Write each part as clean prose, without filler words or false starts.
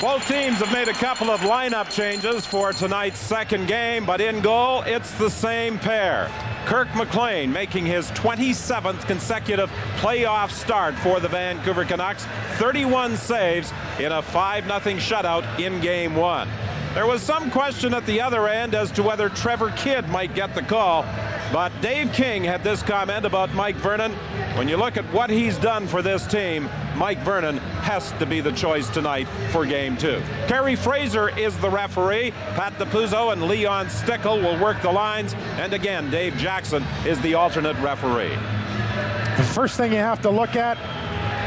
Both teams have made a couple of lineup changes for tonight's second game, but in goal, it's the same pair. Kirk McLean making his 27th consecutive playoff start for the Vancouver Canucks. 31 saves in a 5-0 shutout in Game 1. There was some question at the other end as to whether Trevor Kidd might get the call, but Dave King had this comment about Mike Vernon. When you look at what he's done for this team, Mike Vernon has to be the choice tonight for Game 2. Kerry Fraser is the referee. Pat DiPuzzo and Leon Stickle will work the lines. And again, Dave Jackson is the alternate referee. The first thing you have to look at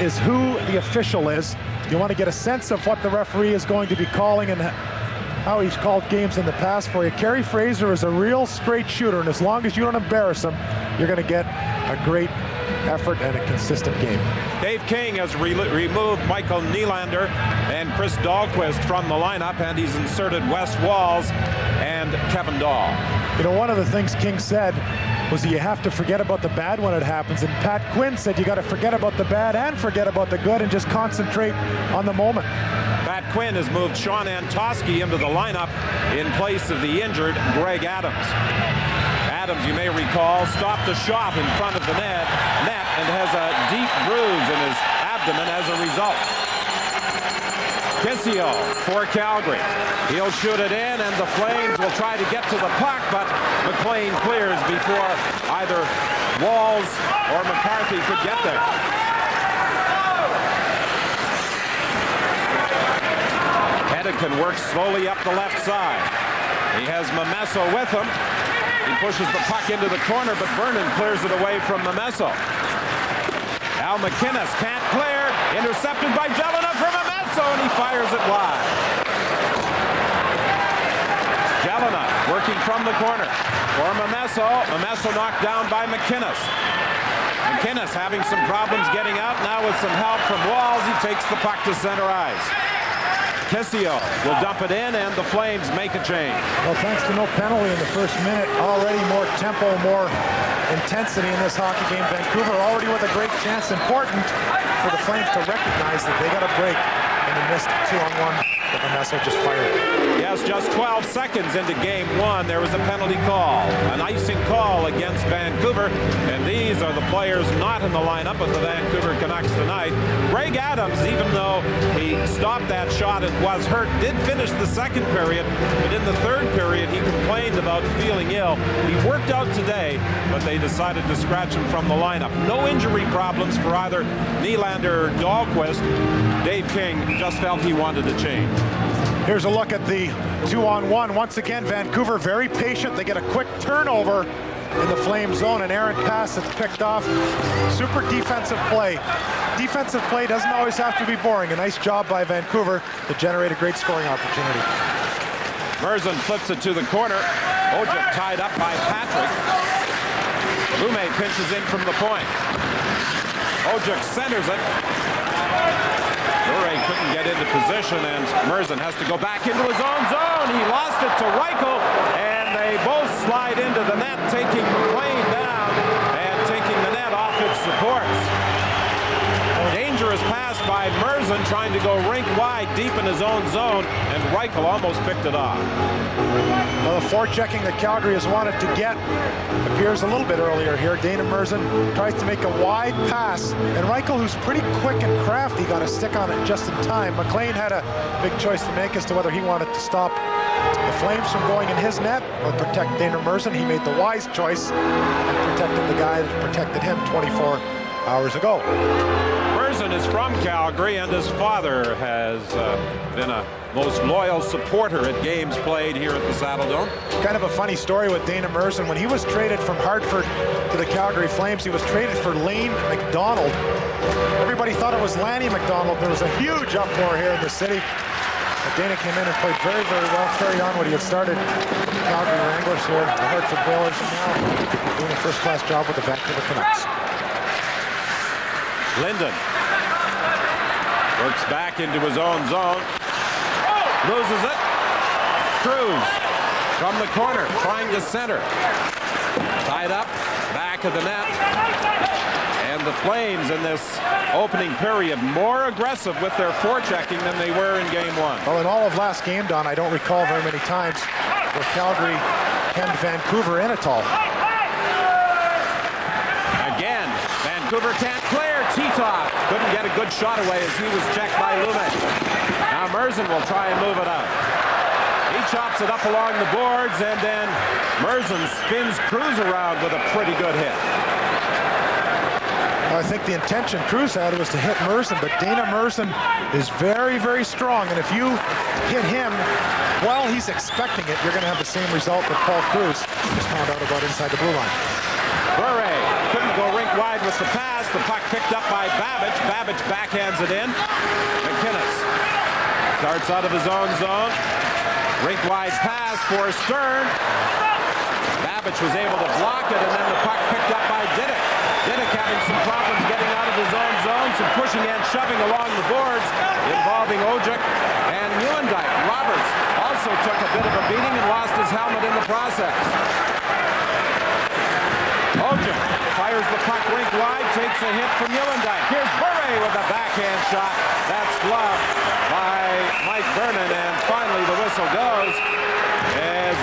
is who the official is. You want to get a sense of what the referee is going to be calling and how he's called games in the past for you. Kerry Fraser is a real straight shooter, and as long as you don't embarrass him, you're going to get a great effort and a consistent game. Dave King has removed Michael Nylander and Chris Dahlquist from the lineup, and he's inserted Wes Walz and Kevin Dahl. You know, one of the things King said was that you have to forget about the bad when it happens, and Pat Quinn said you got to forget about the bad and forget about the good and just concentrate on the moment. Pat Quinn has moved Sean Antosky into the lineup in place of the injured Greg Adams. Adams, you may recall, stopped a shot in front of the net and has a deep bruise in his abdomen as a result. Kissio for Calgary. He'll shoot it in, and the Flames will try to get to the puck, but McLean clears before either Walz or McCarthy could get there. Hedican works slowly up the left side. He has Momesso with him. He pushes the puck into the corner, but Vernon clears it away from Momesso. Al McInnes can't clear. Intercepted by Jelena for Momesso, and he fires it wide. Jelena working from the corner for Momesso. Momesso knocked down by McInnes. McInnes having some problems getting out. Now with some help from Walz, he takes the puck to center ice. Kissio will dump it in, and the Flames make a change. Well, thanks to no penalty in the first minute, already more tempo, more intensity in this hockey game. Vancouver already with a great chance. Important for the Flames to recognize that they got a break in the missed 2-on-1 that Momesso just fired. Yes, just 12 seconds into Game 1, there was a penalty call, an icing call against Vancouver, and these are the players not in the lineup of the Vancouver Canucks tonight. Greg Adams, even though he stopped that shot and was hurt, did finish the second period, but in the third period he complained about feeling ill. He worked out today, but they decided to scratch him from the lineup. No injury problems for either Nylander or Dahlquist. Dave King just felt he wanted a change. Here's a look at the 2-on-1. Once again, Vancouver very patient. They get a quick turnover in the Flame zone, an errant pass that's picked off. Super defensive play. Defensive play doesn't always have to be boring. A nice job by Vancouver to generate a great scoring opportunity. Merzen flips it to the corner. Ojek tied up by Patrick. Lume pinches in from the point. Ojek centers it. Luray couldn't get into position, and Merzen has to go back into his own zone. He lost it to Reichel, and they both slide into the net, taking McLean down and taking the net off its supports. Dangerous pass by Merzen, trying to go rink wide deep in his own zone, and Reichel almost picked it off. Well, the forechecking that Calgary has wanted to get appears a little bit earlier here. Dana Merzen tries to make a wide pass, and Reichel, who's pretty quick and crafty, got a stick on it just in time. McLean had a big choice to make as to whether he wanted to stop the Flames from going in his net or protect Dana Merzen. He made the wise choice and protected the guy that protected him 24 hours ago. Merzen is from Calgary, and his father has been a most loyal supporter at games played here at the Saddledome. Kind of a funny story with Dana Merzen. When he was traded from Hartford to the Calgary Flames, he was traded for Lane McDonald. Everybody thought it was Lanny McDonald. There was a huge uproar here in the city. But Dana came in and played very, very well, carried on what he had started. Calgary Wranglers here, the Hartford Whalers, and now doing a first-class job with the Vancouver Canucks. Linden works back into his own zone. Loses it. Cruz from the corner, trying to center. Tied up, back of the net. And the Flames in this opening period more aggressive with their forechecking than they were in game one. Well, in all of last game, Don, I don't recall very many times where Calgary hemmed Vancouver in at all. Again, Vancouver can't clear. Titov couldn't get a good shot away as he was checked by Lumet. Now Murzin will try and move it out. He chops it up along the boards, and then Murzin spins Cruz around with a pretty good hit. I think the intention Cruz had was to hit Murzin, but Dana Murzin is very, very strong, and if you hit him while he's expecting it, you're going to have the same result that Paul Cruz just found out about inside the blue line. Bure couldn't go rink wide with the pass. The puck picked up by Babbage. Babbage backhands it in. McInnes starts out of his own zone. Rink wide pass for Stern. Babbage was able to block it, and then the puck picked up by Diddick. Diddick having some problems getting out of his own zone, some pushing and shoving along the boards involving Ojek and Newendijk. Roberts also took a bit of a beating and lost his helmet in the process. Ojek fires the puck rink wide, takes a hit from Newendijk. Here's Bure with a backhand shot. That's gloved by Mike Vernon, and finally the whistle goes as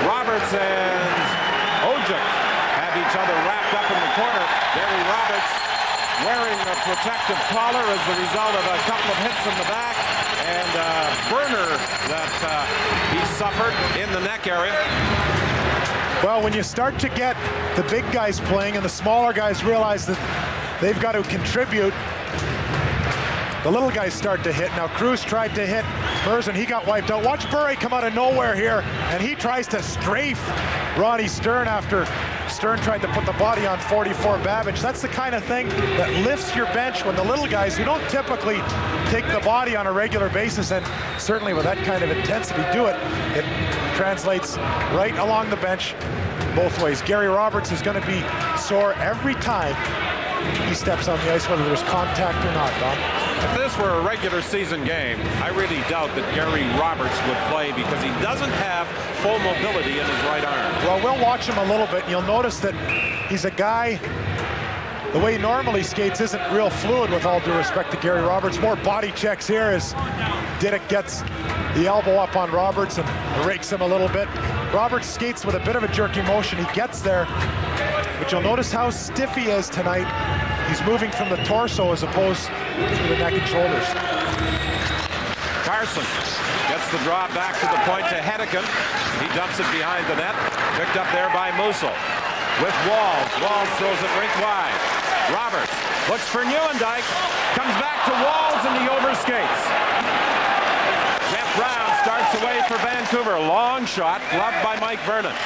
Roberts and Ojek have each other wrapped up in the corner. Gary Roberts wearing a protective collar as the result of a couple of hits in the back, and burner that he suffered in the neck area. Well, when you start to get the big guys playing and the smaller guys realize that they've got to contribute, the little guys start to hit. Now Cruz tried to hit Murzin. He got wiped out. Watch Bure come out of nowhere here, and he tries to strafe Ronnie Stern after Stern tried to put the body on 44 Babbage. That's the kind of thing that lifts your bench when the little guys who don't typically take the body on a regular basis, and certainly with that kind of intensity do it, it translates right along the bench both ways. Gary Roberts is going to be sore every time he steps on the ice, whether there's contact or not, Don. If this were a regular season game, I really doubt that Gary Roberts would play because he doesn't have full mobility in his right arm. Well, we'll watch him a little bit, and you'll notice that he's a guy, the way he normally skates isn't real fluid, with all due respect to Gary Roberts. More body checks here as Diddick gets the elbow up on Roberts and rakes him a little bit. Roberts skates with a bit of a jerky motion. He gets there, but you'll notice how stiff he is tonight. He's moving from the torso as opposed to the neck and shoulders. Carson gets the draw back to the point to Hedican. He dumps it behind the net. Picked up there by Musil. With Walls. Walls throws it rink wide. Roberts looks for Newendijk. Comes back to Walls, and he overskates. Jeff Brown starts away for Vancouver. Long shot, gloved by Mike Vernon.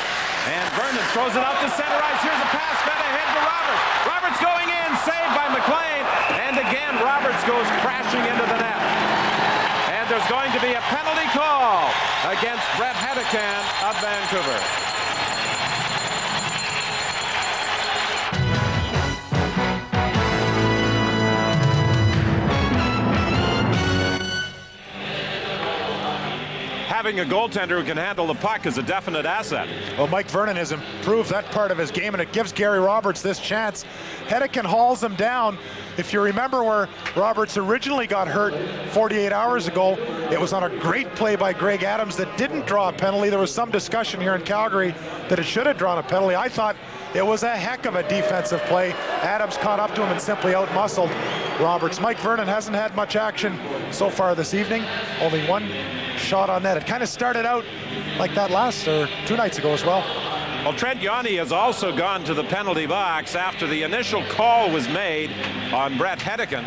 And Vernon throws it out to center ice. Here's a pass fed ahead to Roberts. Roberts going in, saved by McLean. And again, Roberts goes crashing into the net. And there's going to be a penalty call against Brett Hedican of Vancouver. Having a goaltender who can handle the puck is a definite asset. Well, Mike Vernon has improved that part of his game, and it gives Gary Roberts this chance. Hedican hauls him down. If you remember where Roberts originally got hurt 48 hours ago, it was on a great play by Greg Adams that didn't draw a penalty. There was some discussion here in Calgary that it should have drawn a penalty. I thought it was a heck of a defensive play. Adams caught up to him and simply outmuscled Roberts. Mike Vernon hasn't had much action so far this evening. Only one shot on net. It kind of started out like that two nights ago as well. Well, Trent Yanni has also gone to the penalty box after the initial call was made on Brett Hedican.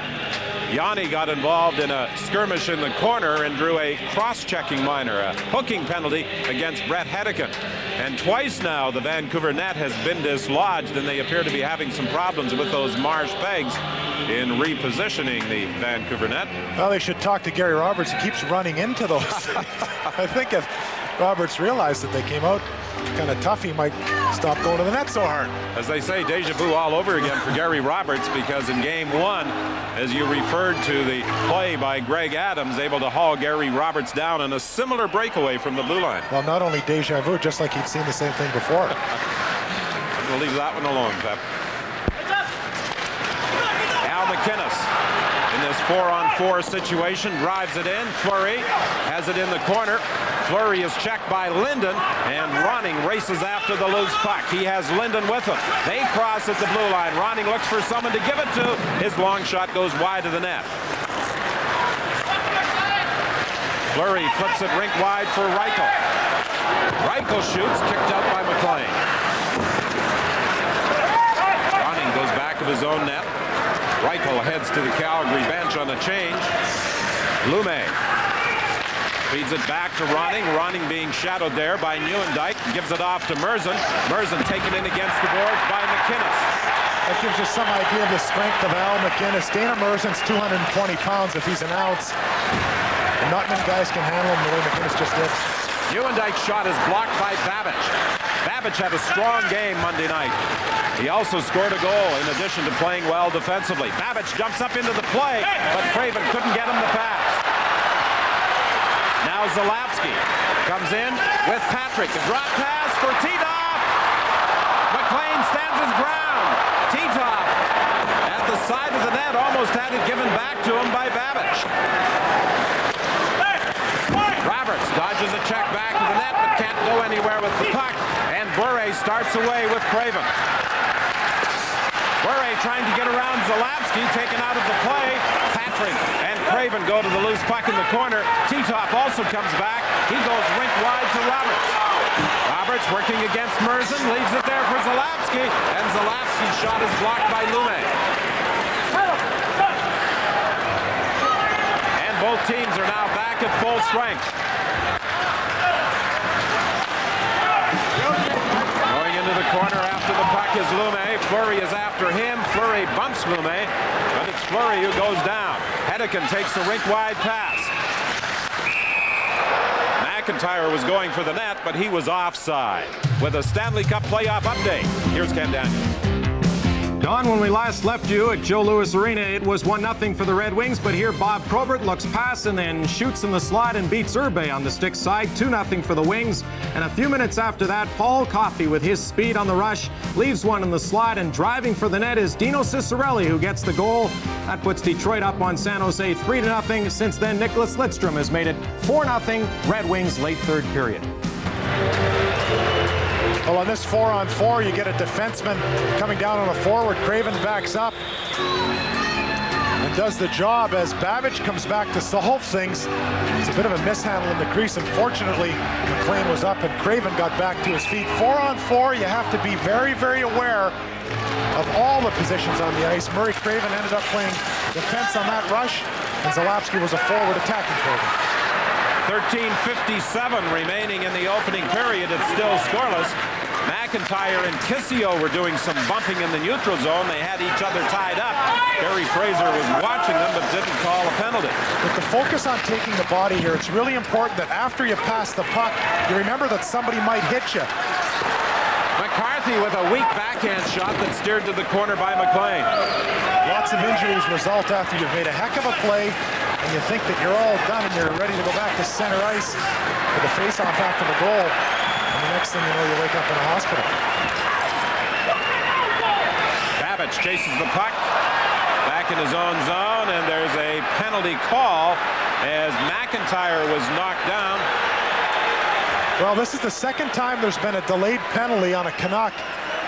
Yanni got involved in a skirmish in the corner and drew a cross-checking minor, a hooking penalty against Brett Hedican. And twice now the Vancouver net has been dislodged, and they appear to be having some problems with those Marsh pegs in repositioning the Vancouver net. Well, they should talk to Gary Roberts. He keeps running into those. I think if Roberts realized that they came out kind of tough, he might stop going to the net so hard. As they say, deja vu all over again for Gary Roberts, because in game one, as you referred to the play by Greg Adams, able to haul Gary Roberts down in a similar breakaway from the blue line. Well, not only deja vu, just like he'd seen the same thing before. We'll leave that one alone, Pep. McInnes in this 4-on-4 situation drives it in. Fleury has it in the corner. Fleury is checked by Linden, and Ronning races after the loose puck. He has Linden with him. They cross at the blue line. Ronning looks for someone to give it to. His long shot goes wide of the net. Fleury flips it rink wide for Reichel. Reichel shoots, kicked out by McLean. Ronning goes back of his own net. Reichel heads to the Calgary bench on a change. Lume feeds it back to Ronning. Ronning being shadowed there by Nieuwendyk. Gives it off to Merzen. Merzen taken in against the boards by McInnes. That gives you some idea of the strength of Al McInnes. Dana Merzen's 220 pounds if he's an ounce. And not many guys can handle him the way McInnes just did. Nieuwendyk's shot is blocked by Babbage. Babbage had a strong game Monday night. He also scored a goal in addition to playing well defensively. Babbage jumps up into the play, but Craven couldn't get him to pass. Now Zalapski comes in with Patrick. A drop pass for Titoff. McLean stands his ground. Titoff at the side of the net almost had it given back to him by Babbage. Roberts dodges a check back to the net but can't go anywhere with the puck. And Bure starts away with Craven. Bure trying to get around Zalapski, taken out of the play. Patrick and Craven go to the loose puck in the corner. Titoff also comes back. He goes rink wide to Roberts. Roberts working against Merzen, leaves it there for Zalapski, and Zalapski's shot is blocked by Lume. And both teams are now back at full strength. Going into the corner after the puck is Lume. Fleury is after him. Fleury bumps Lume, but it's Fleury who goes down. Hedekin takes the rink-wide pass. McIntyre was going for the net, but he was offside. With a Stanley Cup playoff update, here's Ken Daniel. Don, when we last left you at Joe Louis Arena, it was 1-0 for the Red Wings, but here Bob Probert looks past and then shoots in the slot and beats Urbe on the stick side, 2-0 for the Wings. And a few minutes after that, Paul Coffey with his speed on the rush leaves one in the slot, and driving for the net is Dino Ciccarelli, who gets the goal. That puts Detroit up on San Jose 3-0. Since then, Nicholas Lidstrom has made it 4-0 Red Wings late third period. Well, on this 4-on-4, you get a defenseman coming down on a forward. Craven backs up and does the job as Babbage comes back to solve things. It's a bit of a mishandle in the crease. Unfortunately, McLean was up and Craven got back to his feet. 4-on-4, you have to be very, very aware of all the positions on the ice. Murray Craven ended up playing defense on that rush, and Zalapski was a forward attacking Craven. 13:57 remaining in the opening period. It's still scoreless. McIntyre and Kissio were doing some bumping in the neutral zone. They had each other tied up. Barry Fraser was watching them but didn't call a penalty. With the focus on taking the body here, it's really important that after you pass the puck, you remember that somebody might hit you. McCarthy with a weak backhand shot that steered to the corner by McLean. Lots of injuries result after you've made a heck of a play and you think that you're all done and you're ready to go back to center ice for the face-off after the goal. And the next thing you know, you wake up in a hospital. Babbage chases the puck back in his own zone, and there's a penalty call as McIntyre was knocked down. Well, this is the second time there's been a delayed penalty on a Canuck,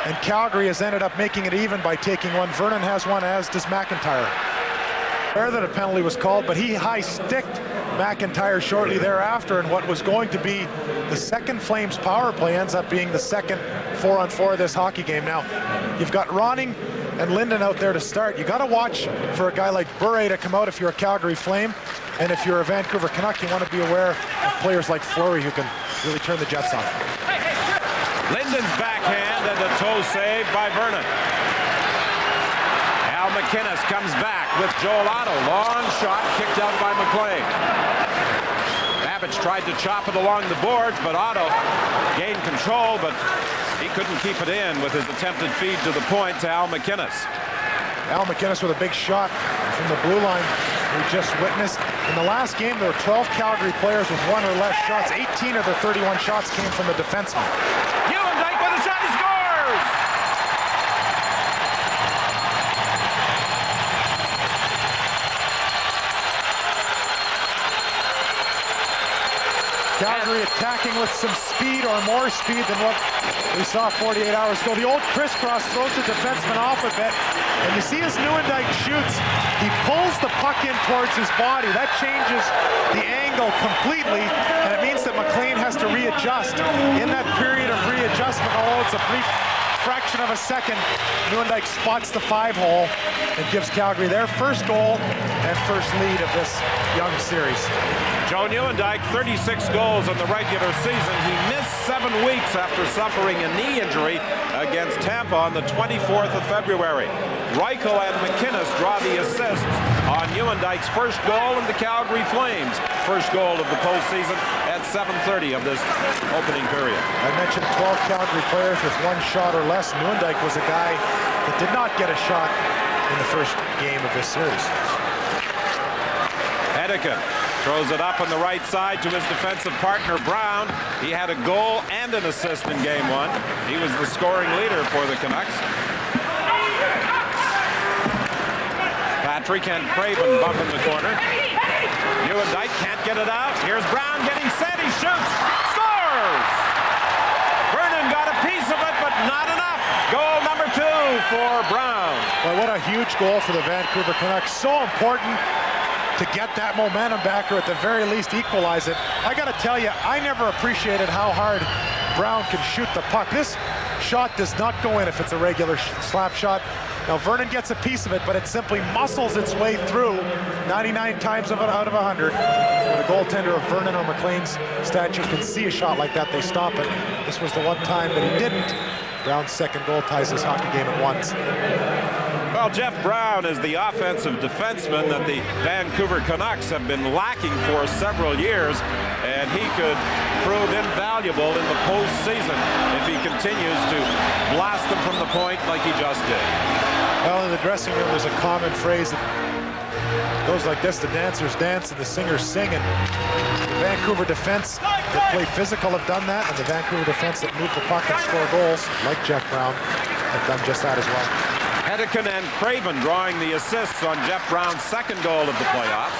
and Calgary has ended up making it even by taking one. Vernon has one, as does McIntyre. Fair that a penalty was called, but he high-sticked McIntyre shortly thereafter, and what was going to be the second Flames power play ends up being the second 4-on-4 of this hockey game. Now, you've got Ronning and Linden out there to start. You got to watch for a guy like Bure to come out if you're a Calgary Flame, and if you're a Vancouver Canuck, you want to be aware of players like Fleury who can really turn the Jets on. Linden's backhand and a toe save by Vernon. Al McInnes comes back with Joel Otto. Long shot kicked out by McLean. Babbage tried to chop it along the boards, but Otto gained control, but he couldn't keep it in with his attempted feed to the point to Al McInnes. Al McInnes with a big shot from the blue line we just witnessed. In the last game, there were 12 Calgary players with one or less shots. 18 of the 31 shots came from the defenseman. Nieuwendyk with a shot, he scores! Calgary attacking with some speed, or more speed than what we saw 48 hours ago. The old crisscross throws the defenseman off a bit, and you see as Nieuwendyk shoots, he pulls the puck in towards his body. That changes the angle completely, and it means that McLean has to readjust. In that period of readjustment, although it's a brief fraction of a second, Nieuwendyk spots the 5-hole and gives Calgary their first goal and first lead of this young series. Joe Nieuwendyk, 36 goals in the regular season. He missed 7 weeks after suffering a knee injury against Tampa on the 24th of February. Reichel and McInnes draw the assists on Nieuwendyk's first goal in the Calgary Flames' first goal of the postseason at 7:30 of this opening period. I mentioned 12 Calgary players with 1 shot or less. Nieuwendyk was a guy that did not get a shot in the first game of this series. Hedican throws it up on the right side to his defensive partner, Brown. He had a goal and an assist in Game 1. He was the scoring leader for the Canucks. Patrick and Craven bump in the corner. Nieuwendyk can't get it out. Here's Brown getting set. He shoots. Scores! Vernon got a piece of it, but not enough. Goal number 2 for Brown. Well, what a huge goal for the Vancouver Canucks. So important to get that momentum back, or at the very least equalize it. I got to tell you, I never appreciated how hard Brown can shoot the puck. This shot does not go in if it's a regular slap shot. Now Vernon gets a piece of it, but it simply muscles its way through 99 times out of 100. When a goaltender of Vernon or McLean's stature can see a shot like that, they stop it. This was the one time that he didn't. Brown's second goal ties this hockey game at once. Well, Jeff Brown is the offensive defenseman that the Vancouver Canucks have been lacking for several years, and he could prove invaluable in the postseason if he continues to blast them from the point like he just did. Well, in the dressing room, there's a common phrase that goes like this: the dancers dance and the singers sing. And the Vancouver defense that play physical have done that, and the Vancouver defense that move the puck and score goals, like Jeff Brown, have done just that as well. Hedican and Craven drawing the assists on Jeff Brown's second goal of the playoffs.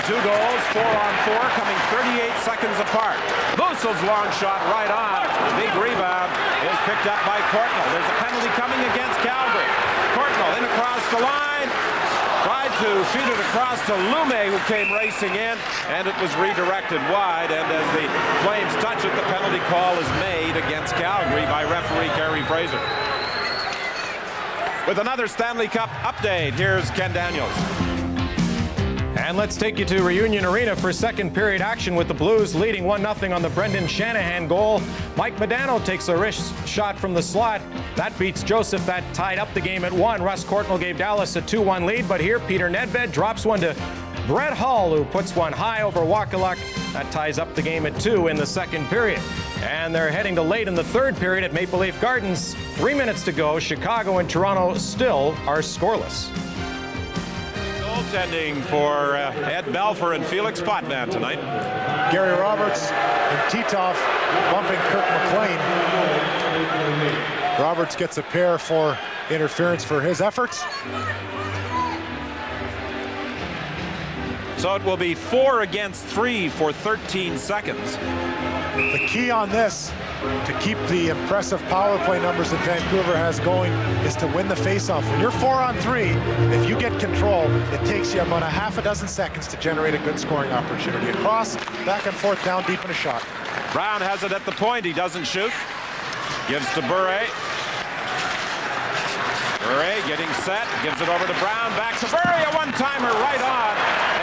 The 2 goals, 4-on-4, coming 38 seconds apart. Moosel's long shot right on. Big rebound is picked up by Courtnall. There's a penalty coming against Calgary. Courtnall in across the line. Tried to feed it across to Lume, who came racing in, and it was redirected wide. And as the Flames touch it, the penalty call is made against Calgary by referee Kerry Fraser. With another Stanley Cup update, here's Ken Daniels. And let's take you to Reunion Arena for second period action with the Blues leading 1-0 on the Brendan Shanahan goal. Mike Modano takes a wrist shot from the slot. That beats Joseph. That tied up the game at 1. Russ Courtnall gave Dallas a 2-1 lead, but here Peter Nedved drops one to Brett Hull, who puts one high over Wakaluk. That ties up the game at 2 in the second period. And they're heading to late in the third period at Maple Leaf Gardens. 3 minutes to go. Chicago and Toronto still are scoreless. Goaltending for Ed Belfour and Felix Potvin tonight. Gary Roberts and Titov bumping Kirk McLean. Roberts gets a pair for interference for his efforts. So it will be 4 against 3 for 13 seconds. The key on this, to keep the impressive power play numbers that Vancouver has going, is to win the faceoff. When you're 4-on-3, if you get control, it takes you about a half a dozen seconds to generate a good scoring opportunity. Across, back and forth, down deep, and a shot. Brown has it at the point. He doesn't shoot. Gives to Bure. Bure getting set. Gives it over to Brown. Back to Bure. A one-timer right on.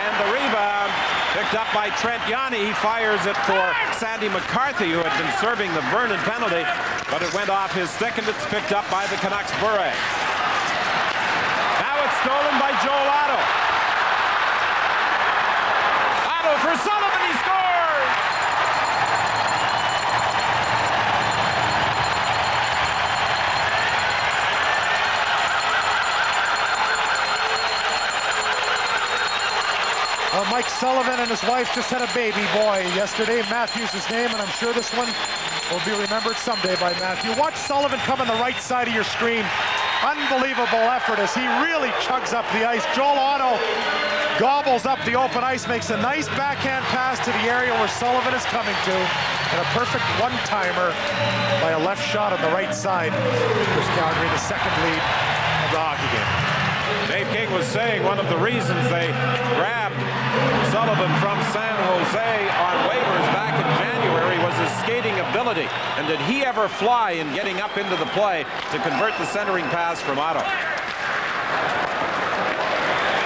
And the rebound picked up by Trent Yanni. He fires it for Sandy McCarthy, who had been serving the Vernon penalty, but it went off his stick, and it's picked up by the Canucks' Bure. Now it's stolen by Joel Otto. Otto for Sullivan. He scores! Mike Sullivan and his wife just had a baby boy yesterday. Matthew's his name, and I'm sure this one will be remembered someday by Matthew. Watch Sullivan come on the right side of your screen. Unbelievable effort as he really chugs up the ice. Joel Otto gobbles up the open ice, makes a nice backhand pass to the area where Sullivan is coming to, and a perfect one-timer by a left shot on the right side. Gives Calgary the second lead of the hockey game. Dave King was saying one of the reasons they grabbed Sullivan from San Jose on waivers back in January was his skating ability. And did he ever fly in getting up into the play to convert the centering pass from Otto?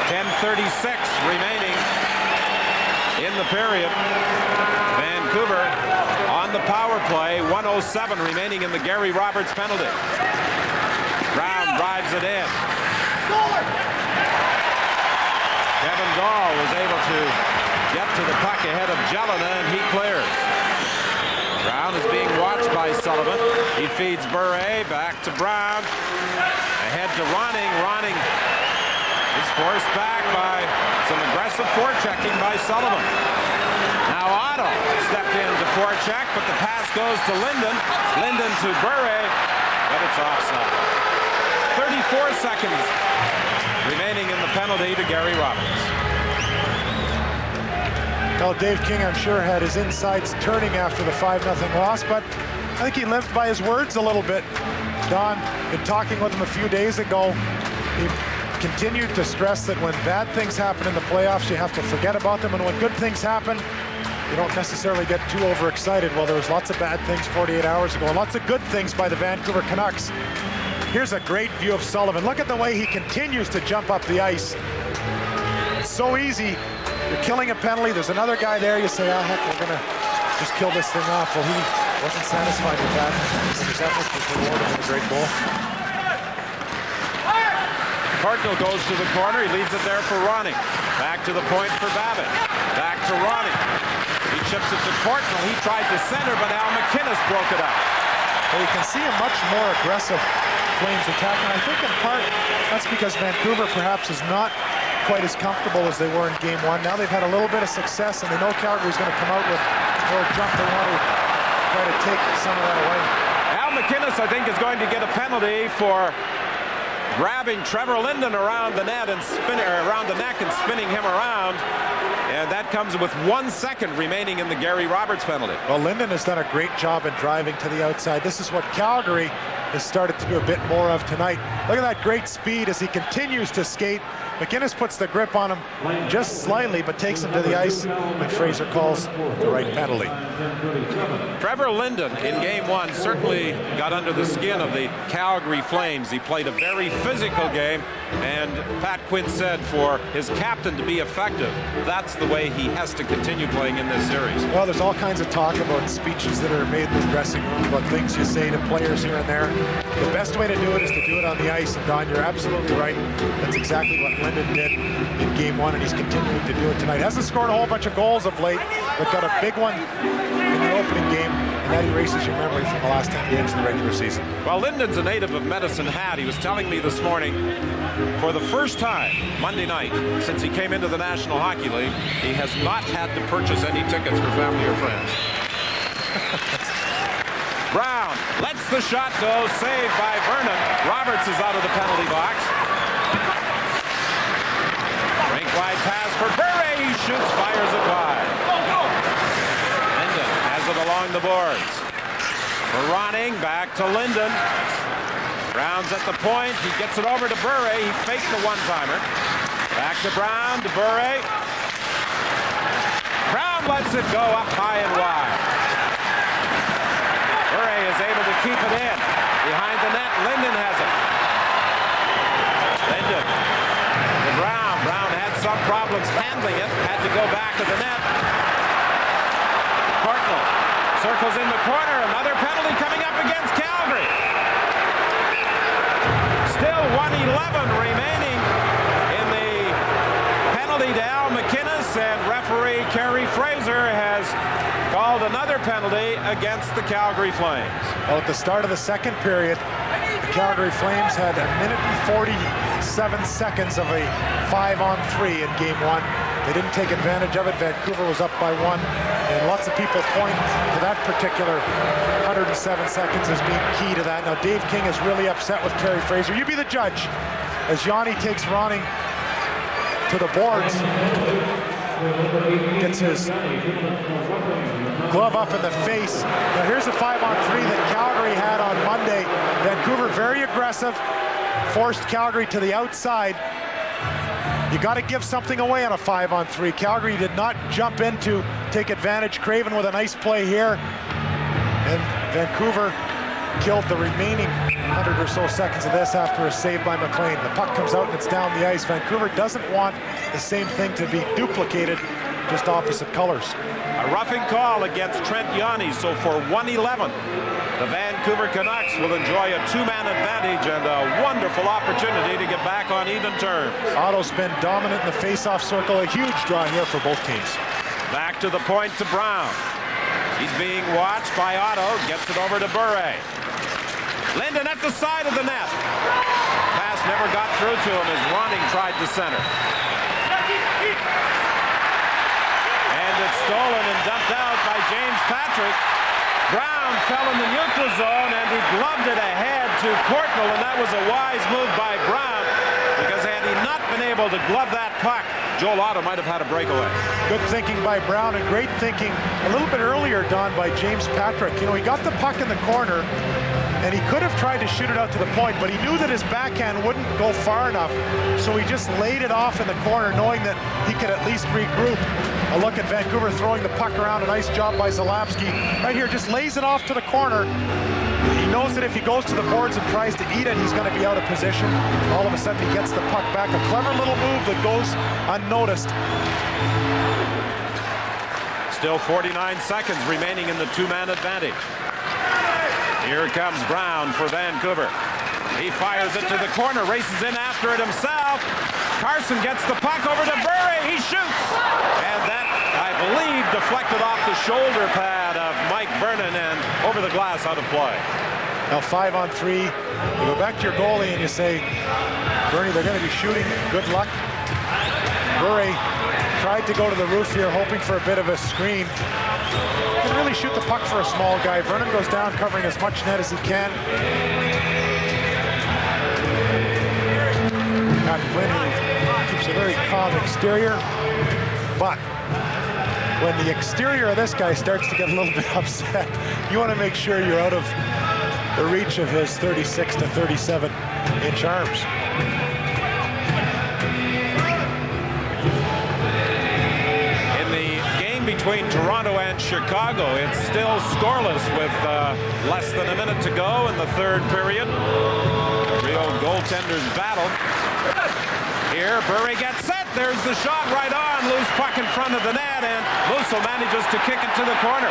10:36 remaining in the period. Vancouver on the power play. 1:07 remaining in the Gary Roberts penalty. Brown drives it in. Kevin Gall was able to get to the puck ahead of Jelena, and he clears. Brown is being watched by Sullivan. He feeds Bure, back to Brown. Ahead to Ronning. Ronning is forced back by some aggressive forechecking by Sullivan. Now Otto stepped in to forecheck, but the pass goes to Linden. Linden to Bure, but it's offside. 34 seconds remaining in the penalty to Gary Roberts. Well, Dave King, I'm sure, had his insides turning after the 5-0 loss, but I think he lived by his words a little bit. Don, in talking with him a few days ago, he continued to stress that when bad things happen in the playoffs, you have to forget about them, and when good things happen, you don't necessarily get too overexcited. Well, there was lots of bad things 48 hours ago, and lots of good things by the Vancouver Canucks. Here's a great view of Sullivan. Look at the way he continues to jump up the ice. It's so easy. You're killing a penalty. There's another guy there. You say, oh, heck, we're going to just kill this thing off. Well, he wasn't satisfied with that. And his effort was rewarded with a great goal. Cardinal goes to the corner. He leaves it there for Ronning. Back to the point for Babbitt. Back to Ronning. He chips it to Courtnall. He tried to center, but Al McInnes broke it up. Well, you can see a much more aggressive Flames attack, and I think in part that's because Vancouver perhaps is not quite as comfortable as they were in Game 1. Now they've had a little bit of success, and they know Calgary's going to come out with more jump. They want to try to take some of that away. Al McInnes, I think, is going to get a penalty for grabbing Trevor Linden around the net and around the neck and spinning him around. And that comes with 1 second remaining in the Gary Roberts penalty. Well, Linden has done a great job in driving to the outside. This is what Calgary has started to do a bit more of tonight. Look at that great speed as he continues to skate. McInnes puts the grip on him just slightly, but takes him to the ice, and Fraser calls the right penalty. Trevor Linden in Game 1 certainly got under the skin of the Calgary Flames. He played a very physical game, and Pat Quinn said for his captain to be effective, that's the way he has to continue playing in this series. Well, there's all kinds of talk about speeches that are made in the dressing room, about things you say to players here and there. The best way to do it is to do it on the ice, and Don, you're absolutely right. That's exactly what Linden did in Game 1, and he's continuing to do it tonight. Hasn't scored a whole bunch of goals of late, but got a big one in the opening game, and that erases your memory from the last 10 games in the regular season. Well, Linden's a native of Medicine Hat. He was telling me this morning, for the first time Monday night since he came into the National Hockey League, he has not had to purchase any tickets for family or friends. Brown lets the shot go, saved by Vernon. Roberts is out of the penalty box. Rink wide pass for Bure. He shoots, fires it wide. Linden has it along the boards. For Ronning, back to Linden. Brown's at the point. He gets it over to Bure. He faked the one-timer. Back to Brown, to Bure. Brown lets it go up high and wide. Bure is able to keep it in. Behind the net, Linden has it. Linden to Brown. Brown had some problems handling it. Had to go back to the net. Courtnall circles in the corner. Another penalty coming up against Calgary. Still 1:11 remaining in the penalty to Al McInnes, and referee Kerry Fraser has called another penalty against the Calgary Flames. Well, at the start of the second period, the Calgary Flames had 1 minute and 47 seconds of a 5-on-3 in Game 1. They didn't take advantage of it. Vancouver was up by 1, and lots of people point to that particular 107 seconds as being key to that. Now, Dave King is really upset with Kerry Fraser. You be the judge as Yanni takes Ronning to the boards. Gets his glove up in the face. Now here's a 5-on-3 that Calgary had on Monday. Vancouver very aggressive, forced Calgary to the outside. You got to give something away on a 5-on-3. Calgary did not jump in to take advantage. Craven with a nice play here. And Vancouver killed the remaining 100 or so seconds of this after a save by McLean. The puck comes out and it's down the ice. Vancouver doesn't want the same thing to be duplicated, just opposite colors. A roughing call against Trent Yanni, so for 111, the Vancouver Canucks will enjoy a two-man advantage and a wonderful opportunity to get back on even terms. Otto's been dominant in the face-off circle, a huge draw here for both teams. Back to the point to Brown. He's being watched by Otto, gets it over to Bure. Linden at the side of the net. Pass never got through to him as Ronning tried to center. And it's stolen and dumped out by James Patrick. Brown fell in the neutral zone and he gloved it ahead to Courtnall, and that was a wise move by Brown, because had he not been able to glove that puck, Joel Otto might have had a breakaway. Good thinking by Brown, and great thinking a little bit earlier, Don, by James Patrick. You know, he got the puck in the corner and he could have tried to shoot it out to the point, but he knew that his backhand wouldn't go far enough, so he just laid it off in the corner, knowing that he could at least regroup. A look at Vancouver throwing the puck around. A nice job by Zalapski. Right here, just lays it off to the corner. He knows that if he goes to the boards and tries to eat it, he's going to be out of position. All of a sudden, he gets the puck back. A clever little move that goes unnoticed. Still 49 seconds remaining in the two-man advantage. Here comes Brown for Vancouver. He fires it to the corner, races in after it himself. Carson gets the puck over to Bure. He shoots. And that, I believe, deflected off the shoulder pad of Mike Vernon and over the glass, out of play. Now 5-on-3. You go back to your goalie and you say, Bernie, they're going to be shooting. Good luck. Bure tried to go to the roof here, hoping for a bit of a screen. Can really shoot the puck for a small guy. Vernon goes down, covering as much net as he can. Pat Quinn keeps a very calm exterior, but when the exterior of this guy starts to get a little bit upset, you want to make sure you're out of the reach of his 36 to 37 inch arms. Between Toronto and Chicago, it's still scoreless with less than a minute to go in the third period. Real goaltenders battle. Here, Bure gets set. There's the shot right on. Loose puck in front of the net, and Musso manages to kick it to the corner.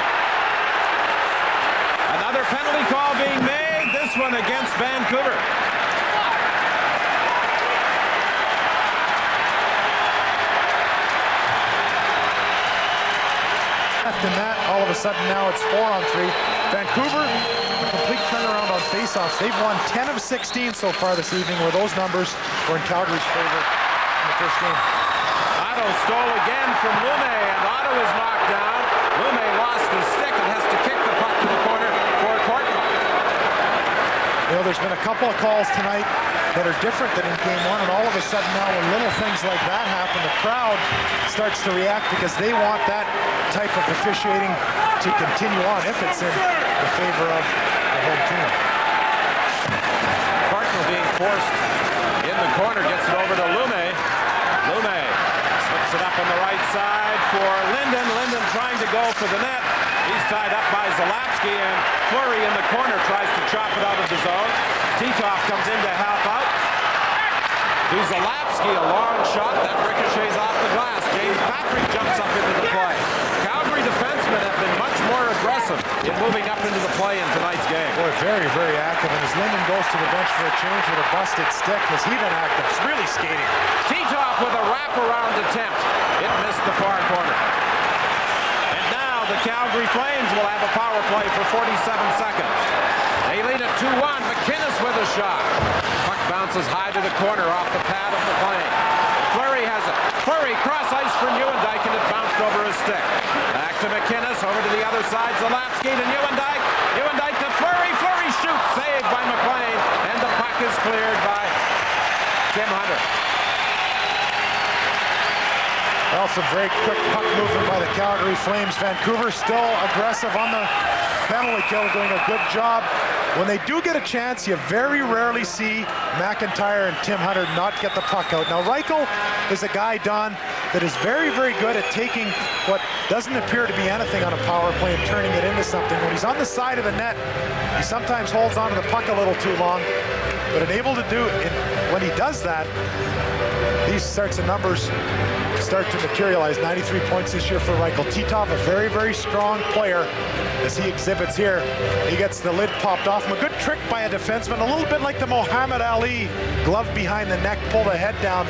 Another penalty call being made, this one against Vancouver. In that, all of a sudden now it's 4-on-3. Vancouver, a complete turnaround on faceoffs. They've won 10 of 16 so far this evening, where those numbers were in Calgary's favor in the first game. Otto stole again from Lume, and Otto is knocked down. Lume lost his stick and has to kick the puck to the corner for Courtnall. You know, there's been a couple of calls tonight that are different than in game one, and all of a sudden now when little things like that happen, the crowd starts to react because they want that type of officiating to continue on if it's in the favor of the home team. Courtnall being forced in the corner, gets it over to Lume. Lume slips it up on the right side for Linden. Linden trying to go for the net. He's tied up by Zalapski, and Fleury in the corner tries to chop it out of the zone. Titoff comes in to help out. To Zalapski, a long shot that ricochets off the glass. James Patrick jumps up into the play. Calgary defensemen have been much more aggressive in moving up into the play in tonight's game. Boy, very, very active. And as Linden goes to the bench for a change with a busted stick, has he been active? He's really skating. Titoff with a wraparound attempt. It missed the far corner. And now the Calgary Flames will have a power play for 47 seconds. They lead at 2-1. McInnes with a shot. Puck bounces high to the corner off the pad of McLean. Fleury has it. Fleury cross ice for Nieuwendyk, and it bounced over his stick. Back to McInnes, over to the other side. Zalapski to Nieuwendyk. Nieuwendyk to Fleury. Fleury shoots. Saved by McLean, and the puck is cleared by Tim Hunter. Well, some very quick puck movement by the Calgary Flames. Vancouver still aggressive on the penalty kill, doing a good job. When they do get a chance, you very rarely see McIntyre and Tim Hunter not get the puck out. Now, Reichel is a guy, Don, that is very, very good at taking what doesn't appear to be anything on a power play and turning it into something. When he's on the side of the net, he sometimes holds onto the puck a little too long, but unable to do it. When he does that, these sorts of numbers start to materialize. 93 points this year for Reichel. Titov, a very, very strong player, as he exhibits here. He gets the lid popped off him. A good trick by a defenseman, a little bit like the Muhammad Ali glove behind the neck, pull the head down,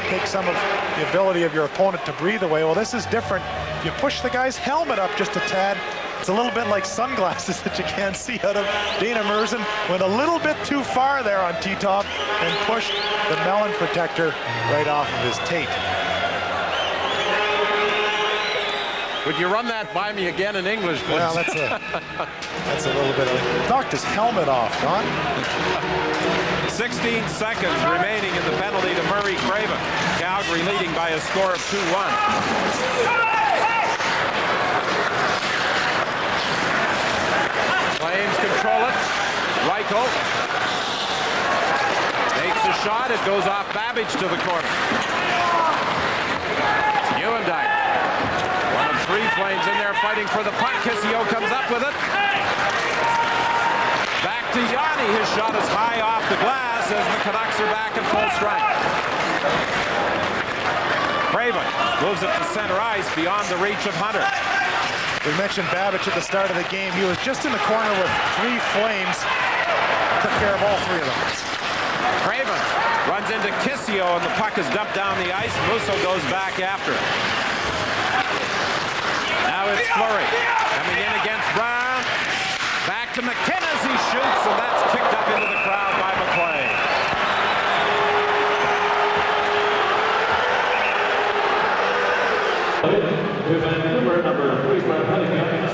take some of the ability of your opponent to breathe away. Well, this is different. If you push the guy's helmet up just a tad, it's a little bit like sunglasses that you can't see out of. Dana Merzen went a little bit too far there on Titov and pushed the melon protector right off of his tape. Would you run that by me again in English, please? Well, that's a little bit of knocked his helmet off, Don. 16 seconds remaining in the penalty to Murray Craven. Calgary leading by a score of 2-1. Flames control it. Reichel takes a shot. It goes off Babbage to the corner. Nieuwendyk. One of three Flames in there fighting for the puck. Kissio comes up with it. Back to Yanni. His shot is high off the glass as the Canucks are back in full strength. Craven moves it to center ice beyond the reach of Hunter. We mentioned Babbage at the start of the game. He was just in the corner with three Flames. Took care of all three of them. Craven runs into Kissio and the puck is dumped down the ice. Musso goes back after it. Now it's Fleury coming in against Brown. Back to McKinnon as he shoots, and that's kicked up into the crowd by McLean.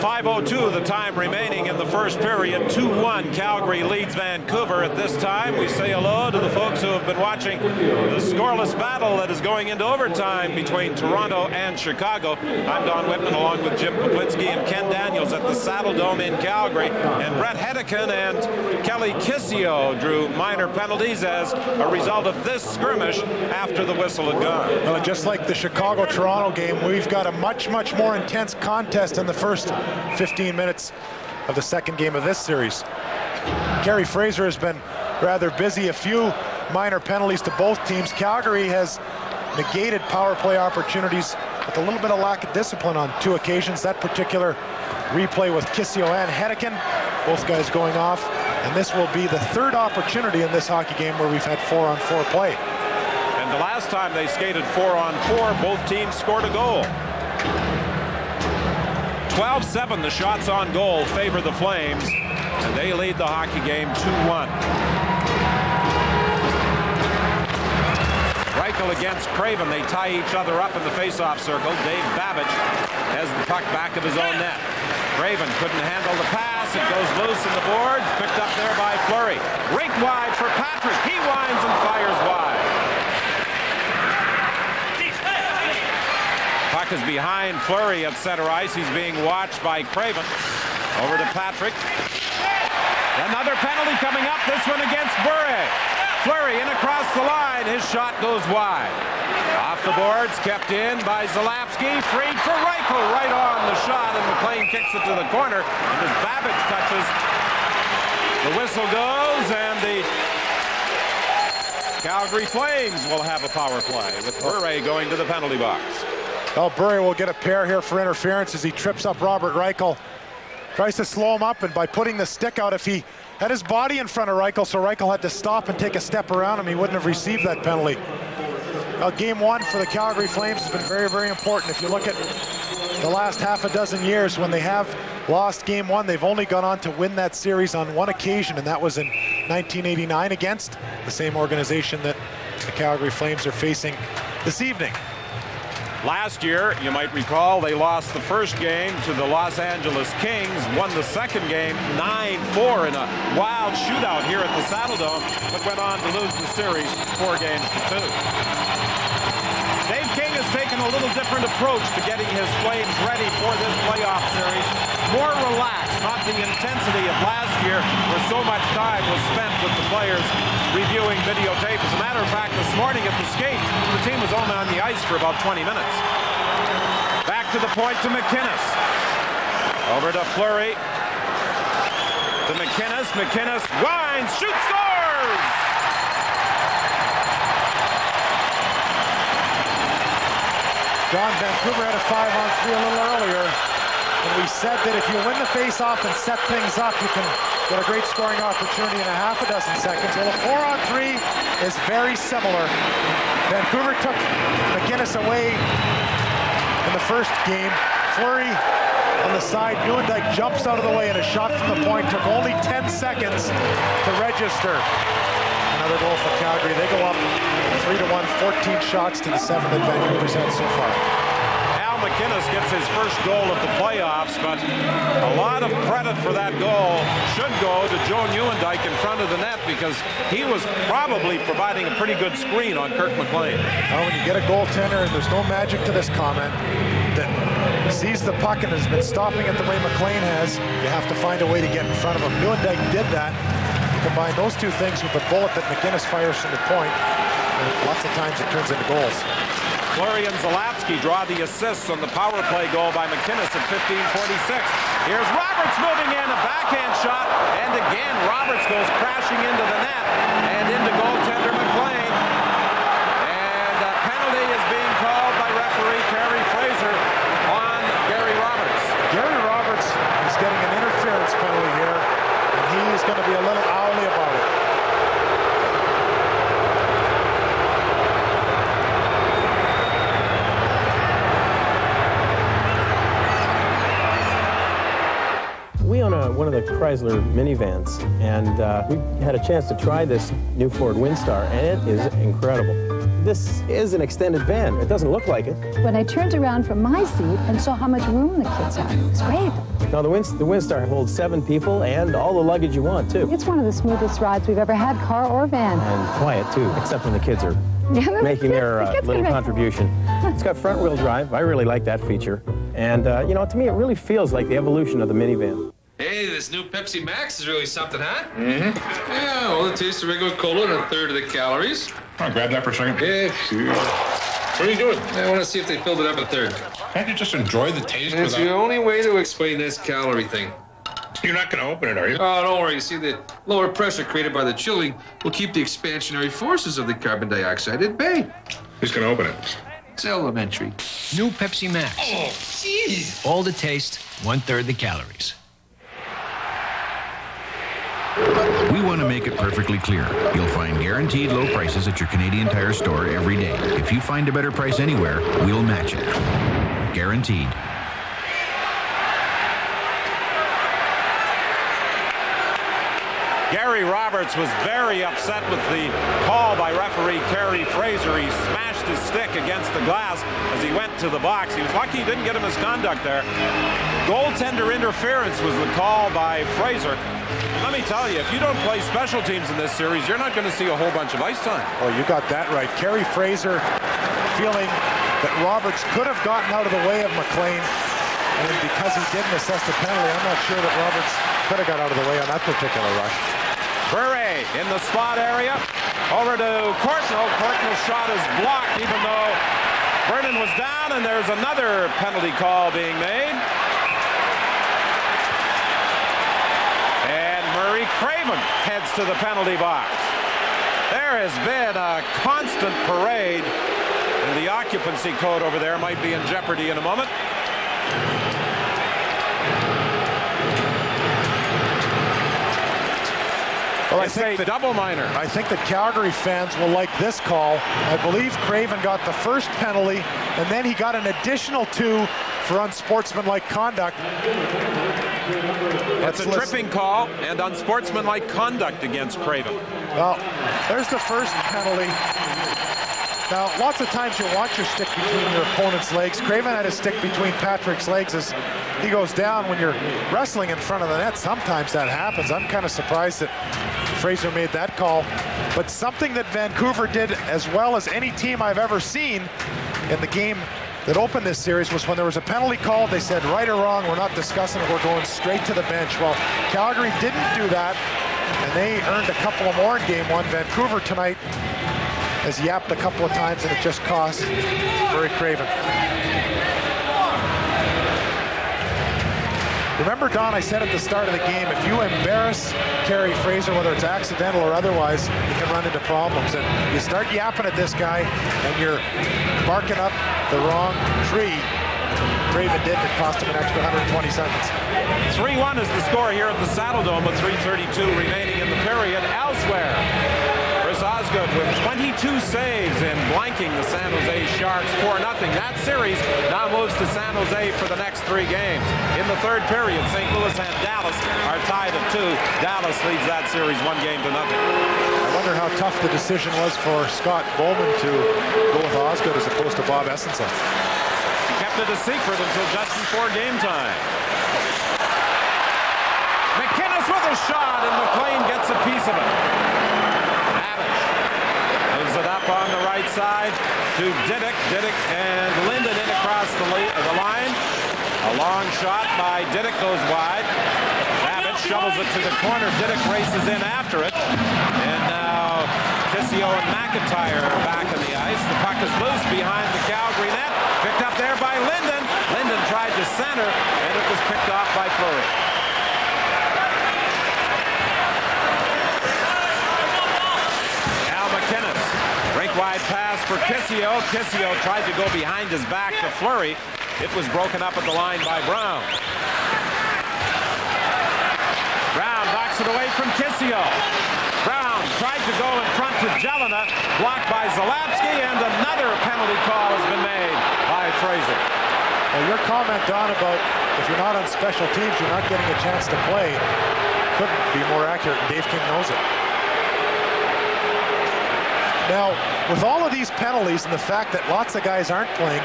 5:02 the time remaining in the first period. 2-1 Calgary leads Vancouver. At this time we say hello to the folks who have been watching the scoreless battle that is going into overtime between Toronto and Chicago. I'm Don Whitman along with Jim Paplitsky and Ken Daniels at the Saddle Dome in Calgary, and Brett Hedican and Kelly Kissio drew minor penalties as a result of this skirmish after the whistle had gone. Well, just like the Chicago-Toronto game, we've got a much more intense contest in the first 15 minutes of the second game of this series. Gary Fraser has been rather busy. A few minor penalties to both teams. Calgary has negated power play opportunities with a little bit of lack of discipline on two occasions. That particular replay with Kissio and Hedican, both guys going off. And this will be the third opportunity in this hockey game where we've had 4-on-4 play. And the last time they skated 4-on-4, both teams scored a goal. 12-7, the shots on goal favor the Flames, and they lead the hockey game 2-1. Reichel against Craven. They tie each other up in the face-off circle. Dave Babbage has the puck back of his own net. Craven couldn't handle the pass. It goes loose in the boards. Picked up there by Fleury. Rink wide for Patrick. He winds and fires wide. Puck is behind Fleury at center ice. He's being watched by Craven. Over to Patrick. Another penalty coming up. This one against Bure. Fleury in across the line. His shot goes wide. Off the boards, kept in by Zalapski. Freed for Reichel. Right on the shot, and McLean kicks it to the corner. And as Babbage touches, the whistle goes, and the Calgary Flames will have a power play with Bure going to the penalty box. Well, Bure will get a pair here for interference as he trips up Robert Reichel. Tries to slow him up, and by putting the stick out, if he had his body in front of Reichel, so Reichel had to stop and take a step around him, he wouldn't have received that penalty. Well, game one for the Calgary Flames has been very, very important. If you look at the last half a dozen years, when they have lost game one, they've only gone on to win that series on one occasion, and that was in 1989 against the same organization that the Calgary Flames are facing this evening. Last year, you might recall, they lost the first game to the Los Angeles Kings, won the second game 9-4 in a wild shootout here at the Saddle Dome, but went on to lose the series 4-2. Dave King has taken a little different approach to getting his Flames ready for this playoff series. More relaxed, not the intensity of last year where so much time was spent with the players reviewing videotape. As a matter of fact, this morning at the skate, the team was only on the ice for about 20 minutes. Back to the point to McInnes. Over to Fleury. To McInnes. McInnes winds, shoots, scores! John, Vancouver had a 5-on-3 a little earlier, and we said that if you win the face-off and set things up, you can get a great scoring opportunity in a half a dozen seconds. Well, a 4-on-3 is very similar. Vancouver took McInnes away in the first game. Fleury on the side. Nieuwendyk jumps out of the way, and a shot from the point took only 10 seconds to register. Another goal for Calgary. They go up 3-1, 14 shots to the 7 that Vancouver's had so far. Al McInnes gets his first goal of the playoffs, but a lot of credit for that goal should go to Joe Nieuwendyk in front of the net, because he was probably providing a pretty good screen on Kirk McLean. Well, when you get a goaltender, and there's no magic to this comment, that sees the puck and has been stopping it the way McLean has, you have to find a way to get in front of him. Nieuwendyk did that. Combine those two things with the bullet that McInnes fires from the point, and lots of times it turns into goals. Fleury and Zalapsky draw the assists on the power play goal by McInnes at 15:46. Here's Roberts moving in, a backhand shot, and again Roberts goes crashing into the net and into goaltender McLean. And a penalty is being called by referee Kerry Fraser on Gary Roberts. Gary Roberts is getting an interference penalty here, and he's going to be a little owly about it. We own one of the Chrysler minivans, and we had a chance to try this new Ford Windstar, and it is incredible. This is an extended van. It doesn't look like it. When I turned around from my seat and saw how much room the kids have, it's great. Now, the Windstar holds 7 people and all the luggage you want, too. It's one of the smoothest rides we've ever had, car or van. And quiet, too, except when the kids are making their little contribution. It's got front-wheel drive. I really like that feature. And, you know, to me, it really feels like the evolution of the minivan. Hey, this new Pepsi Max is really something, huh? Mm-hmm. Yeah, well, it tastes of regular cola and a third of the calories. I'll grab that for a second. Yeah, sure. What are you doing? I want to see if they filled it up a third. Can't you just enjoy the taste It's without... the only way to explain this calorie thing. You're not going to open it, are you? Oh, don't worry. You see, the lower pressure created by the chilling will keep the expansionary forces of the carbon dioxide at bay. Who's going to open it? It's elementary. New Pepsi Max. Oh, jeez. All the taste, 1/3 the calories. We want to make it perfectly clear. You'll find guaranteed low prices at your Canadian Tire store every day. If you find a better price anywhere, we'll match it. Guaranteed. Gary Roberts was very upset with the call by referee Kerry Fraser. He smashed his stick against the glass as he went to the box. He was lucky he didn't get him misconduct there. Goaltender interference was the call by Fraser. Let me tell you, if you don't play special teams in this series, you're not going to see a whole bunch of ice time. Oh, you got that right. Kerry Fraser feeling that Roberts could have gotten out of the way of McLean, and because he didn't assess the penalty, I'm not sure that Roberts could have got out of the way on that particular rush. Bure in the slot area. Over to Courtnall. Courtnall's shot is blocked, even though Vernon was down, and there's another penalty call being made. And Murray Craven heads to the penalty box. There has been a constant parade, and the occupancy code over there might be in jeopardy in a moment. Well, I think a double minor. I think that Calgary fans will like this call. I believe Craven got the first penalty, and then he got an additional 2 for unsportsmanlike conduct. It's a tripping call and unsportsmanlike conduct against Craven. Well, there's the first penalty. Now, lots of times you want your stick between your opponent's legs. Craven had his stick between Patrick's legs as he goes down. When you're wrestling in front of the net, sometimes that happens. I'm kind of surprised that Fraser made that call. But something that Vancouver did as well as any team I've ever seen in the game that opened this series was when there was a penalty called. They said, right or wrong, we're not discussing it, we're going straight to the bench. Well, Calgary didn't do that, and they earned a couple of more in game one. Vancouver tonight has yapped a couple of times, and it just cost Murray Craven. Remember, Don, I said at the start of the game, if you embarrass Carey Fraser, whether it's accidental or otherwise, you can run into problems. And you start yapping at this guy, and you're barking up the wrong tree. Craven did, and it cost him an extra 120 seconds. 3-1 is the score here at the Saddle Dome with 3:32 remaining in the period. Elsewhere, Chris Osgood with 22 saves in blanking the San Jose Sharks 4-0. That series now moves to San Jose for the next 3 games. In the third period, St. Louis and Dallas are tied at 2. Dallas leads that series 1-0. I wonder how tough the decision was for Scott Bowman to go with Osgood as opposed to Bob Essenson. He kept it a secret until just before game time. McInnes with a shot, and McLean gets a piece of it. Moves it up on the right side to Diddick. Diddick and Linden in across the line. A long shot by Diddick goes wide. Babbitt shovels it to the corner. Diddick races in after it. And now Kissio and McIntyre are back on the ice. The puck is loose behind the Calgary net. Picked up there by Linden. Linden tried to center, and it was picked off by Fleury. Wide pass for Kissio. Kissio tried to go behind his back to Fleury. It was broken up at the line by Brown. Brown knocks it away from Kissio. Brown tried to go in front to Jelena, blocked by Zalapsky, and another penalty call has been made by Fraser. Well, your comment, Don, about if you're not on special teams, you're not getting a chance to play, couldn't be more accurate, and Dave King knows it. Now, with all of these penalties and the fact that lots of guys aren't playing,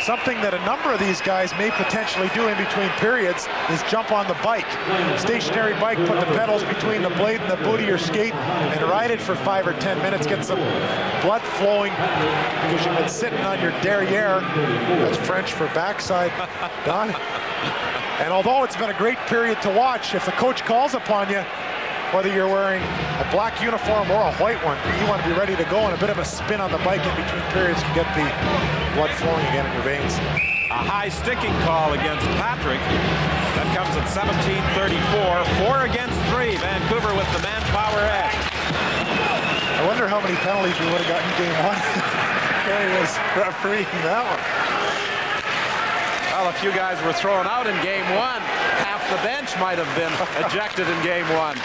something that a number of these guys may potentially do in between periods is jump on the bike. Stationary bike, put the pedals between the blade and the boot of your skate and ride it for 5 or 10 minutes, get some blood flowing because you've been sitting on your derriere. That's French for backside, Don. And although it's been a great period to watch, if the coach calls upon you, whether you're wearing a black uniform or a white one, you want to be ready to go, and a bit of a spin on the bike in between periods can get the blood flowing again in your veins. A high sticking call against Patrick. That comes at 17:34. 4 against 3. Vancouver with the manpower edge. I wonder how many penalties we would have gotten in game one. Gary was refereeing that one. Well, a few guys were thrown out in game one. Half the bench might have been ejected in game one.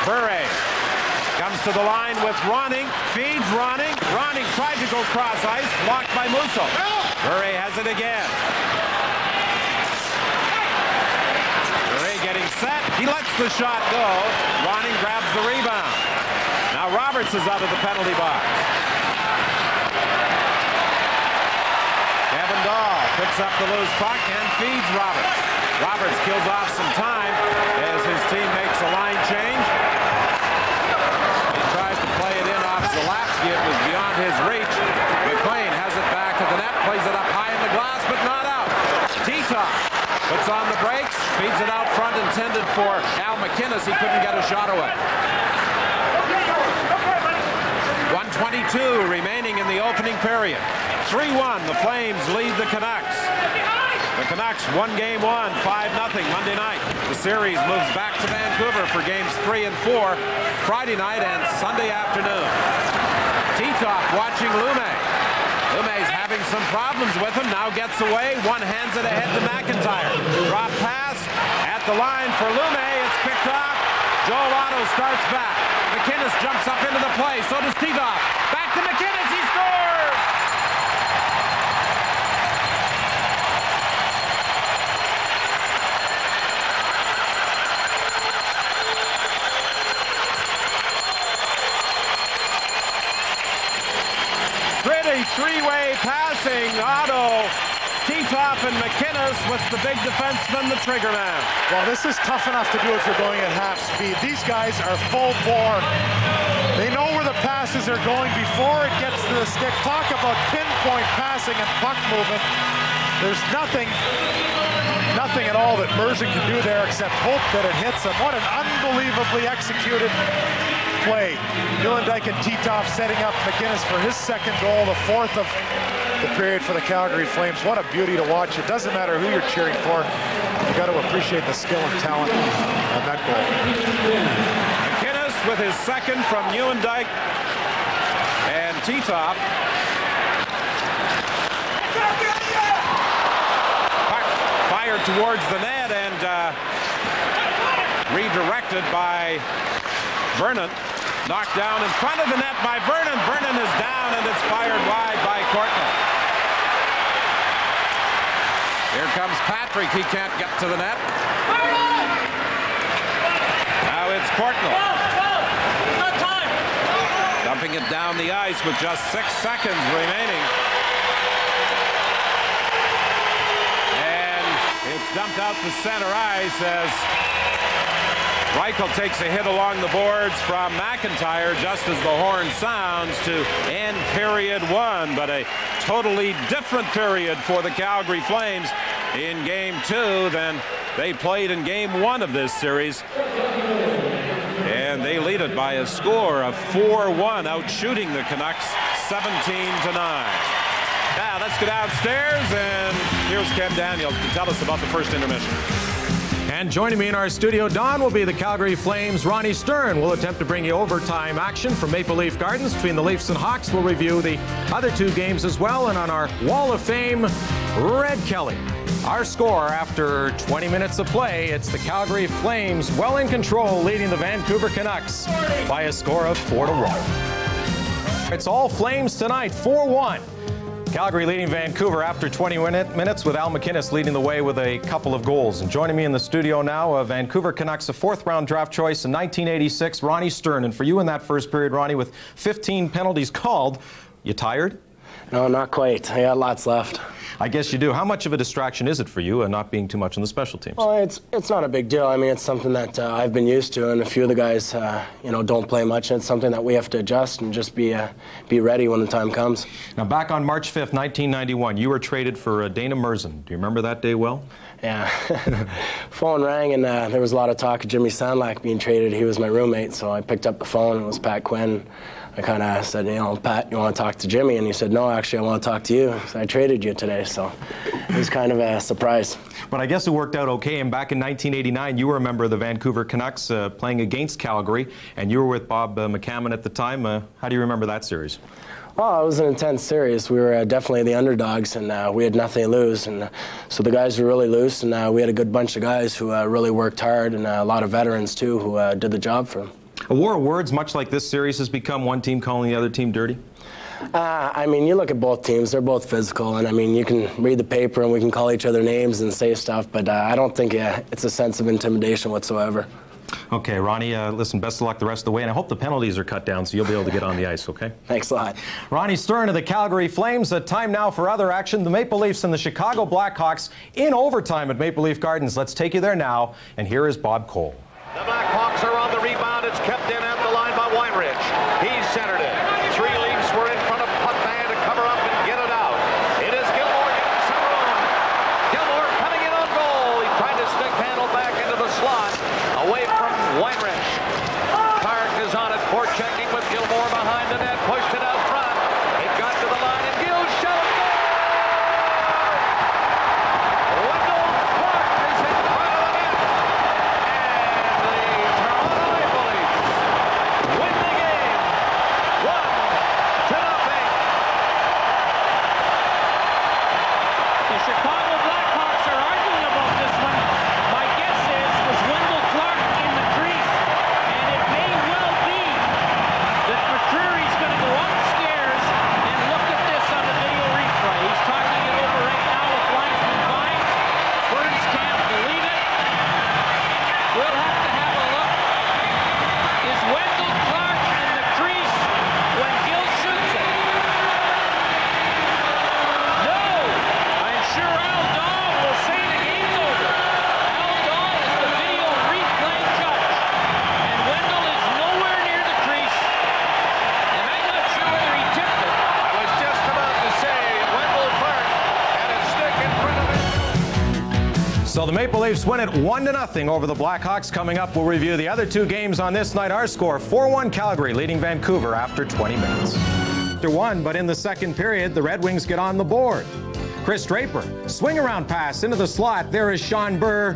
Bure comes to the line with Ronning, feeds Ronning. Ronning tried to go cross ice, blocked by Musso. Bure has it again. Bure getting set. He lets the shot go. Ronning grabs the rebound. Now Roberts is out of the penalty box. Kevin Dahl picks up the loose puck and feeds Roberts. Roberts kills off some time as his team makes a line change. He tries to play it in off Zalapsky. It was beyond his reach. McLean has it back at the net, plays it up high in the glass, but not out. Titoff puts on the brakes, feeds it out front, intended for Al McInnes. He couldn't get a shot away. 1:22 remaining in the opening period. 3-1, the Flames lead the Canucks. The Canucks won game one, 5-0 Monday night. The series moves back to Vancouver for games 3 and 4, Friday night and Sunday afternoon. Titoff watching Lume. Lume's having some problems with him, now gets away, one hands it ahead to McIntyre. Drop pass at the line for Lume, it's picked off. Joel Otto starts back. McInnes jumps up into the play, so does Titoff. Back to McInnes, he scores! Pretty three-way passing. Otto, Titoff, and McInnes with the big defenseman, the trigger man. Well, this is tough enough to do if you're going at half speed. These guys are full bore. They know where the pass passes are going before it gets to the stick. Talk about pinpoint passing and puck movement. There's nothing at all that Merzin can do there except hope that it hits him. What an unbelievably executed play. Newendijk and Titov setting up McInnes for his second goal, the fourth of the period for the Calgary Flames. What a beauty to watch. It doesn't matter who you're cheering for. You got to appreciate the skill and talent on that goal. McInnes with his second from Newendijk and Titov. Fired towards the net and redirected by Vernon. Knocked down in front of the net by Vernon. Vernon is down and it's fired wide by Courtnall. Here comes Patrick. He can't get to the net. Now it's Courtnall. Dumping it down the ice with just 6 seconds remaining. It's dumped out to center ice as Reichel takes a hit along the boards from McIntyre just as the horn sounds to end period 1. But a totally different period for the Calgary Flames in Game 2 than they played in Game 1 of this series. And they lead it by a score of 4-1, outshooting the Canucks 17-9. Now let's go downstairs, and here's Ken Daniels to tell us about the first intermission. And joining me in our studio, Don, will be the Calgary Flames' Ronnie Stern. We'll attempt to bring you overtime action from Maple Leaf Gardens between the Leafs and Hawks. We'll review the other 2 games as well. And on our Wall of Fame, Red Kelly. Our score after 20 minutes of play, it's the Calgary Flames well in control, leading the Vancouver Canucks by a score of 4-1. It's all Flames tonight, 4-1. Calgary leading Vancouver after 20 minutes with Al McInnes leading the way with a couple of goals. And joining me in the studio now, Vancouver Canucks, a 4th-round draft choice in 1986, Ronnie Stern. And for you in that first period, Ronnie, with 15 penalties called, you tired? No, not quite. I got lots left. I guess you do. How much of a distraction is it for you not being too much on the special teams? Well, it's not a big deal. I mean, it's something that I've been used to, and a few of the guys, don't play much. And it's something that we have to adjust and just be ready when the time comes. Now, back on March 5th, 1991, you were traded for Dana Merzin. Do you remember that day well? Yeah. Phone rang, and there was a lot of talk of Jimmy Sandlak being traded. He was my roommate, so I picked up the phone, and it was Pat Quinn. I kind of said, Pat, you want to talk to Jimmy? And he said, no, actually, I want to talk to you. So I traded you today, so it was kind of a surprise. But I guess it worked out okay. And back in 1989, you were a member of the Vancouver Canucks playing against Calgary, and you were with Bob McCammon at the time. How do you remember that series? Oh, it was an intense series. We were definitely the underdogs, and we had nothing to lose. And so the guys were really loose, and we had a good bunch of guys who really worked hard, and a lot of veterans, too, who did the job for them. A war of words, much like this series, has become one team calling the other team dirty? I mean, you look at both teams, they're both physical, and I mean, you can read the paper and we can call each other names and say stuff, but I don't think it's a sense of intimidation whatsoever. Okay, Ronnie, listen, best of luck the rest of the way, and I hope the penalties are cut down so you'll be able to get on the ice, okay? Thanks a lot. Ronnie Stern of the Calgary Flames. Time now for other action. The Maple Leafs and the Chicago Blackhawks in overtime at Maple Leaf Gardens. Let's take you there now, and here is Bob Cole. The Blackhawks are on the rebound. It's kept in at the line by Weinrich. He's centered it. 3 Leafs were in front of Putman to cover up and get it out. It is Gilmore getting some room. Gilmore coming in on goal. He tried to stick handle back into the slot away from Weinrich. Clark is on it, forechecking with Gilmore behind the net. Pushed it out front. It got to the line and Gill shot it. Wendell Clark is in front of the net. Win the game, 1-0. The Chicago Blackhawks are arguing about this one. My guess was Wendell Clark in the crease, and it may well be that McCreary's going to go upstairs and look at this on the video replay. He's talking it over right now with linesman Vines. Burns can't believe it. We'll have to have a look. Is Wendell Clark in the crease when Gill shoots it? No! I'm sure Al So the Maple Leafs win it 1-0 over the Blackhawks. Coming up, we'll review the other two games on this night. Our score, 4-1 Calgary leading Vancouver after 20 minutes. After one, but in the second period, the Red Wings get on the board. Chris Draper, swing around pass into the slot. There is Sean Burr,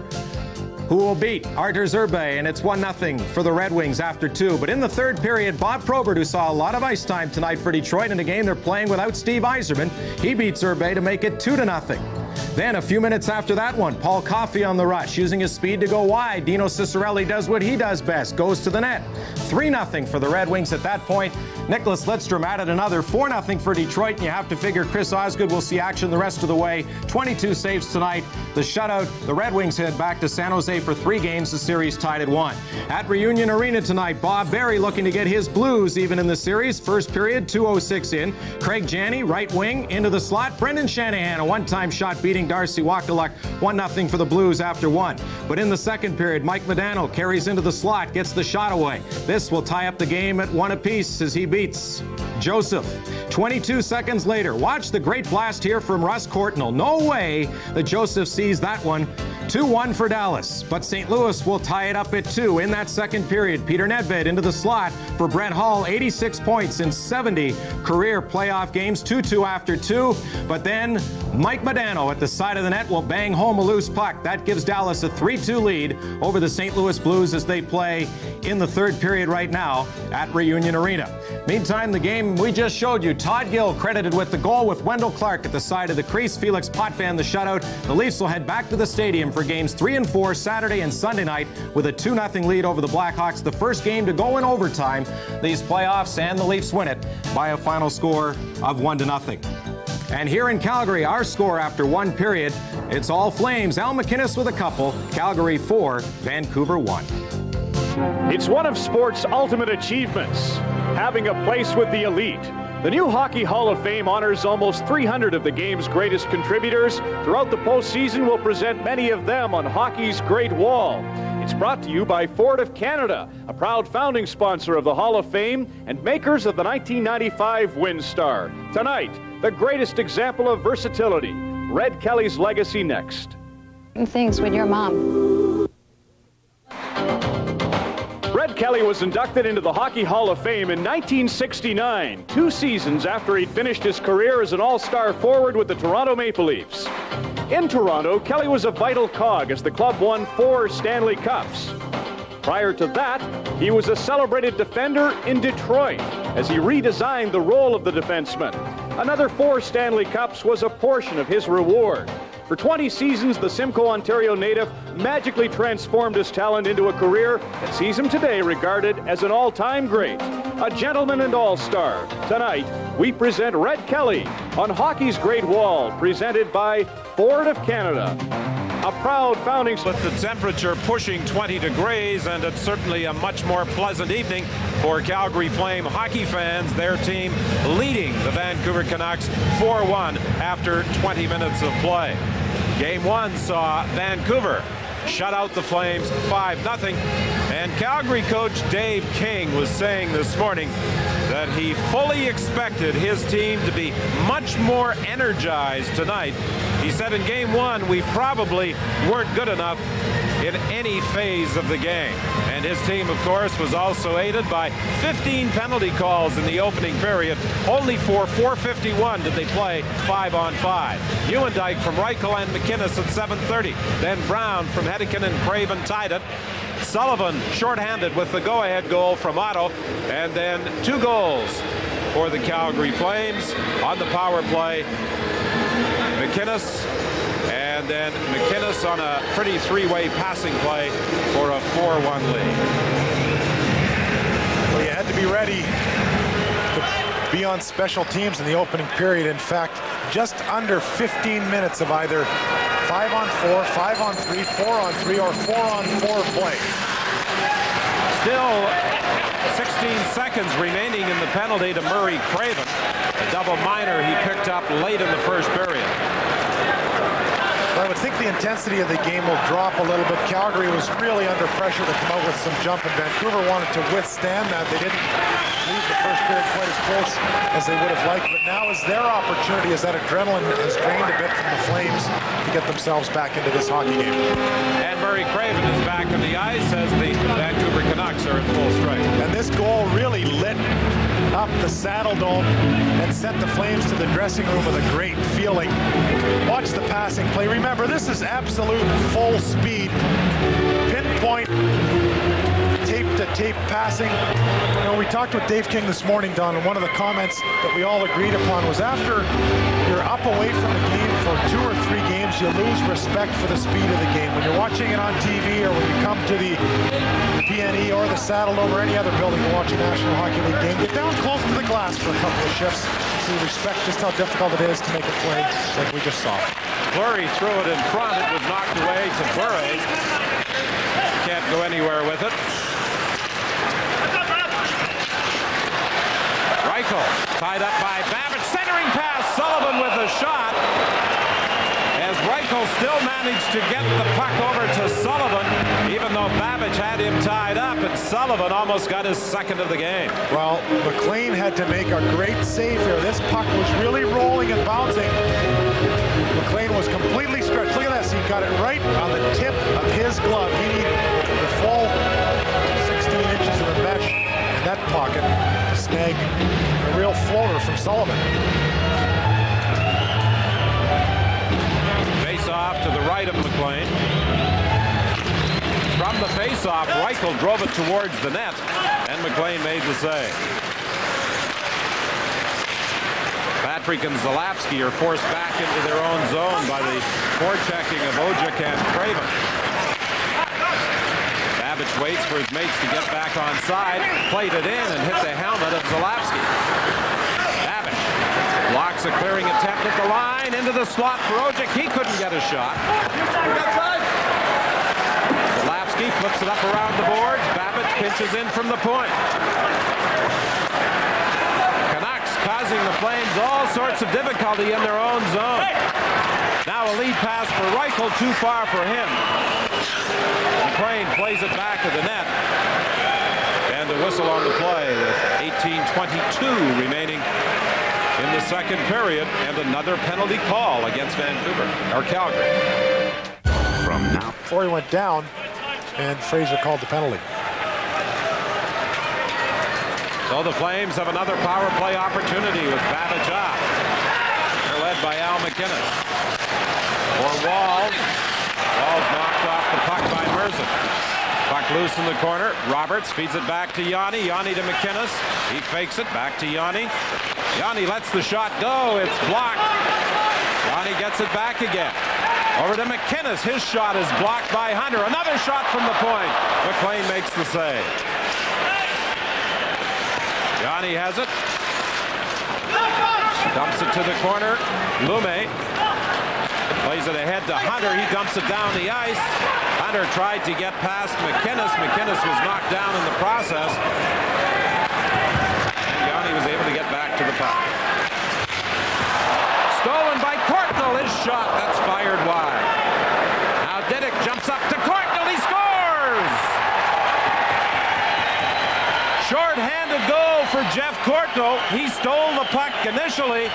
who will beat Artur Zerbe, and it's 1-0 for the Red Wings after two. But in the third period, Bob Probert, who saw a lot of ice time tonight for Detroit in a game they're playing without Steve Yzerman, he beats Zerbe to make it 2-0. Then a few minutes after that one, Paul Coffey on the rush, using his speed to go wide. Dino Ciccarelli does what he does best, goes to the net. 3-0 for the Red Wings at that point. Nicholas Lidstrom added another 4-0 for Detroit, and you have to figure Chris Osgood will see action the rest of the way. 22 saves tonight. The shutout, the Red Wings head back to San Jose for 3 games. The series tied at 1. At Reunion Arena tonight, Bob Barry looking to get his Blues even in the series. First period, 2:06 in. Craig Janney, right wing, into the slot. Brendan Shanahan, a one-time shot beating Darcy Wakaluk. 1-0 for the Blues after 1. But in the second period, Mike Modano carries into the slot, gets the shot away. This will tie up the game at 1 apiece as he beats Joseph. 22 seconds later, watch the great blast here from Russ Courtnall. No way that Joseph sees that one. 2-1 for Dallas, but St. Louis will tie it up at 2 in that second period. Peter Nedved into the slot for Brett Hull, 86 points in 70 career playoff games, 2-2 after 2. But then Mike Modano at the side of the net will bang home a loose puck. That gives Dallas a 3-2 lead over the St. Louis Blues as they play in the third period right now at Reunion Arena. Meantime, the game we just showed you, Todd Gill credited with the goal with Wendell Clark at the side of the crease. Felix Potvin the shutout. The Leafs will head back to the stadium for games 3 and 4 Saturday and Sunday night with a 2-0 lead over the Blackhawks. The first game to go in overtime these playoffs, and the Leafs win it by a final score of 1-0. And here in Calgary, our score after 1 period, it's all Flames. Al MacInnis with a couple. Calgary 4, Vancouver 1. It's one of sport's ultimate achievements, having a place with the elite. The new Hockey Hall of Fame honors almost 300 of the game's greatest contributors. Throughout the postseason, we'll present many of them on Hockey's Great Wall. It's brought to you by Ford of Canada, a proud founding sponsor of the Hall of Fame and makers of the 1995 WinStar. Tonight, the greatest example of versatility. Red Kelly's legacy next. Things with your mom. Red Kelly was inducted into the Hockey Hall of Fame in 1969, 2 seasons after he'd finished his career as an all-star forward with the Toronto Maple Leafs. In Toronto, Kelly was a vital cog as the club won 4 Stanley Cups. Prior to that, he was a celebrated defender in Detroit as he redesigned the role of the defenseman. Another 4 Stanley Cups was a portion of his reward. For 20 seasons, the Simcoe, Ontario native magically transformed his talent into a career that sees him today regarded as an all-time great, a gentleman and all-star. Tonight, we present Red Kelly on Hockey's Great Wall, presented by Ford of Canada. A proud founding... With the temperature pushing 20 degrees, and it's certainly a much more pleasant evening for Calgary Flame hockey fans. Their team leading the Vancouver Canucks 4-1 after 20 minutes of play. Game 1 saw Vancouver shut out the Flames 5-0. And Calgary coach Dave King was saying this morning that he fully expected his team to be much more energized tonight. He said in Game 1, we probably weren't good enough in any phase of the game. And his team, of course, was also aided by 15 penalty calls in the opening period. Only for 4:51 did they play 5-on-5. Ewendyke from Reichel and MacInnis at 7:30. Then Brown from Hedican and Craven tied it. Sullivan shorthanded with the go-ahead goal from Otto. And then 2 goals for the Calgary Flames on the power play. MacInnis, and then MacInnis on a pretty 3-way passing play for a 4-1 lead. Well, you had to be ready to be on special teams in the opening period. In fact, just under 15 minutes of either 5-on-4, 5-on-3, 4-on-3, or 4-on-4 play. Still 16 seconds remaining in the penalty to Murray Craven. A double minor he picked up late in the first period. Well, I would think the intensity of the game will drop a little bit. Calgary was really under pressure to come out with some jump, and Vancouver wanted to withstand that. They didn't leave the first period quite as close as they would have liked, but now is their opportunity as that adrenaline has drained a bit from the Flames to get get themselves back into this hockey game. And Murray Craven is back on the ice as the Vancouver Canucks are in full strength. And this goal really lit up the Saddle Dome and sent the Flames to the dressing room with a great feeling. Watch the passing play. Remember, this is absolute full speed, pinpoint, tape-to-tape passing. You know, we talked with Dave King this morning, Don, and one of the comments that we all agreed upon was after you're up away from the game for 2 or 3 games, you lose respect for the speed of the game. When you're watching it on TV or when you come to the PNE or the Saddle Dome or any other building to watch a National Hockey League game, get down close to the glass for a couple of shifts to respect just how difficult it is to make a play like we just saw. Fleury threw it in front. It was knocked away to Fleury. Can't go anywhere with it. Reichel tied up by Babbage. Centering pass. Sullivan with a shot. As Reichel still managed to get the puck over to Sullivan, even though Babbage had him tied up, and Sullivan almost got his second of the game. Well, McLean had to make a great save here. This puck was really rolling and bouncing. McLean was completely stretched. Look at this. He got it right on the tip of his glove. He needed the full 16 inches of the mesh in that pocket to snag a real floater from Sullivan. Face-off to the right of McLean. From the face-off, Reichel drove it towards the net, and McLean made the save. Patrick and Zalapsky are forced back into their own zone by the forechecking of Ojek and Craven. Babbage waits for his mates to get back on side, played it in and hit the helmet of Zalapsky. Babbage blocks a clearing attempt at the line, into the slot for Ojek. He couldn't get a shot. Zalapsky flips it up around the boards. Babbage pinches in from the point. Causing the Flames all sorts of difficulty in their own zone. Now a lead pass for Reichel, too far for him. McLean plays it back to the net. And a whistle on the play with 18:22 remaining in the second period, and another penalty call against Vancouver, or Calgary. From now. Before he went down, and Fraser called the penalty. So the Flames have another power play opportunity with Babbage up. They're led by Al McInnes. For Walls. Walls knocked off the puck by Merzen. Puck loose in the corner. Roberts feeds it back to Yanni. Yanni to McInnes. He fakes it back to Yanni. Yanni lets the shot go. It's blocked. Yanni gets it back again. Over to McInnes. His shot is blocked by Hunter. Another shot from the point. McLean makes the save. Yanni has it. Dumps it to the corner. Lume plays it ahead to Hunter. He dumps it down the ice. Hunter tried to get past McInnes. McInnes was knocked down in the process. And Yanni was able to get back to the puck. Stolen by Courtnall. His shot, that's fired wide. Now Didick jumps up to Courtnall. He scores! Short-handed goal for Jeff Courtnall. He stole the puck initially,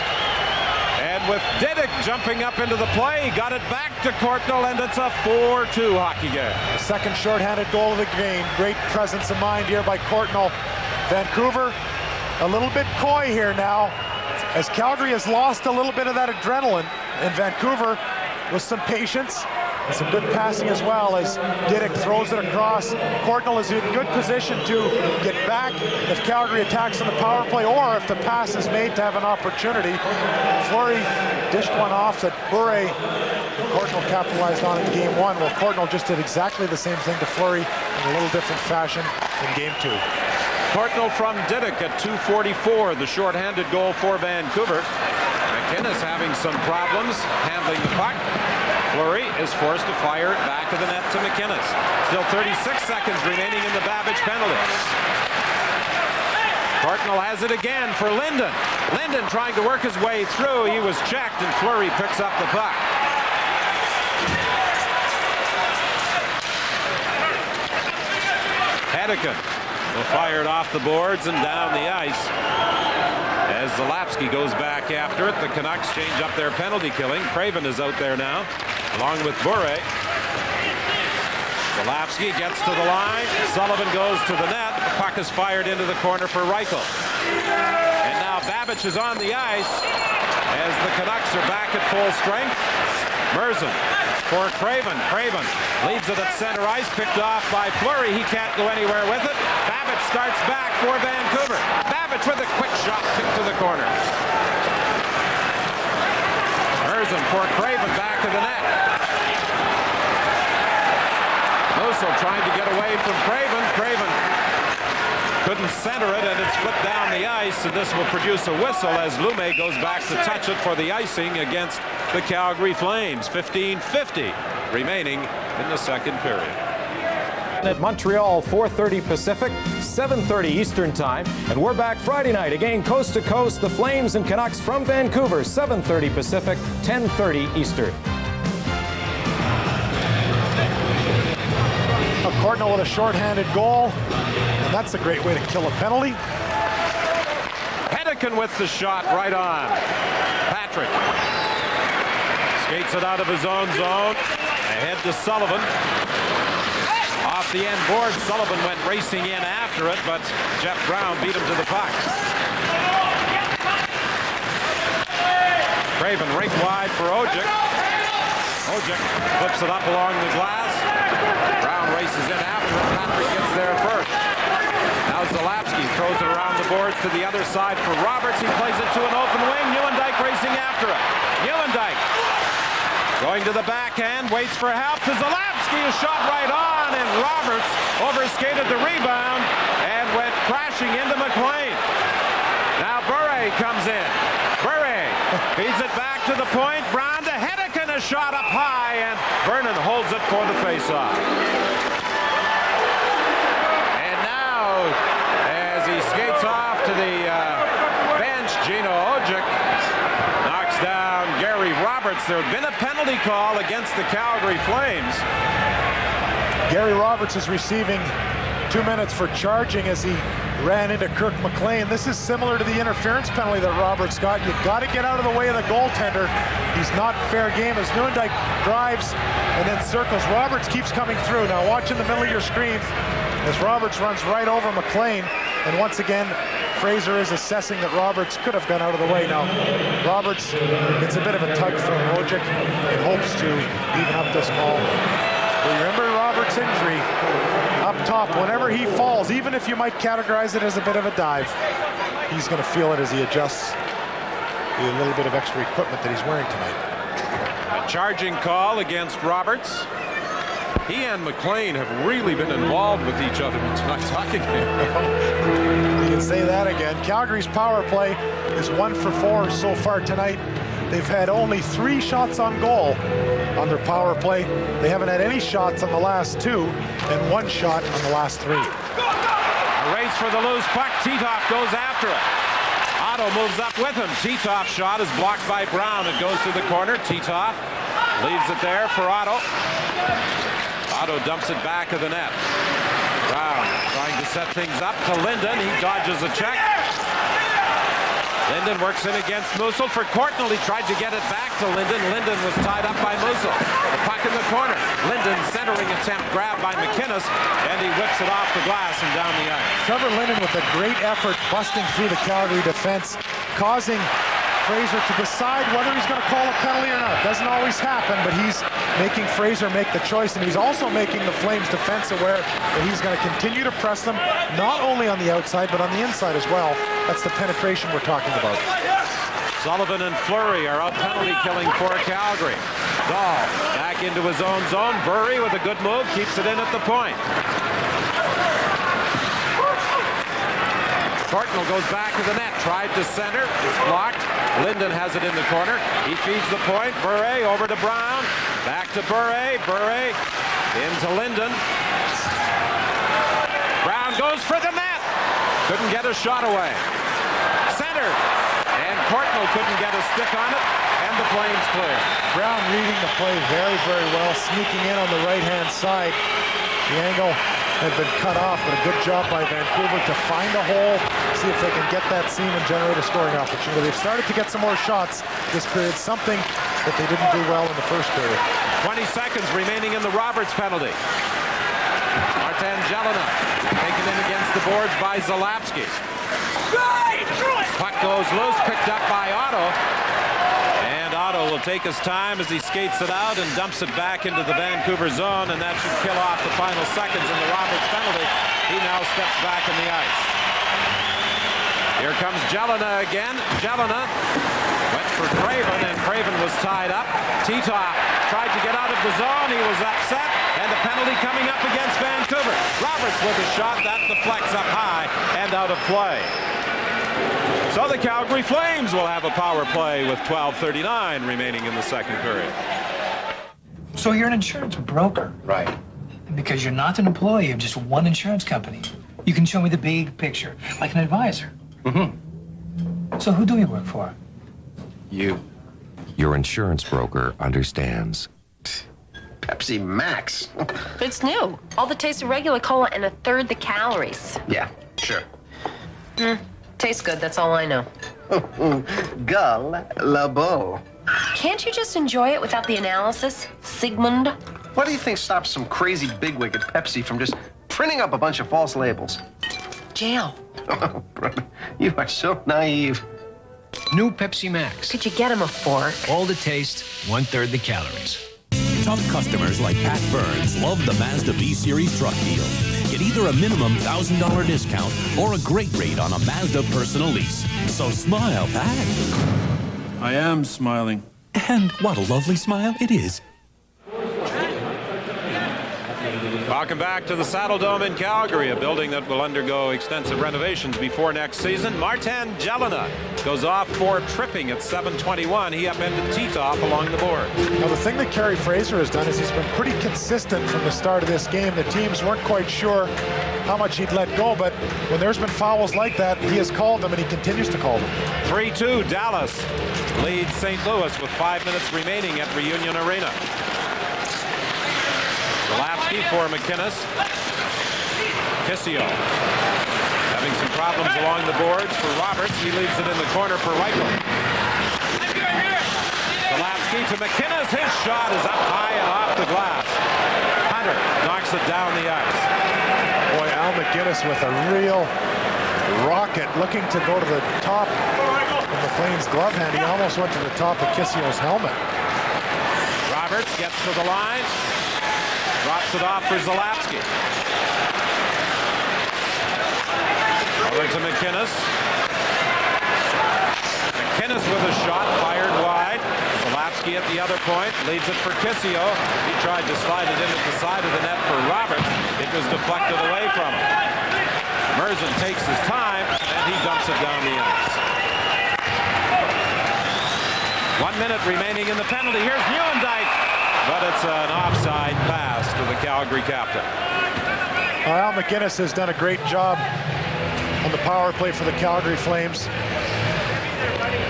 and with Didick jumping up into the play, he got it back to Courtnall, and it's a 4-2 hockey game. The second short-handed goal of the game. Great presence of mind here by Courtnall. Vancouver a little bit coy here now, as Calgary has lost a little bit of that adrenaline, and Vancouver with some patience and some good passing as well, as Didick throws it across. Courtnall is in good position to get back if Calgary attacks on the power play, or if the pass is made to have an opportunity. Fleury dished one off that Bure and Courtnall capitalized on in game one. Well, Courtnall just did exactly the same thing to Fleury in a little different fashion in game two. Courtnall from Didick at 2:44, the shorthanded goal for Vancouver. McInnes having some problems handling the puck. Fleury is forced to fire it back to the net to McInnes. Still 36 seconds remaining in the Babbage penalty. Courtnall has it again for Linden. Linden trying to work his way through. He was checked, and Fleury picks up the puck. Hedican will fire it off the boards and down the ice. As Zalapsky goes back after it, the Canucks change up their penalty killing. Craven is out there now. along with Bure. Golapski gets to the line. Sullivan goes to the net. The puck is fired into the corner for Reichel. And now Babbage is on the ice as the Canucks are back at full strength. Merzen for Craven. Craven leaves it at center ice, picked off by Fleury. He can't go anywhere with it. Babbage starts back for Vancouver. Babbage with a quick shot kicked to the corner. Merzen for Craven back to the net. Musil trying to get away from Craven. Craven couldn't center it, and it's flipped down the ice, and this will produce a whistle as Lume goes back to touch it for the icing against the Calgary Flames. 15:50 remaining in the second period. At Montreal, 4:30 Pacific, 7:30 Eastern Time, and we're back Friday night again, coast to coast. The Flames and Canucks from Vancouver, 7:30 Pacific, 10:30 Eastern. Courtnall with a shorthanded goal, and that's a great way to kill a penalty. Hedican with the shot right on. Patrick skates it out of his own zone, ahead to Sullivan. Off the end board, Sullivan went racing in after it, but Jeff Brown beat him to the puck. Craven rink wide for Ojic. Ojic flips it up along the glass. Brown races in after it. Patrick gets there first. Now Zalapski throws it around the boards to the other side for Roberts. He plays it to an open wing. Nieuwendyk racing after it. Nieuwendyk going to the backhand, waits for help to Zalapski, who shot right on, and Roberts overskated the rebound and went crashing into McLean. Now Bure comes in. Bure feeds it back to the point. Brown to Hedican, a shot up high, and Vernon holds it for the faceoff. And now, as he skates off to the bench, Gino Ojic knocks down Gary Roberts. There had been a penalty call against the Calgary Flames. Gary Roberts is receiving 2 minutes for charging as he ran into Kirk McLean. This is similar to the interference penalty that Roberts got. You've got to get out of the way of the goaltender. He's not fair game as Nieuwendyk drives and then circles. Roberts keeps coming through. Now watch in the middle of your screen as Roberts runs right over McLean. And once again, Fraser is assessing that Roberts could have gone out of the way. Now, Roberts gets a bit of a tug from Ojic and hopes to even up this ball. Remember Roberts' injury up top. Whenever he falls, even if you might categorize it as a bit of a dive, he's going to feel it as he adjusts the little bit of extra equipment that he's wearing tonight. A charging call against Roberts. He and McLean have really been involved with each other in tonight's hockey game. You can say that again. Calgary's power play is 1 for 4 so far tonight. They've had only 3 shots on goal on their power play. They haven't had any shots on the last 2 and 1 shot on the last 3. A race for the loose puck. Titoff goes after it. Otto moves up with him. Titoff's shot is blocked by Brown. It goes to the corner. Titoff leaves it there for Otto. Otto dumps it back of the net. Brown trying to set things up to Linden. He dodges a check. Linden works in against Musil for Courtnall. He tried to get it back to Linden. Linden was tied up by Musil. The puck in the corner. Linden centering attempt grabbed by McInnes, and he whips it off the glass and down the ice. Trevor Linden with a great effort busting through the Calgary defense, causing Fraser to decide whether he's going to call a penalty or not. Doesn't always happen, but he's making Fraser make the choice, and he's also making the Flames defense aware that he's going to continue to press them, not only on the outside, but on the inside as well. That's the penetration we're talking about. Sullivan and Fleury are out penalty killing for Calgary. Dahl back into his own zone. Burry with a good move, keeps it in at the point. Courtnall goes back to the net, tried to center, it's blocked. Linden has it in the corner. He feeds the point. Bure over to Brown. Back to Bure. Bure into Linden. Brown goes for the net. Couldn't get a shot away. Center. And Courtnall couldn't get a stick on it. And the Flames clear. Brown reading the play very, very well. Sneaking in on the right-hand side. The angle had been cut off, but a good job by Vancouver to find a hole, see if they can get that seam and generate a scoring opportunity. They've started to get some more shots this period, something that they didn't do well in the first period. 20 seconds remaining in the Roberts penalty. Martin Jelena taken in against the boards by Zalapski. Puck goes loose, picked up by Otto. And Otto will take his time as he skates it out and dumps it back into the Vancouver zone, and that should kill off the final seconds in the Roberts penalty. He now steps back in the ice. Here comes Jelena again. Jelena went for Craven, and Craven was tied up. Titov tried to get out of the zone. He was upset, and the penalty coming up against Vancouver. Roberts with a shot that deflects up high and out of play. So the Calgary Flames will have a power play with 12:39 remaining in the second period. So you're an insurance broker. Right. And because you're not an employee of just one insurance company, you can show me the big picture, like an advisor. Mm-hmm. So who do you work for? You. Your insurance broker understands. Pepsi Max. It's new. All the taste of regular cola and a third the calories. Yeah, sure. Tastes good, that's all I know. Gull Labo. Can't you just enjoy it without the analysis, Sigmund? What do you think stops some crazy bigwig at Pepsi from just printing up a bunch of false labels? Jail. Oh, brother, you are so naive. New Pepsi Max. Could you get him a fork? All the taste, 1/3 the calories. Top customers like Pat Burns love the Mazda B-Series truck deal. Get either a minimum $1,000 discount or a great rate on a Mazda personal lease. So smile, Pat. I am smiling. And what a lovely smile it is. Welcome back to the Saddle Dome in Calgary, a building that will undergo extensive renovations before next season. Martin Jelena goes off for tripping at 7:21. He upended Titov along the board. Now, the thing that Kerry Fraser has done is he's been pretty consistent from the start of this game. The teams weren't quite sure how much he'd let go, but when there's been fouls like that, he has called them, and he continues to call them. 3-2, Dallas leads St. Louis with 5 minutes remaining at Reunion Arena. Zalapski for McInnes. Kissio having some problems along the boards for Roberts. He leaves it in the corner for Reichel. Zalapski to McInnes. His shot is up high and off the glass. Hunter knocks it down the ice. Boy, Al McInnes with a real rocket looking to go to the top of McLean's glove hand. He almost went to the top of Kissio's helmet. Roberts gets to the line. Drops it off for Zalapski. Over to McInnes. McInnes with a shot fired wide. Zalapski at the other point. Leaves it for Kissio. He tried to slide it in at the side of the net for Roberts. It was deflected away from him. Merzen takes his time, and he dumps it down the ice. 1 minute remaining in the penalty. Here's Nieuwendyk. But it's an offside pass to the Calgary captain. Al McInnes has done a great job on the power play for the Calgary Flames.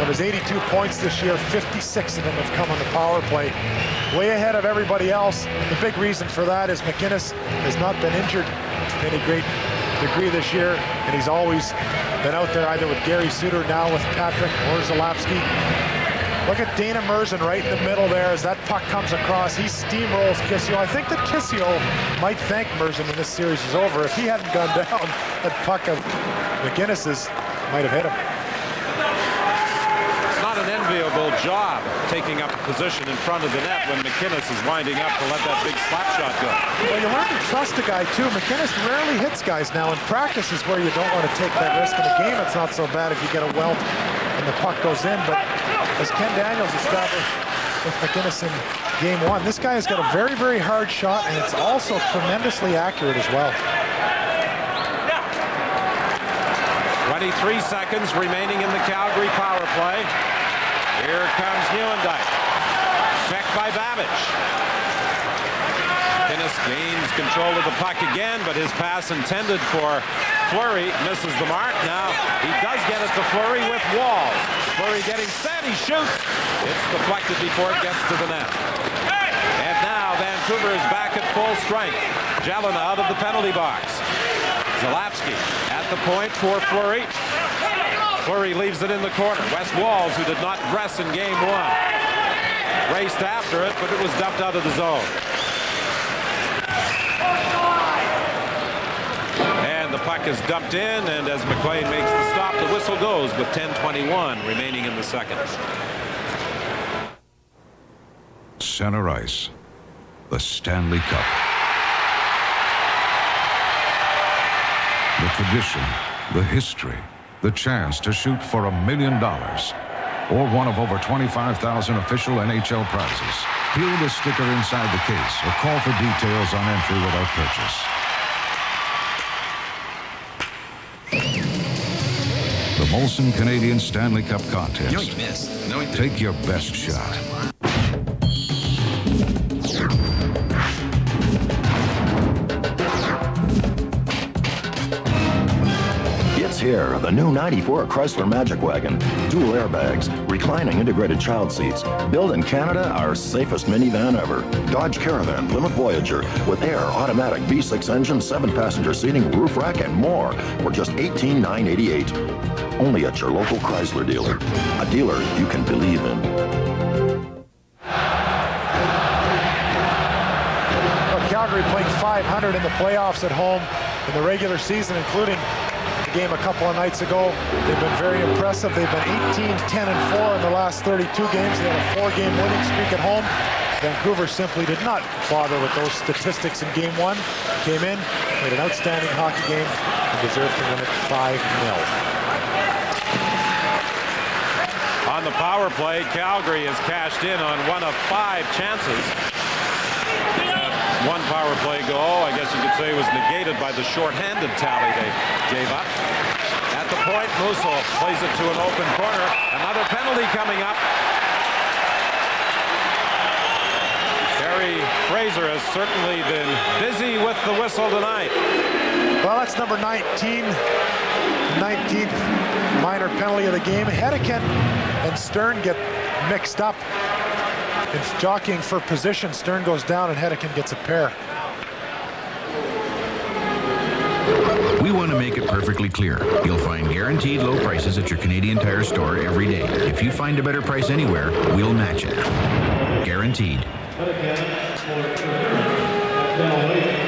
Of his 82 points this year, 56 of them have come on the power play. Way ahead of everybody else. The big reason for that is McInnes has not been injured to any great degree this year, and he's always been out there either with Gary Suter, now with Patrick or Zalapski. Look at Dana Merzen right in the middle there as that puck comes across. He steamrolls Kissio. I think that Kissio might thank Merzen when this series is over. If he hadn't gone down, that puck of McInnes's might have hit him. It's not an enviable job taking up a position in front of the net when McInnes is winding up to let that big slap shot go. Well, you learn to trust a guy too. McInnes rarely hits guys now. In practice is where you don't want to take that risk. In a game, it's not so bad if you get a welt and the puck goes in, but as Ken Daniels established with McInnes in game one, this guy has got a very, very hard shot, and it's also tremendously accurate as well. 23 seconds remaining in the Calgary power play. Here comes Nieuwendyk. Checked by Babbage. McInnes gains control of the puck again, but his pass intended for Fleury misses the mark. Now he does get it to Fleury with Walls. Fleury getting set, he shoots. It's deflected before it gets to the net. And now Vancouver Vancouver is back at full strength. Jelena out of the penalty box. Zalapski at the point for Fleury. Fleury leaves it in the corner. Wes Walz, who did not dress in game one, raced after it, but it was dumped out of the zone. And the puck is dumped in, and as McLean makes the stop, the whistle goes with 10:21 remaining in the second. Center ice, the Stanley Cup. The tradition, the history, the chance to shoot for $1 million or one of over 25,000 official NHL prizes. Peel the sticker inside the case or call for details on entry without purchase. The Molson Canadian Stanley Cup Contest. No, you missed. No, you Take your best shot. Here, the new 94 Chrysler Magic Wagon. Dual airbags, reclining integrated child seats. Built in Canada, our safest minivan ever. Dodge Caravan, Plymouth Voyager, with air, automatic V6 engine, 7-passenger seating, roof rack, and more for just $18,988. Only at your local Chrysler dealer. A dealer you can believe in. Well, Calgary played .500 in the playoffs at home in the regular season, including game a couple of nights ago. They've been very impressive. They've been 18-10-4 in the last 32 games. They had a 4-game winning streak at home. Vancouver simply did not bother with those statistics in game one. Came in, played an outstanding hockey game, and deserved to win it 5-0. On the power play, Calgary has cashed in on 1 of 5 chances. One power play goal, I guess you could say, was negated by the shorthanded tally they gave up. At the point, Musso plays it to an open corner. Another penalty coming up. Barry Fraser has certainly been busy with the whistle tonight. Well, that's number 19. 19th minor penalty of the game. Hedekin and Stern get mixed up. It's jockeying for position. Stern goes down and Hedekin gets a pair. We want to make it perfectly clear. You'll find guaranteed low prices at your Canadian Tire store every day. If you find a better price anywhere, we'll match it. Guaranteed.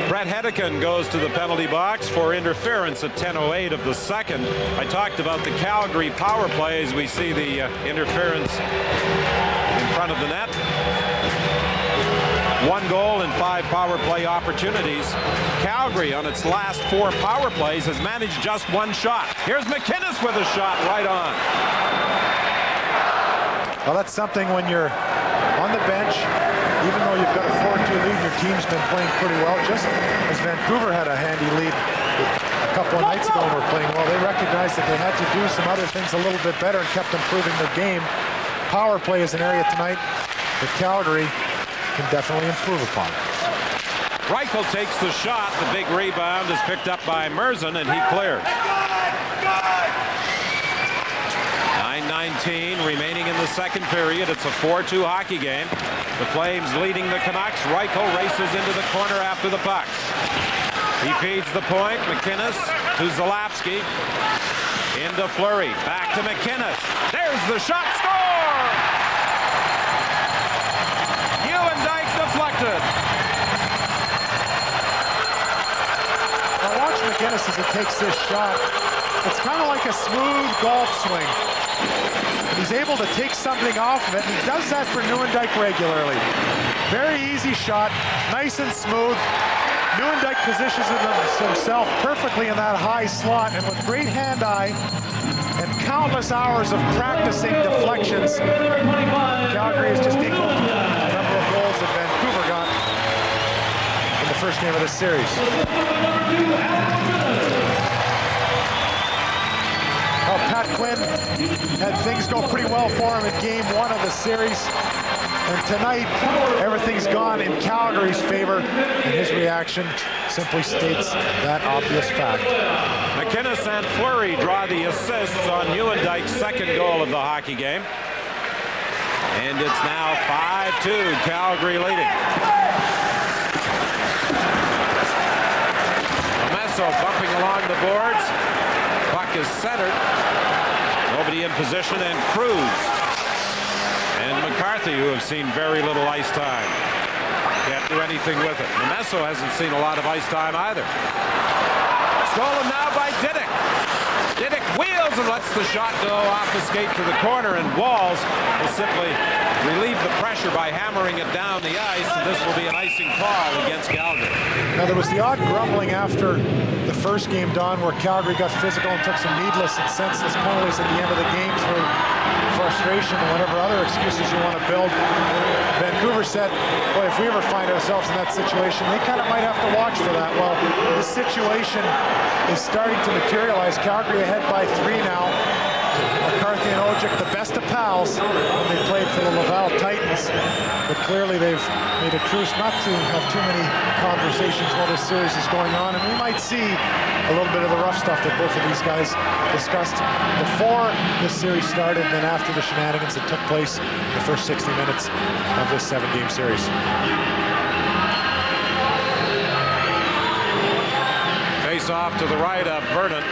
Brett Hedekin goes to the penalty box for interference at 10:08 of the second. I talked about the Calgary power play as we see the interference in front of the net. 1 goal and 5 power play opportunities. Calgary, on its last 4 power plays, has managed just 1 shot. Here's McInnes with a shot right on. Well, that's something when you're on the bench, even though you've got a 4-2 lead, your team's been playing pretty well. Just as Vancouver had a handy lead a couple of nights ago and were playing well, they recognized that they had to do some other things a little bit better and kept improving their game. Power play is an area tonight that Calgary can definitely improve upon. Reichel takes the shot. The big rebound is picked up by Merzen, and he clears. 9:19 remaining in the second period. It's a 4-2 hockey game. The Flames leading the Canucks. Reichel races into the corner after the puck. He feeds the point. McInnes to Zalapski. Into Fleury. Back to McInnes. There's the shot. Score! Nieuwendyk deflected. Now watch McInnes as he takes this shot. It's kind of like a smooth golf swing. He's able to take something off of it, and he does that for Nieuwendyk regularly. Very easy shot, nice and smooth. Nieuwendyk positions himself perfectly in that high slot, and with great hand-eye and countless hours of practicing deflections, Calgary has just equaled the number of goals that Vancouver got in the first game of this series. Well, Pat Quinn had things go pretty well for him in game 1 of the series. And tonight, everything's gone in Calgary's favor, and his reaction simply states that obvious fact. McInnes and Fleury draw the assists on Nieuwendyk's second goal of the hockey game. And it's now 5-2, Calgary leading. Memesso bumping along the boards. Puck is centered. Nobody in position, and Cruz and McCarthy, who have seen very little ice time, can't do anything with it. Memesso hasn't seen a lot of ice time either. Stolen now by Diddick. Diddick wheels and lets the shot go off the skate to the corner, and Walls will simply relieve the pressure by hammering it down the ice, and this will be an icing call against Calgary. Now, there was the odd grumbling after the first game, Don, where Calgary got physical and took some needless and senseless penalties at the end of the game through frustration and whatever other excuses you want to build. Vancouver said, boy, if we ever find ourselves in that situation, they kind of might have to watch for that. Well, this situation is starting to materialize. Calgary ahead by 3 now. McCarthy and Ojic, the best of pals when they played for the Laval Titans. But clearly they've made a truce not to have too many conversations while this series is going on. And we might see a little bit of the rough stuff that both of these guys discussed before this series started and then after the shenanigans that took place the first 60 minutes of this 7-game series. Face off to the right of Vernon.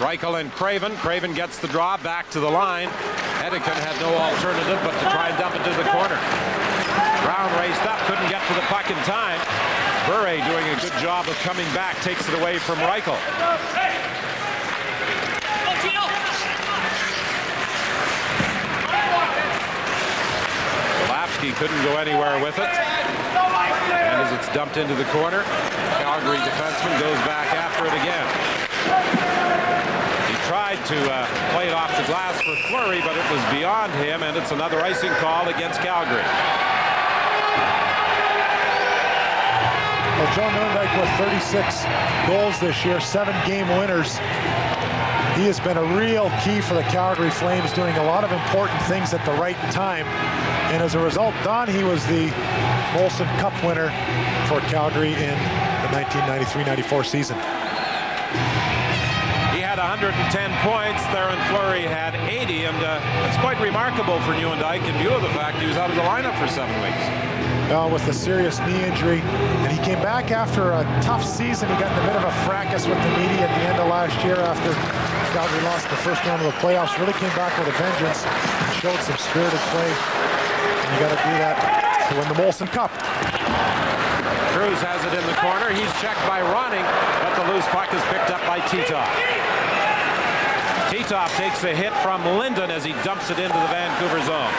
Reichel and Craven. Craven gets the draw back to the line. Hedican had no alternative but to try and dump it to the corner. Brown raced up, couldn't get to the puck in time. Bure doing a good job of coming back, takes it away from Reichel. Lapsky couldn't go anywhere with it. And as it's dumped into the corner, Calgary defenseman goes back after it again. Tried to play it off the glass for Fleury, but it was beyond him, and it's another icing call against Calgary. Well, Joe Nundyk with 36 goals this year, 7-game winners. He has been a real key for the Calgary Flames, doing a lot of important things at the right time. And as a result, Don, he was the Molson Cup winner for Calgary in the 1993-94 season. 110 points. Theron Fleury had 80, and it's quite remarkable for Nundyk in view of the fact he was out of the lineup for 7 weeks. With a serious knee injury, and he came back after a tough season. He got in a bit of a fracas with the media at the end of last year after Calgary lost the first round of the playoffs. Really came back with a vengeance and showed some spirited play. And you got to do that to win the Molson Cup. Cruz has it in the corner. He's checked by Ronning, but the loose puck is picked up by Titov. Titov takes a hit from Linden as he dumps it into the Vancouver zone.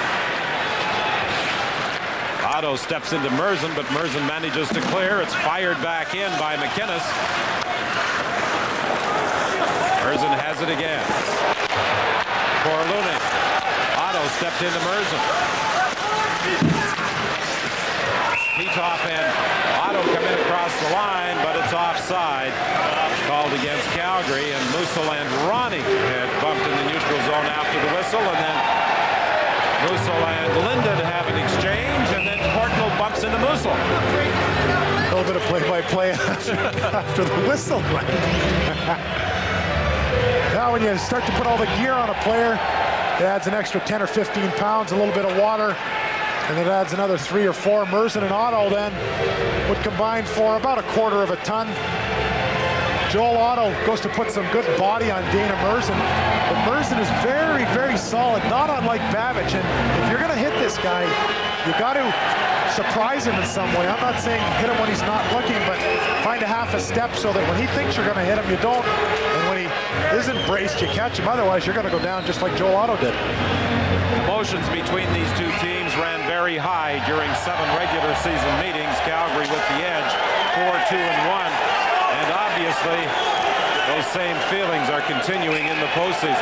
Otto steps into Merzen, but Merzen manages to clear. It's fired back in by McInnes. Merzen has it again. Corluning. Otto stepped into Merzen. Titov and Otto come in across the line, but it's offside. Called against Calgary, and Musil and Ronnie had bumped in the neutral zone after the whistle, and then Musil and Linden have an exchange, and then Portnoy bumps into Musil. A little bit of play-by-play after the whistle went. Now when you start to put all the gear on a player, it adds an extra 10 or 15 pounds, a little bit of water, and it adds another 3 or 4. Merzen and Otto then would combine for about a quarter of a ton. Joel Otto goes to put some good body on Dana Merzen, but Merzen is very, very solid, not unlike Babbage. And if you're going to hit this guy, you got to surprise him in some way. I'm not saying hit him when he's not looking, but find a half a step so that when he thinks you're going to hit him, you don't. And when he isn't braced, you catch him. Otherwise, you're going to go down just like Joel Otto did. Emotions between these two teams ran very high during 7 regular season meetings. Calgary with the edge, 4-2-1. And obviously, those same feelings are continuing in the postseason.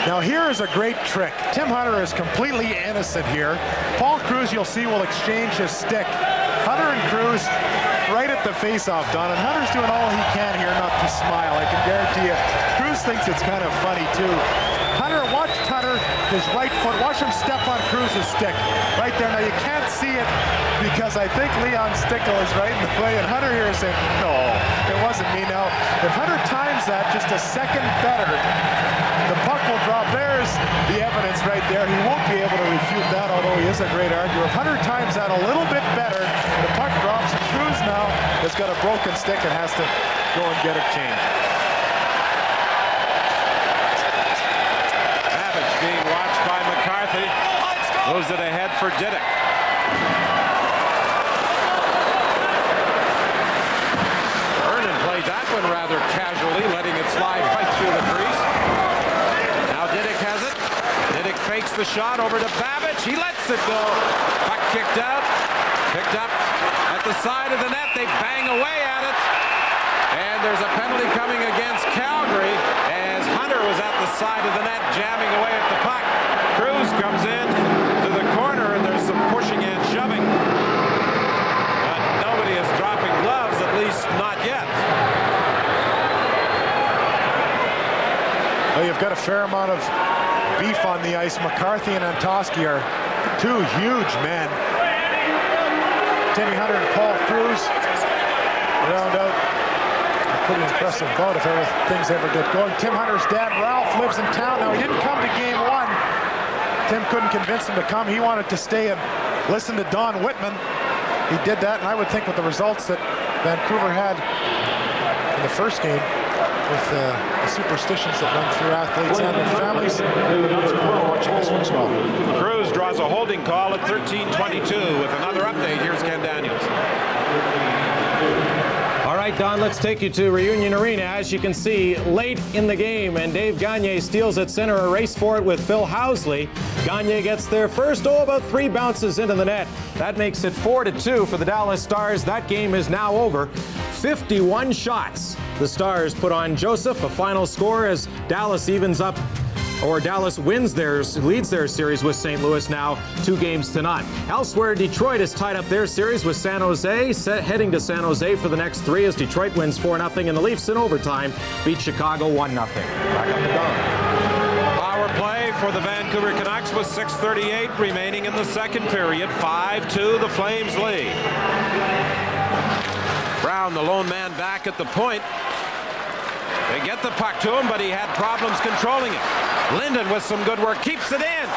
Now here is a great trick. Tim Hunter is completely innocent here. Paul Cruz, you'll see, will exchange his stick. Hunter and Cruz right at the face-off, Don. And Hunter's doing all he can here not to smile. I can guarantee you. Cruz thinks it's kind of funny, too. Watch Hunter, his right foot. Watch him step on Cruz's stick. Right there. Now, you can't see it because I think Leon Stickle is right in the way. And Hunter here is saying, no, it wasn't me. Now, if Hunter times that just a second better, the puck will drop. There's the evidence right there. He won't be able to refute that, although he is a great arguer. If Hunter times that a little bit better, the puck drops. And Cruz now has got a broken stick and has to go and get it changed. Babbage being watched by McCarthy. Moves it ahead for Diddick. Vernon played that one rather casually, letting it slide right through the crease. Now Diddick has it. Diddick fakes the shot over to Babbage. He lets it go. Puck kicked out. Picked up at the side of the net. They bang away at it. And there's a penalty coming against Calgary as Hunter was at the side of the net jamming away at the puck. Cruz comes in to the corner and there's some pushing and shoving. But nobody is dropping gloves, at least not yet. Well, you've got a fair amount of beef on the ice. McCarthy and Antoski are two huge men. Timmy Hunter and Paul Cruz round out a pretty impressive bout if things ever get going. Tim Hunter's dad, Ralph, lives in town now. He didn't come to game one. Tim couldn't convince him to come. He wanted to stay and listen to Don Whitman. He did that, and I would think with the results that Vancouver had in the first game, with the superstitions that run through athletes and their families, watching this one as well. Cruz draws a holding call at 13:22 with another update. Here's Ken Daniels. All right, Don, let's take you to Reunion Arena. As you can see, late in the game, and Dave Gagne steals at center, a race for it with Phil Housley. Gagne gets there first, about 3 bounces into the net. That makes it 4-2 for the Dallas Stars. That game is now over. 51 shots the Stars put on Joseph. A final score as Dallas evens up, or Dallas leads their series with St. Louis now 2-0. Elsewhere, Detroit has tied up their series with San Jose, heading to San Jose for the next 3 as Detroit wins 4-0, and the Leafs in overtime beat Chicago 1-0. Back up to Don. Power play for the Vancouver Canucks with 6:38 remaining in the second period. 5-2, the Flames lead. Brown, the lone man, back at the point. They get the puck to him, but he had problems controlling it. Linden with some good work keeps it in.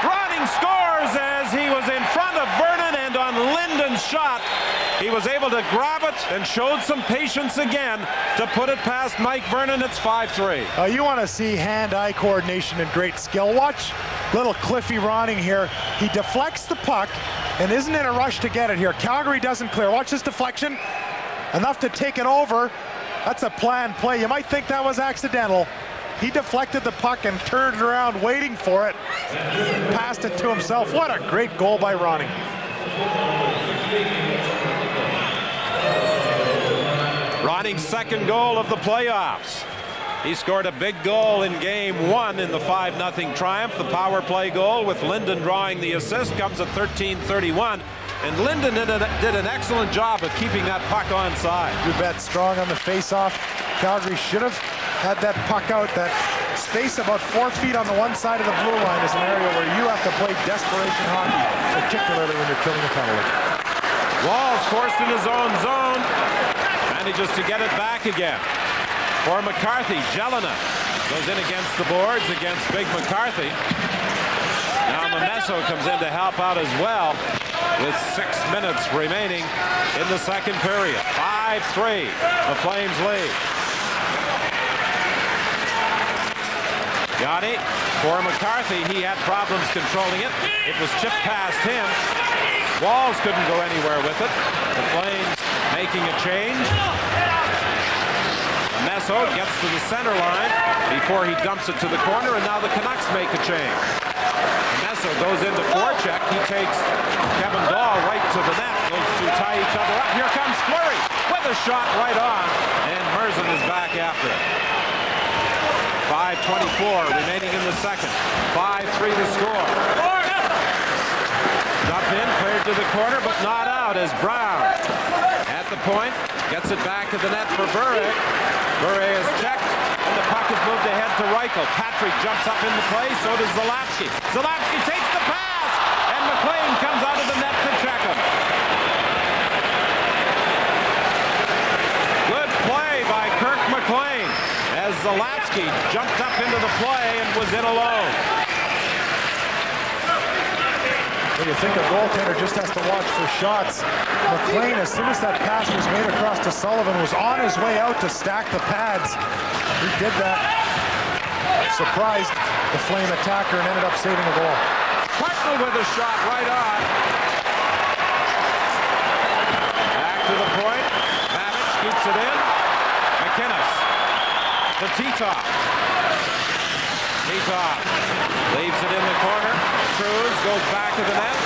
Ronning scores as he was in front of Vernon, and on Linden's shot, he was able to grab it and showed some patience again to put it past Mike Vernon. It's 5-3. You want to see hand-eye coordination and great skill. Watch little Cliffy Ronning here. He deflects the puck and isn't in a rush to get it here. Calgary doesn't clear. Watch this deflection. Enough to take it over. That's a planned play. You might think that was accidental. He deflected the puck and turned around waiting for it. Passed it to himself. What a great goal by Ronning. Ronning's second goal of the playoffs. He scored a big goal in game 1 in the 5-0 triumph. The power play goal with Linden drawing the assist comes at 13:31. And Linden did an excellent job of keeping that puck onside. You bet. Strong on the face-off. Calgary should have had that puck out. That space about 4 feet on the one side of the blue line is an area where you have to play desperation hockey, particularly when you're killing a penalty. Wall's forced in his own zone. Manages to get it back again. For McCarthy, Jelena goes in against the boards against Big McCarthy. Now Memesso comes in to help out as well with 6 minutes remaining in the second period. 5-3, the Flames lead. Yanni for McCarthy. He had problems controlling it. It was chipped past him. Walls couldn't go anywhere with it. The Flames making a change. Memesso gets to the center line before he dumps it to the corner, and now the Canucks make a change. Memesso goes into forecheck. He takes Kevin Dahl right to the net. Those two tie each other up. Here comes Fleury with a shot right on, and Merzin is back after it. 5:24 remaining in the second. 5-3 to score. Dumped in, cleared to the corner, but not out as Brown at the point gets it back to the net for Bure. Bure is checked, and the puck is moved ahead to Reichel. Patrick jumps up into play, so does Zalapski. Zalapski takes the pass, and McLean comes out of the net to check him. Good play by Kirk McLean as Zalapski jumped up into the play and was in alone. Well, you think a goaltender just has to watch for shots. McLean, as soon as that pass was made across to Sullivan, was on his way out to stack the pads. He did that. Surprised the Flame attacker and ended up saving a goal. Hartnell with a shot right on. Back to the point. Babbage keeps it in. McInnes to Titov. Titov leaves it in the corner. Cruz goes back to the net.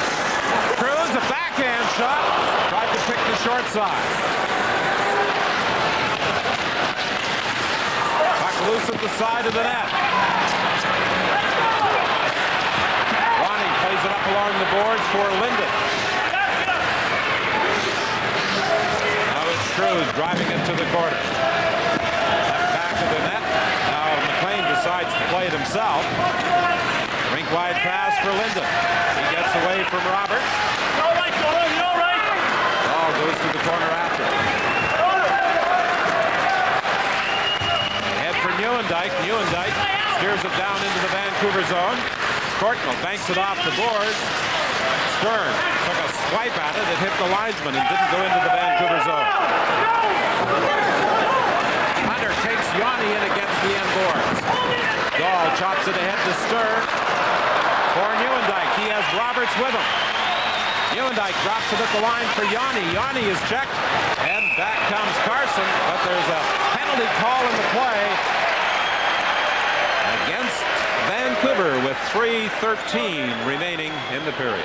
Cruz, a backhand shot. Tried to pick the short side. Puck loose at the side of the net. Ronnie plays it up along the boards for Linden. Now it's Cruz driving into the corner. Back to the net. Now McLean decides to play it himself. Rink-wide pass for Linden. He gets away from Roberts. Ball goes to the corner after. Head for Nieuwendyk. Nieuwendyk steers it down into the Vancouver zone. Courtnall banks it off the boards. Stern took a swipe at it. It hit the linesman and didn't go into the Vancouver zone. Hunter takes Yanni in against the end boards. Dahl chops it ahead to Stern. For Nieuwendyk, he has Roberts with him. Nieuwendyk drops it at the line for Yanni. Yanni is checked, and back comes Carson, but there's a penalty call in the play against Vancouver with 3:13 remaining in the period.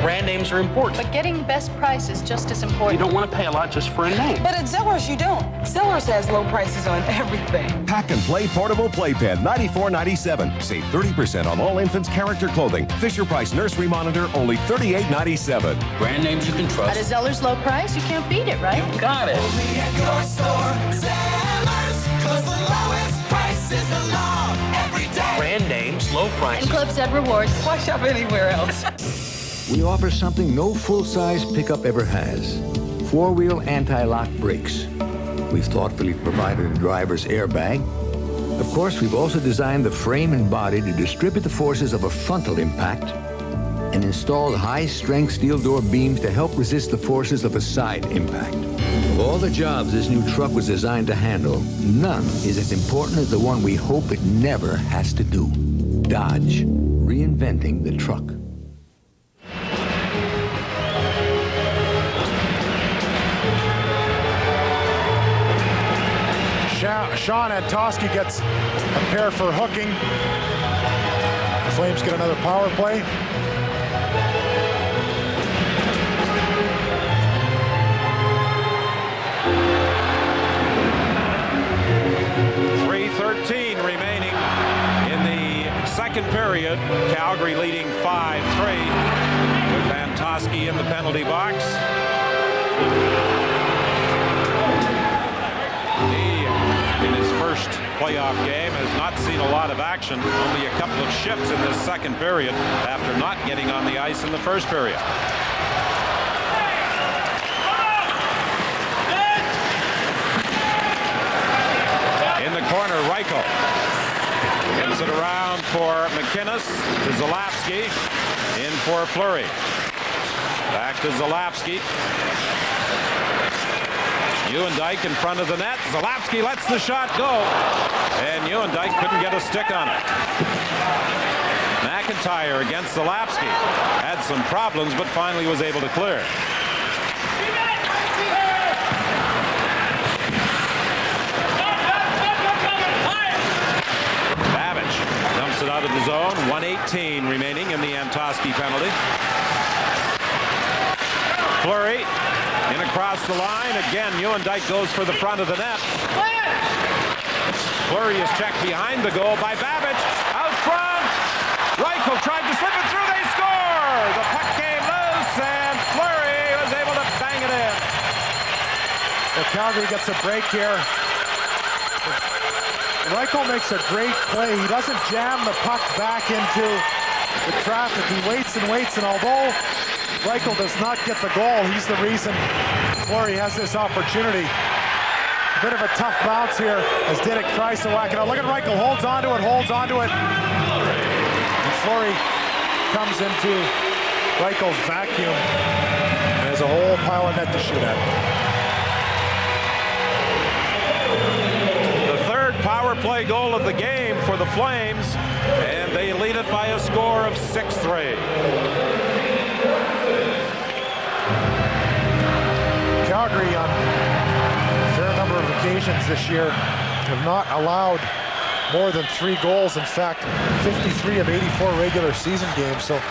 Brand names are important. But getting the best price is just as important. You don't want to pay a lot just for a name. But at Zellers, you don't. Zellers has low prices on everything. Pack and Play Portable Playpen, $94.97. Save 30% on all infants' character clothing. Fisher-Price Nursery Monitor, only $38.97. Brand names you can trust. At a Zellers low price, you can't beat it, right? You got it. Only at your store, Zellers, 'cause the lowest price is the law every day. Brand names, low prices. And Club Said Rewards. Why shop anywhere else? We offer something no full-size pickup ever has. Four-wheel anti-lock brakes. We've thoughtfully provided a driver's airbag. Of course, we've also designed the frame and body to distribute the forces of a frontal impact and installed high-strength steel door beams to help resist the forces of a side impact. Of all the jobs this new truck was designed to handle, none is as important as the one we hope it never has to do. Dodge, reinventing the truck. Sean Antoski gets a pair for hooking. The Flames get another power play. .313 remaining in the second period. Calgary leading 5-3 with Antoski in the penalty box. In his first playoff game has not seen a lot of action, only a couple of shifts in this second period after not getting on the ice in the first period. In the corner, Reichel gives it around for McInnes to Zalapski, in for Fleury. Back to Zalapski. Nieuwendyk in front of the net. Zalapski lets the shot go, and Nieuwendyk couldn't get a stick on it. McIntyre against Zalapski. Had some problems, but finally was able to clear. Babbage dumps it out of the zone. 1:18 remaining in the Antoski penalty. Fleury in across the line. Again, Nieuwendyk goes for the front of the net. Fleury is checked behind the goal by Babbage. Out front. Reichel tried to slip it through. They score. The puck came loose, and Fleury was able to bang it in. Well, Calgary gets a break here. Reichel makes a great play. He doesn't jam the puck back into the traffic. He waits and waits, and although Reichel does not get the goal, he's the reason Fleury has this opportunity. A bit of a tough bounce here as Diddick tries to whack it out. Look at Reichel, holds onto it, holds onto it. Fleury comes into Reichel's vacuum and has a whole pile of net to shoot at. The third power play goal of the game for the Flames, and they lead it by a score of 6-3. Calgary on a fair number of occasions this year have not allowed more than 3 goals. In fact, 53 of 84 regular season games. So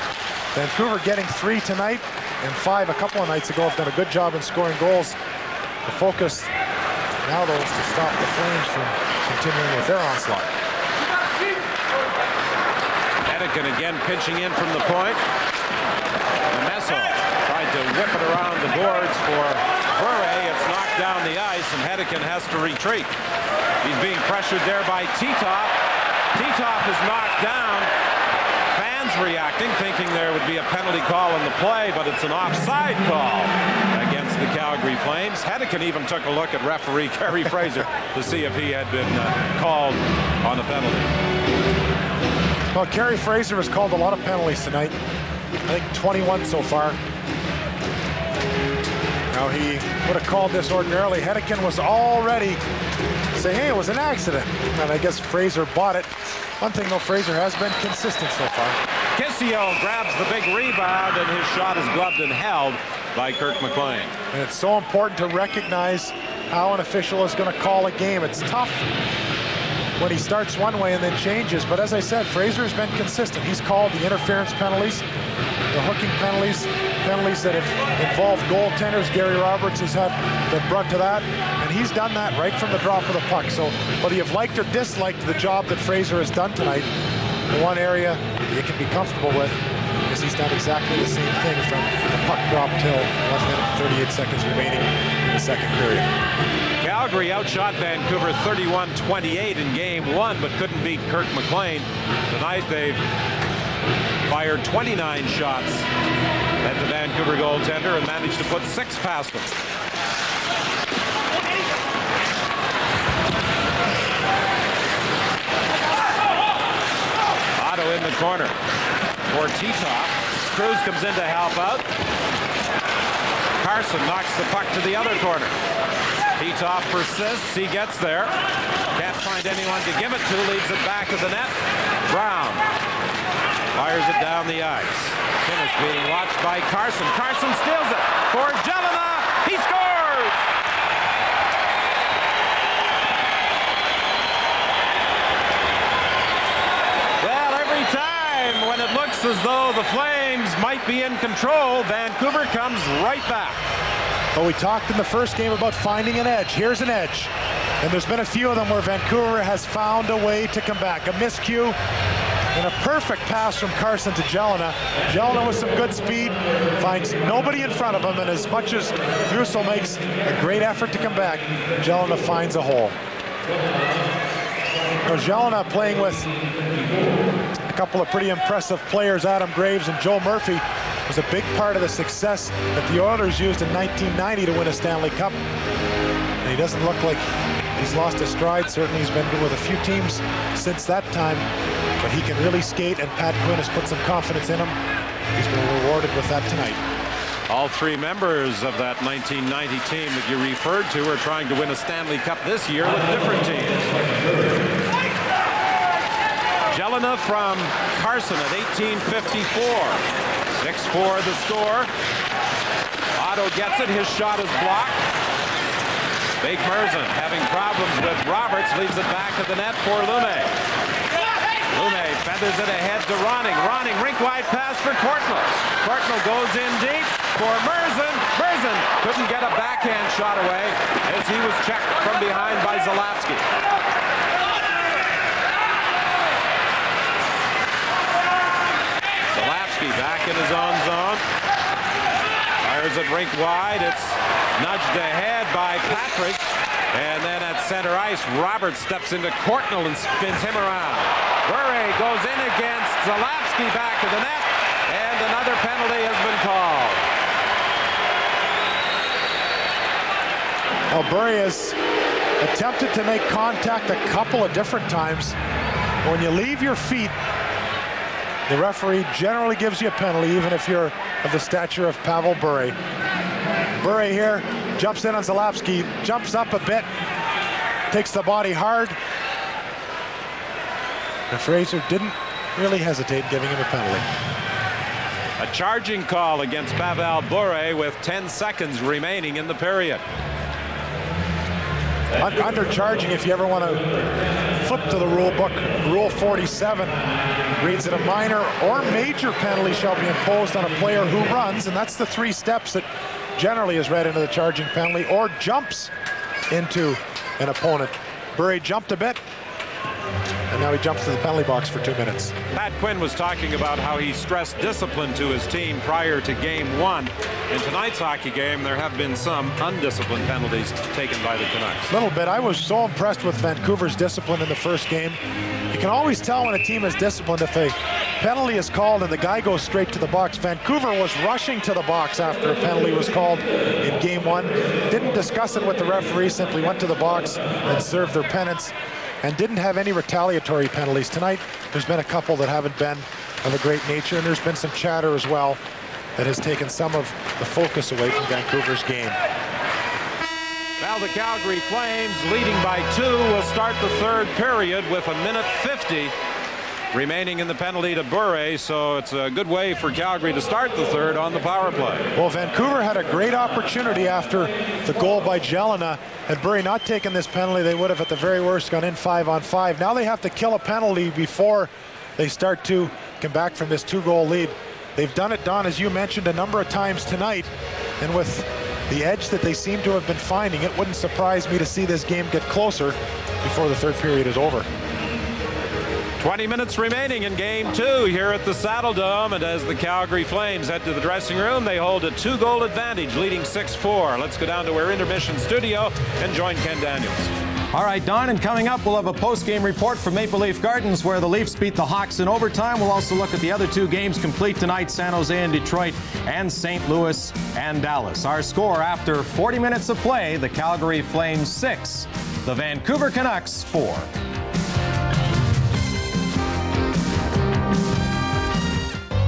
Vancouver getting 3 tonight and 5 a couple of nights ago have done a good job in scoring goals. The focus now, though, is to stop the Flames from continuing with their onslaught. Hedican again pinching in from the point. Meso tried to whip it around the boards for Bure. It's knocked down the ice, and Hedican has to retreat. He's being pressured there by Titov. Titov is knocked down. Fans reacting, thinking there would be a penalty call in the play, but it's an offside call against the Calgary Flames. Hedican even took a look at referee Kerry Fraser to see if he had been called on a penalty. Well, Kerry Fraser has called a lot of penalties tonight. I think 21 so far. Now, he would have called this ordinarily. Hedican was already saying, hey, it was an accident. And I guess Fraser bought it. One thing, though, Fraser has been consistent so far. Kissio grabs the big rebound, and his shot is gloved and held by Kirk McLean. And it's so important to recognize how an official is going to call a game. It's tough when he starts one way and then changes. But as I said, Fraser has been consistent. He's called the interference penalties, the hooking penalties, penalties that have involved goaltenders. Gary Roberts has had the brunt of that, and he's done that right from the drop of the puck. So whether you've liked or disliked the job that Fraser has done tonight, the one area you can be comfortable with is he's done exactly the same thing from the puck drop till 1 minute and 38 seconds remaining in the second period. Calgary outshot Vancouver 31-28 in game 1, but couldn't beat Kirk McLean. Tonight they've fired 29 shots at the Vancouver goaltender and managed to put 6 past him. Otto in the corner for Titov. Cruz comes in to help out. Carson knocks the puck to the other corner. Titov persists. He gets there. Can't find anyone to give it to. Leaves it back of the net. Brown fires it down the ice. Finish being watched by Carson. Carson steals it for Jelena. He scores! Well, every time when it looks as though the Flames might be in control, Vancouver comes right back. But we talked in the first game about finding an edge. Here's an edge. And there's been a few of them where Vancouver has found a way to come back. A miscue and a perfect pass from Carson to Jelena. Jelena with some good speed, finds nobody in front of him, and as much as Russo makes a great effort to come back, Jelena finds a hole. Now, Jelena playing with a couple of pretty impressive players, Adam Graves and Joe Murphy, was a big part of the success that the Oilers used in 1990 to win a Stanley Cup. And he doesn't look like he's lost his stride. Certainly he's been with a few teams since that time, but he can really skate, and Pat Quinn has put some confidence in him. He's been rewarded with that tonight. All 3 members of that 1990 team that you referred to are trying to win a Stanley Cup this year with different teams. Jelena from Carson at 1854. 6-4 the score. Otto gets it. His shot is blocked. Big Merzen having problems with Roberts. Leaves it back to the net for Lume. Lume feathers it ahead to Ronning. Ronning, rink-wide pass for Courtnall. Courtnall goes in deep for Merzen. Merzen couldn't get a backhand shot away as he was checked from behind by Zalapsky. Back in his own zone. Fires it rink wide. It's nudged ahead by Patrick. And then at center ice, Roberts steps into Courtnall and spins him around. Bure goes in against Zalapsky back to the net. And another penalty has been called. Well, Bure has attempted to make contact a couple of different times. When you leave your feet the referee generally gives you a penalty, even if you're of the stature of Pavel Bure. Bure here jumps in on Zalapski, jumps up a bit, takes the body hard. And Fraser didn't really hesitate giving him a penalty. A charging call against Pavel Bure with 10 seconds remaining in the period. Undercharging, if you ever want to flip to the rule book, Rule 47 reads that a minor or major penalty shall be imposed on a player who runs, and that's the 3 steps that generally is read into the charging penalty, or jumps into an opponent. Bure jumped a bit, and now he jumps to the penalty box for 2 minutes. Pat Quinn was talking about how he stressed discipline to his team prior to Game 1. In tonight's hockey game, there have been some undisciplined penalties taken by the Canucks. A little bit. I was so impressed with Vancouver's discipline in the first game. You can always tell when a team is disciplined if a penalty is called and the guy goes straight to the box. Vancouver was rushing to the box after a penalty was called in Game 1. Didn't discuss it with the referee, simply went to the box and served their penance, and didn't have any retaliatory penalties. Tonight, there's been a couple that haven't been of a great nature, and there's been some chatter as well that has taken some of the focus away from Vancouver's game. Now the Calgary Flames, leading by 2, will start the third period with 1:50 remaining in the penalty to Bure, so it's a good way for Calgary to start the third on the power play. Well, Vancouver had a great opportunity after the goal by Jelena. Had Bure not taken this penalty, they would have at the very worst gone in 5-on-5. Now they have to kill a penalty before they start to come back from this 2-goal lead. They've done it, Don, as you mentioned, a number of times tonight, and with the edge that they seem to have been finding, it wouldn't surprise me to see this game get closer before the third period is over. 20 minutes remaining in Game 2 here at the Saddle Dome, and as the Calgary Flames head to the dressing room, they hold a 2-goal advantage, leading 6-4. Let's go down to our intermission studio and join Ken Daniels. All right, Don, and coming up, we'll have a post-game report from Maple Leaf Gardens where the Leafs beat the Hawks in overtime. We'll also look at the other 2 games complete tonight, San Jose and Detroit, and St. Louis and Dallas. Our score after 40 minutes of play, the Calgary Flames 6, the Vancouver Canucks 4.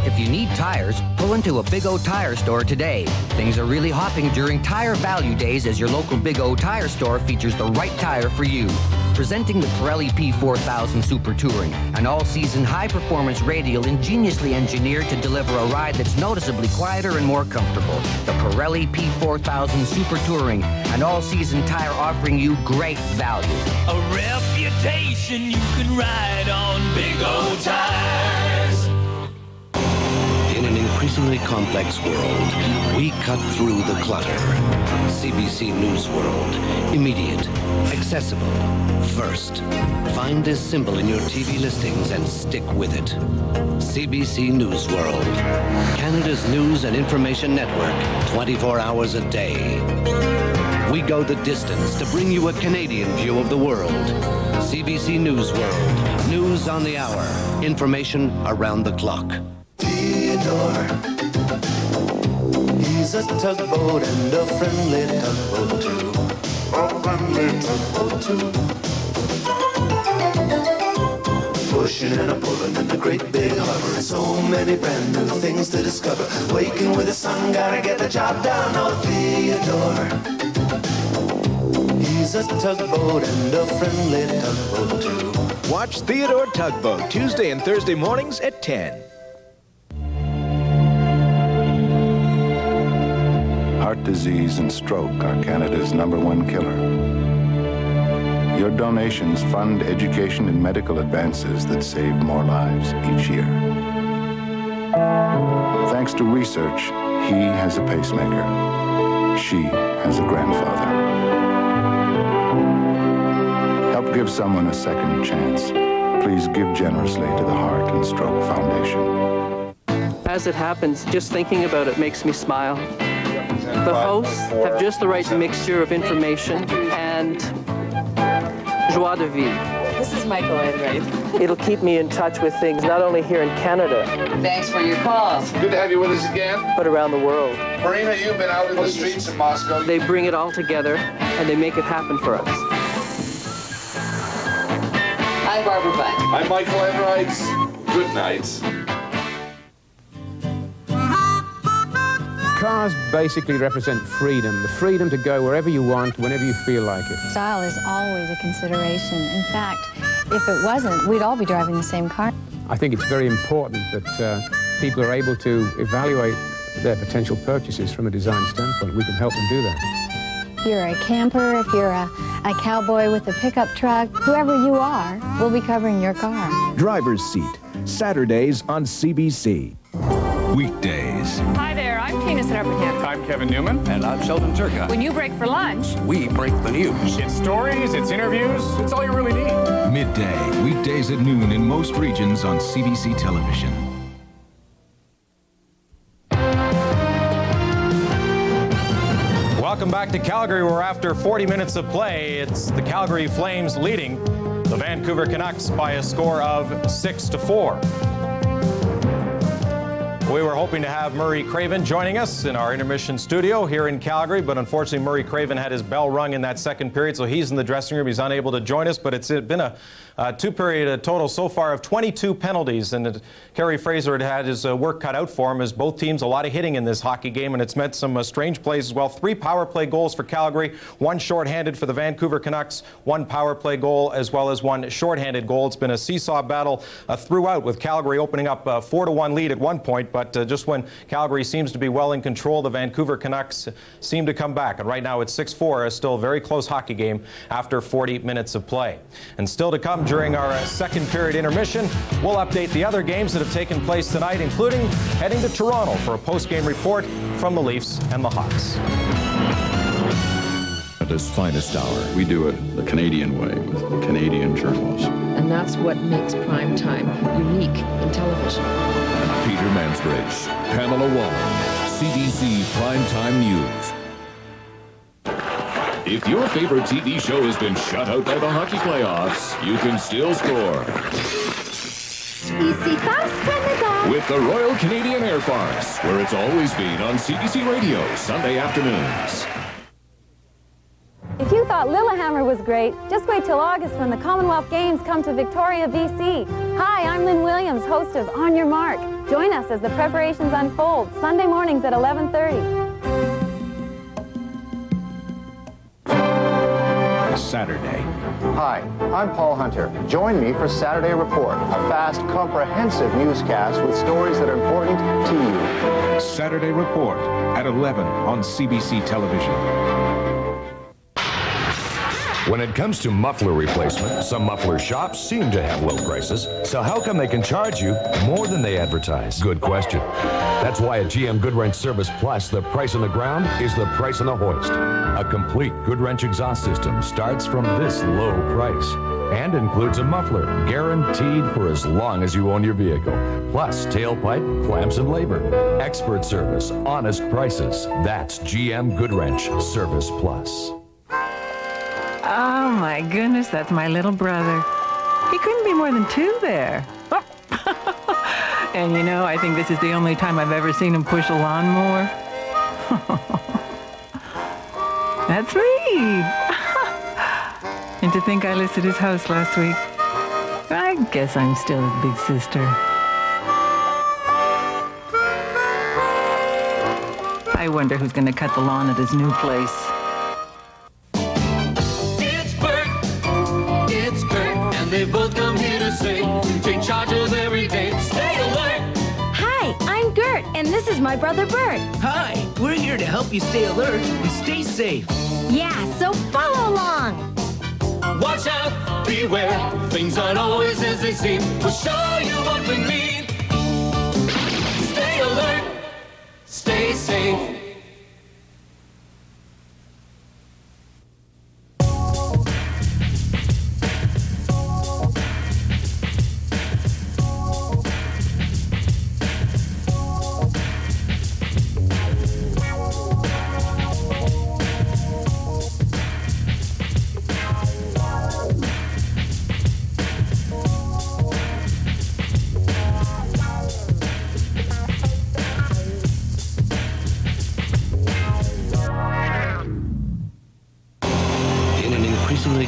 If you need tires, pull into a Big O Tire store today. Things are really hopping during Tire Value Days as your local Big O Tire store features the right tire for you. Presenting the Pirelli P4000 Super Touring, an all-season high-performance radial ingeniously engineered to deliver a ride that's noticeably quieter and more comfortable. The Pirelli P4000 Super Touring, an all-season tire offering you great value. A reputation you can ride on Big O Tires. In an increasingly complex world, we cut through the clutter. CBC News World. Immediate. Accessible. First. Find this symbol in your TV listings and stick with it. CBC News World. Canada's news and information network, 24 hours a day. We go the distance to bring you a Canadian view of the world. CBC News World. News on the hour. Information around the clock. Theodore, he's a tugboat and a friendly tugboat too. A friendly tugboat too. Pushing and a pulling in the great big harbor. So many brand new things to discover. Waking with the sun, gotta get the job done. Oh, Theodore, he's a tugboat and a friendly tugboat too. Watch Theodore Tugboat Tuesday and Thursday mornings at 10. Heart disease and stroke are Canada's #1 killer. Your donations fund education and medical advances that save more lives each year. Thanks to research, he has a pacemaker. She has a grandfather. Help give someone a second chance. Please give generously to the Heart and Stroke Foundation. As it happens, just thinking about it makes me smile. The hosts have just the right mixture of information and joie de vivre. This is Michael Enright. It'll keep me in touch with things not only here in Canada. Thanks for your calls. Good to have you with us again. But around the world. Marina, you've been out in the streets of Moscow. They bring it all together and they make it happen for us. I'm Barbara Bunt. I'm Michael Enright. Good night. cars basically represent freedom, the freedom to go wherever you want, whenever you feel like it. Style is always a consideration. In fact, if it wasn't, we'd all be driving the same car. I think it's very important that people are able to evaluate their potential purchases from a design standpoint. We can help them do that. If you're a camper, if you're a cowboy with a pickup truck, whoever you are, we'll be covering your car. Driver's Seat, Saturdays on CBC. Weekdays. Hi there, I'm Tina Senapan. I'm Kevin Newman. And I'm Sheldon Turcotte. When you break for lunch, we break the news. It's stories, it's interviews, it's all you really need. Midday, weekdays at noon in most regions on CBC television. Welcome back to Calgary, where after 40 minutes of play, it's the Calgary Flames leading the Vancouver Canucks by a score of 6-4. We were hoping to have Murray Craven joining us in our intermission studio here in Calgary, but unfortunately Murray Craven had his bell rung in that second period, so he's in the dressing room. He's unable to join us, but it's been a two-period total so far of 22 penalties, and Kerry Fraser had his work cut out for him, as both teams a lot of hitting in this hockey game, and it's meant some strange plays as well. 3 power play goals for Calgary, 1 shorthanded for the Vancouver Canucks, 1 power play goal as well as 1 shorthanded goal. It's been a seesaw battle throughout, with Calgary opening up a 4-1 lead at one point, but just when Calgary seems to be well in control, the Vancouver Canucks seem to come back, and right now it's 6-4, still a very close hockey game after 40 minutes of play. And still to come during our second period intermission, we'll update the other games that have taken place tonight, including heading to Toronto for a post-game report from the Leafs and the Hawks. At its finest hour, we do it the Canadian way with Canadian journalists. And that's what makes prime time unique in television. Peter Mansbridge, Pamela Wallin, CBC Primetime News. If your favorite TV show has been shut out by the hockey playoffs, you can still score. Ici passe Canada. With the Royal Canadian Air Farce, where it's always been on CBC Radio, Sunday afternoons. If you thought Lillehammer was great, just wait till August when the Commonwealth Games come to Victoria, BC. Hi, I'm Lynn Williams, host of On Your Mark. Join us as the preparations unfold, Sunday mornings at 11:30. Saturday. Hi, I'm Paul Hunter. Join me for Saturday Report, a fast, comprehensive newscast with stories that are important to you. Saturday Report at 11 on CBC television. When it comes to muffler replacement, some muffler shops seem to have low prices. So how come they can charge you more than they advertise? Good question. That's why at GM Goodwrench Service Plus, the price on the ground is the price on the hoist. A complete Goodwrench exhaust system starts from this low price and includes a muffler guaranteed for as long as you own your vehicle. Plus tailpipe, clamps, and labor. Expert service, honest prices. That's GM Goodwrench Service Plus. Oh, my goodness, that's my little brother. He couldn't be more than 2 there. And you know, I think this is the only time I've ever seen him push a lawnmower. That's me. And to think I listed his house last week. I guess I'm still his big sister. I wonder who's going to cut the lawn at his new place. They both come here to say, take charge of every day, stay alert. Hi, I'm Gert, and this is my brother Bert. Hi, we're here to help you stay alert and stay safe. Yeah, so follow along. Watch out, beware, things aren't always as they seem. We'll show you what we mean. Stay alert, stay safe.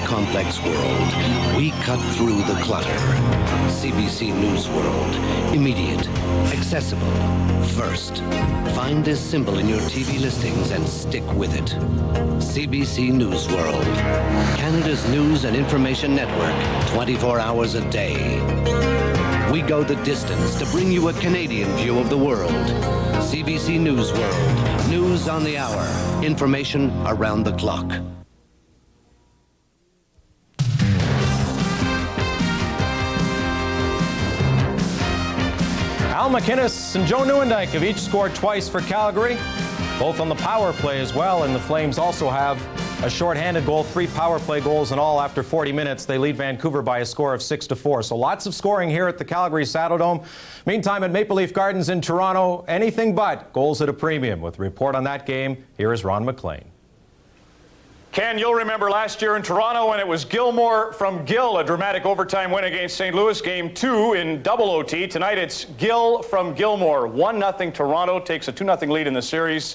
complex world, we cut through the clutter. CBC News World. Immediate. Accessible. First. Find this symbol in your TV listings and stick with it. CBC News World. Canada's news and information network, 24 hours a day. We go the distance to bring you a Canadian view of the world. CBC News World. News on the hour. Information around the clock. Al McInnes and Joe Nieuwendyk have each scored twice for Calgary, both on the power play as well, and the Flames also have a shorthanded goal, 3 power play goals in all after 40 minutes. They lead Vancouver by a score of 6-4. So lots of scoring here at the Calgary Saddledome. Meantime, at Maple Leaf Gardens in Toronto, anything but goals at a premium. With a report on that game, here is Ron McLean. Ken, you'll remember last year in Toronto when it was Gilmore from Gill, a dramatic overtime win against St. Louis, Game 2 in double OT. Tonight it's Gill from Gilmore. 1-0 Toronto, takes a 2-0 lead in the series.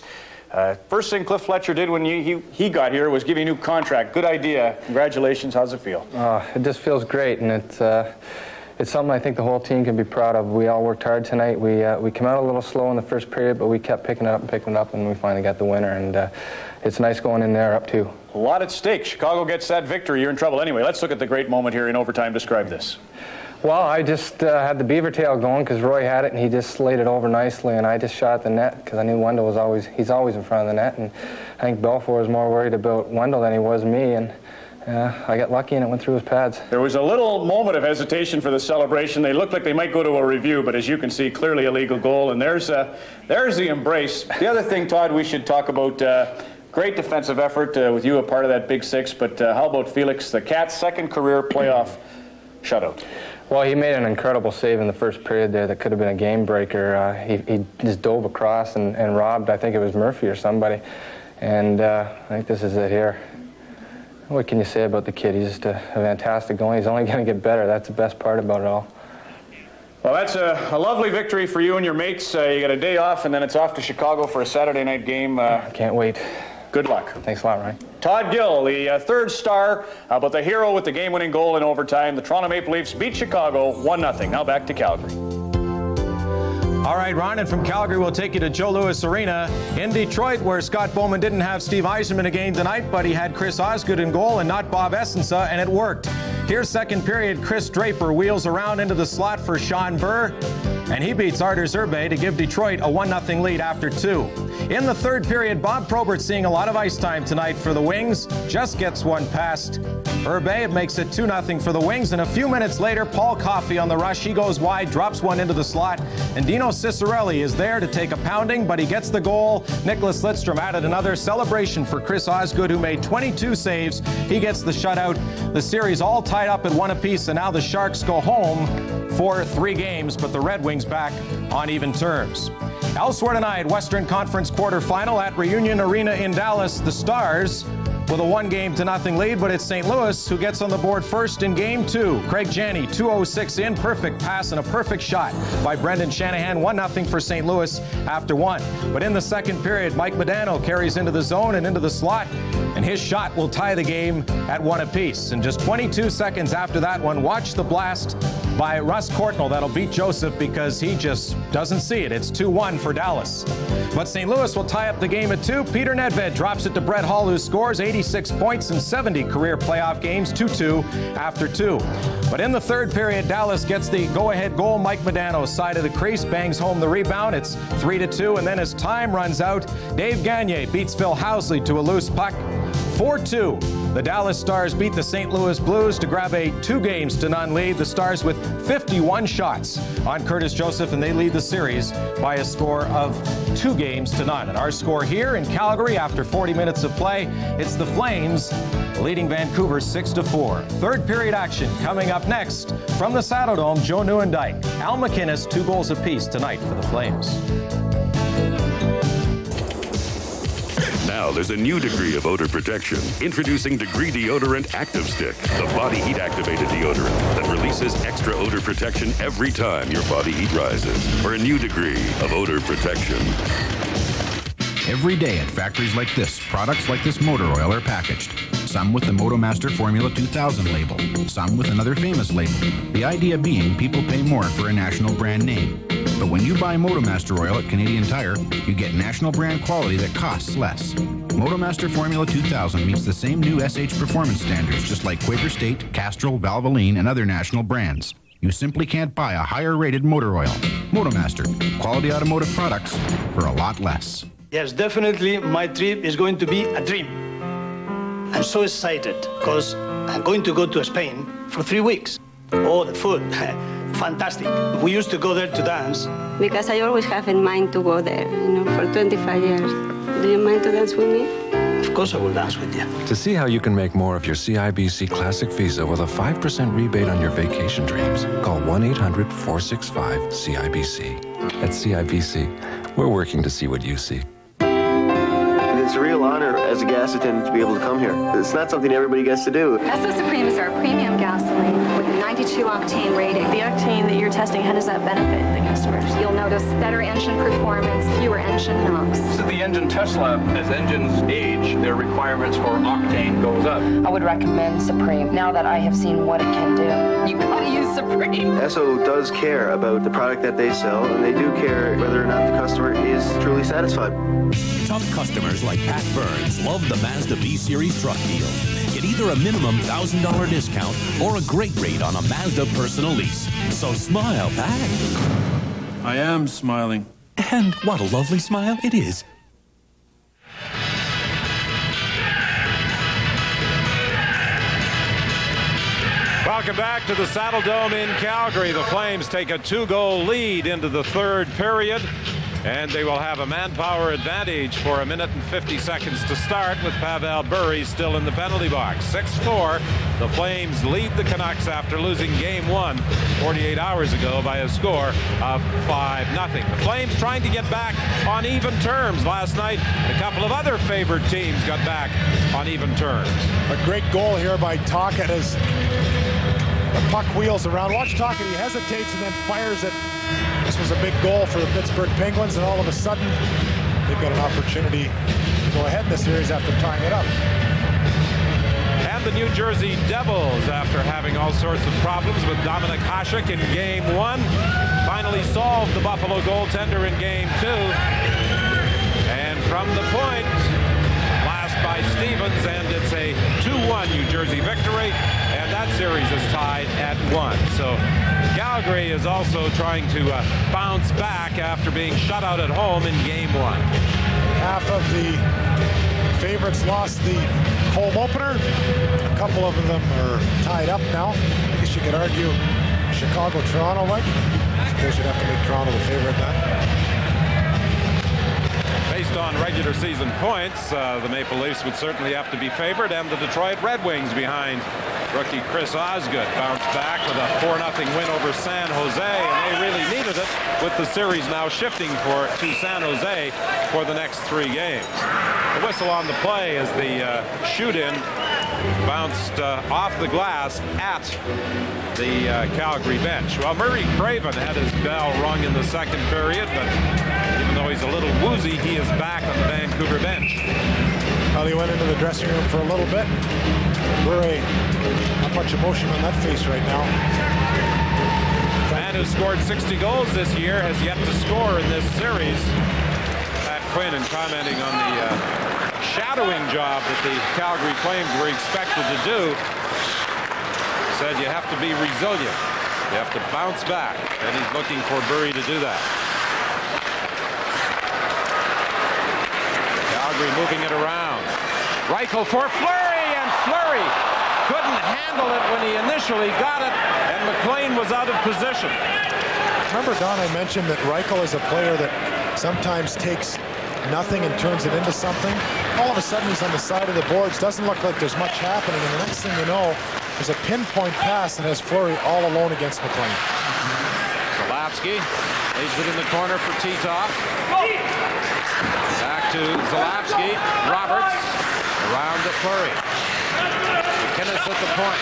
First thing Cliff Fletcher did when he got here was give you a new contract. Good idea. Congratulations. How's it feel? It just feels great, and it's something I think the whole team can be proud of. We all worked hard tonight. We came out a little slow in the first period, but we kept picking it up, and we finally got the winner. And it's nice going in there up 2. A lot at stake. Chicago gets that victory. You're in trouble anyway. Let's look at the great moment here in overtime. Describe this. Well, I just had the beaver tail going because Roy had it, and he just slayed it over nicely, and I just shot at the net because I knew Wendell was he's always in front of the net, and I think Belfour was more worried about Wendell than he was me, and I got lucky and it went through his pads. There was a little moment of hesitation for the celebration. They looked like they might go to a review, but as you can see, clearly a legal goal, and there's the embrace. The other thing, Todd, we should talk about, great defensive effort with you a part of that Big Six, but how about Felix, the Cat's second career playoff shutout? Well, he made an incredible save in the first period there that could have been a game breaker. He just dove across and robbed, I think it was Murphy or somebody. And I think this is it here. What can you say about the kid? He's just a fantastic goalie. He's only going to get better. That's the best part about it all. Well, that's a lovely victory for you and your mates. You got a day off, and then it's off to Chicago for a Saturday night game. Can't wait. Good luck. Thanks a lot, Ryan. Todd Gill, the third star, but the hero with the game-winning goal in overtime. The Toronto Maple Leafs beat Chicago 1-0. Now back to Calgary. All right, Ron, and from Calgary, we'll take you to Joe Louis Arena in Detroit, where Scott Bowman didn't have Steve Yzerman again tonight, but he had Chris Osgood in goal and not Bob Essensa, and it worked. Here's second period. Chris Draper wheels around into the slot for Sean Burr, and he beats Artur Zerbe to give Detroit a 1-0 lead after 2. In the third period, Bob Probert seeing a lot of ice time tonight for the Wings, just gets one past Herbe. It makes it 2-0 for the Wings, and a few minutes later, Paul Coffey on the rush. He goes wide, drops one into the slot, and Dino Ciccarelli is there to take a pounding, but he gets the goal. Nicholas Lidstrom added another celebration for Chris Osgood, who made 22 saves. He gets the shutout. The series all tied up at 1 apiece, and now the Sharks go home for 3 games, but the Red Wings back on even terms. Elsewhere tonight, Western Conference quarterfinal at Reunion Arena in Dallas. The Stars with a 1-0 lead, but it's St. Louis who gets on the board first in Game 2. Craig Janney, 2:06 in, perfect pass and a perfect shot by Brendan Shanahan. 1-0 for St. Louis after 1. But in the second period, Mike Modano carries into the zone and into the slot, and his shot will tie the game at 1 apiece. And just 22 seconds after that one, watch the blast by Russ Courtnall. That'll beat Joseph because he just doesn't see it. It's 2-1 for Dallas. But St. Louis will tie up the game at 2. Peter Nedved drops it to Brett Hull, who scores 86 points in 70 career playoff games, 2-2 after 2. But in the third period, Dallas gets the go-ahead goal. Mike Modano, side of the crease, bangs home the rebound. It's 3-2, and then as time runs out, Dave Gagne beats Phil Housley to a loose puck. 4-2. The Dallas Stars beat the St. Louis Blues to grab a 2-0 lead. The Stars with 51 shots on Curtis Joseph, and they lead the series by a score of 2-0. And our score here in Calgary after 40 minutes of play, it's the Flames leading Vancouver 6-4. Third period action coming up next from the Saddledome. Joe Nieuwendyk, Al McInnes, 2 goals apiece tonight for the Flames. Now there's a new degree of odor protection. Introducing Degree Deodorant Active Stick, the body heat activated deodorant that releases extra odor protection every time your body heat rises. For a new degree of odor protection. Every day at factories like this, products like this motor oil are packaged. some with the MotoMaster Formula 2000 label, some with another famous label. The idea being people pay more for a national brand name. But when you buy MotoMaster oil at Canadian Tire, you get national brand quality that costs less. MotoMaster Formula 2000 meets the same new SH performance standards just like Quaker State, Castrol, Valvoline, and other national brands. You simply can't buy a higher-rated motor oil. MotoMaster, quality automotive products for a lot less. Yes, definitely my trip is going to be a dream. I'm so excited because I'm going to go to Spain for 3 weeks. Oh, the food, fantastic. We used to go there to dance. Because I always have in mind to go there, for 25 years. Do you mind to dance with me? Of course I will dance with you. To see how you can make more of your CIBC Classic Visa with a 5% rebate on your vacation dreams, call 1-800-465-CIBC. At CIBC, we're working to see what you see. It's a real honor as a gas attendant to be able to come here. It's not something everybody gets to do. Esso Supreme is our premium gasoline with a 92 octane rating. The octane that you're testing, how does that benefit the customers? You'll notice better engine performance, fewer engine knocks. This is the engine test lab. As engines age, their requirements for octane goes up. I would recommend Supreme now that I have seen what it can do. You gotta use Supreme. Esso does care about the product that they sell, and they do care whether or not the customer is truly satisfied. Tough customers like Pat Burns love the Mazda B-Series truck deal. Get either a minimum $1,000 discount or a great rate on a Mazda personal lease. So smile, Pat. I am smiling. And what a lovely smile it is. Welcome back to the Saddle Dome in Calgary. The Flames take a 2-goal lead into the third period. And they will have a manpower advantage for 1 minute and 50 seconds to start with Pavel Bure still in the penalty box. 6-4. The Flames lead the Canucks after losing Game 1 48 hours ago by a score of 5-0. The Flames trying to get back on even terms. Last night, a couple of other favored teams got back on even terms. A great goal here by Tocchet as the puck wheels around. Watch Tocchet. He hesitates and then fires it. This was a big goal for the Pittsburgh Penguins, and all of a sudden, they've got an opportunity to go ahead in the series after tying it up. And the New Jersey Devils, after having all sorts of problems with Dominik Hasek in Game 1, finally solved the Buffalo goaltender in Game 2. And from the point, blast by Stevens, and it's a 2-1 New Jersey victory, and that series is tied at 1. So Calgary is also trying to bounce back after being shut out at home in Game 1. Half of the favorites lost the home opener. A couple of them are tied up now. I guess you could argue Chicago-Toronto, Mike. I suppose you'd have to make Toronto the favorite then. Based on regular season points, the Maple Leafs would certainly have to be favored, and the Detroit Red Wings behind rookie Chris Osgood bounced back with a 4-0 win over San Jose, and they really needed it with the series now shifting to San Jose for the next 3 games. The whistle on the play as the shoot-in bounced off the glass at the Calgary bench. Well, Murray Craven had his bell rung in the second period, but even though he's a little woozy, he is back on the Vancouver bench. Well, he went into the dressing room for a little bit. Murray, not much emotion on that face right now. The man who scored 60 goals this year has yet to score in this series. Pat Quinn, in commenting on the shadowing job that the Calgary Flames were expected to do, said you have to be resilient. You have to bounce back, and he's looking for Bure to do that. Calgary moving it around. Reichel for Fleury, and Fleury couldn't handle it when he initially got it, and McLean was out of position. Remember, Don, I mentioned that Reichel is a player that sometimes takes nothing and turns it into something. All of a sudden, he's on the side of the boards. Doesn't look like there's much happening, and the next thing you know, there's a pinpoint pass that has Fleury all alone against McLean. Zalapski leaves it in the corner for Titov. Back to Zalapski. Roberts around to Fleury. McInnes at the point.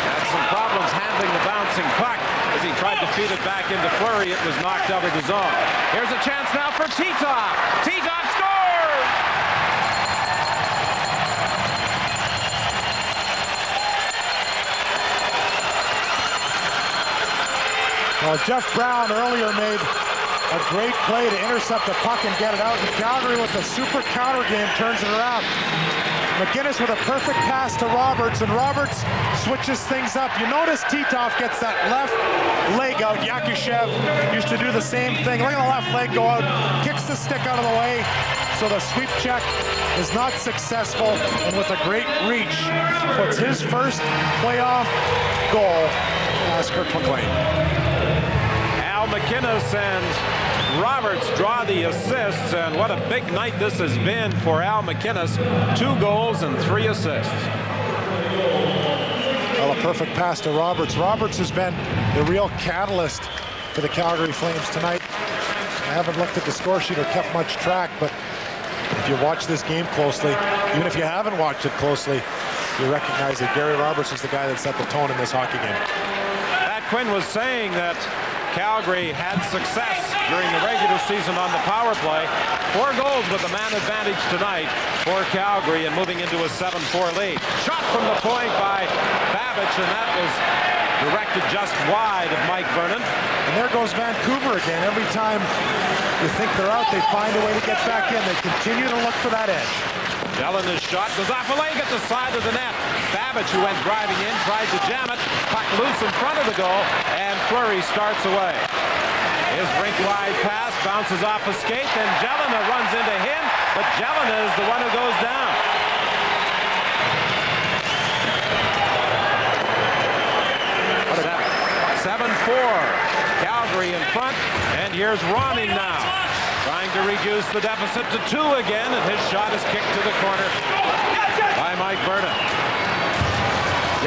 Had some problems handling the bouncing puck as he tried to feed it back into Fleury. It was knocked out of the zone. Here's a chance now for Titov. Titov scores! Well, Jeff Brown earlier made a great play to intercept the puck and get it out, and Calgary with a super counter game turns it around. McGinnis with a perfect pass to Roberts, and Roberts switches things up. You notice Titov gets that left leg out. Yakushev used to do the same thing. Look at the left leg go out, kicks the stick out of the way, so the sweep check is not successful, and with a great reach, puts his first playoff goal as Kirk McLean. Al McInnes and Roberts draw the assists, and what a big night this has been for Al McInnes. 2 goals and 3 assists. Well, a perfect pass to Roberts. Roberts has been the real catalyst for the Calgary Flames tonight. I haven't looked at the score sheet or kept much track, but if you watch this game closely, even if you haven't watched it closely, you recognize that Gary Roberts is the guy that set the tone in this hockey game. Pat Quinn was saying that Calgary had success during the regular season on the power play. 4 goals with the man advantage tonight for Calgary and moving into a 7-4 lead. Shot from the point by Babbage, and that was directed just wide of Mike Vernon. And there goes Vancouver again. Every time you think they're out, they find a way to get back in. They continue to look for that edge. Jelena's shot goes off a leg at the side of the net. Babbage, who went driving in, tried to jam it. Puck loose in front of the goal, and Fleury starts away. His rink-wide pass bounces off a skate, then Jelena runs into him, but Jelena is the one who goes down. Seven, 7-4. Calgary in front, and here's Ronning now, trying to reduce the deficit to 2 again, and his shot is kicked to the corner by Mike Vernon.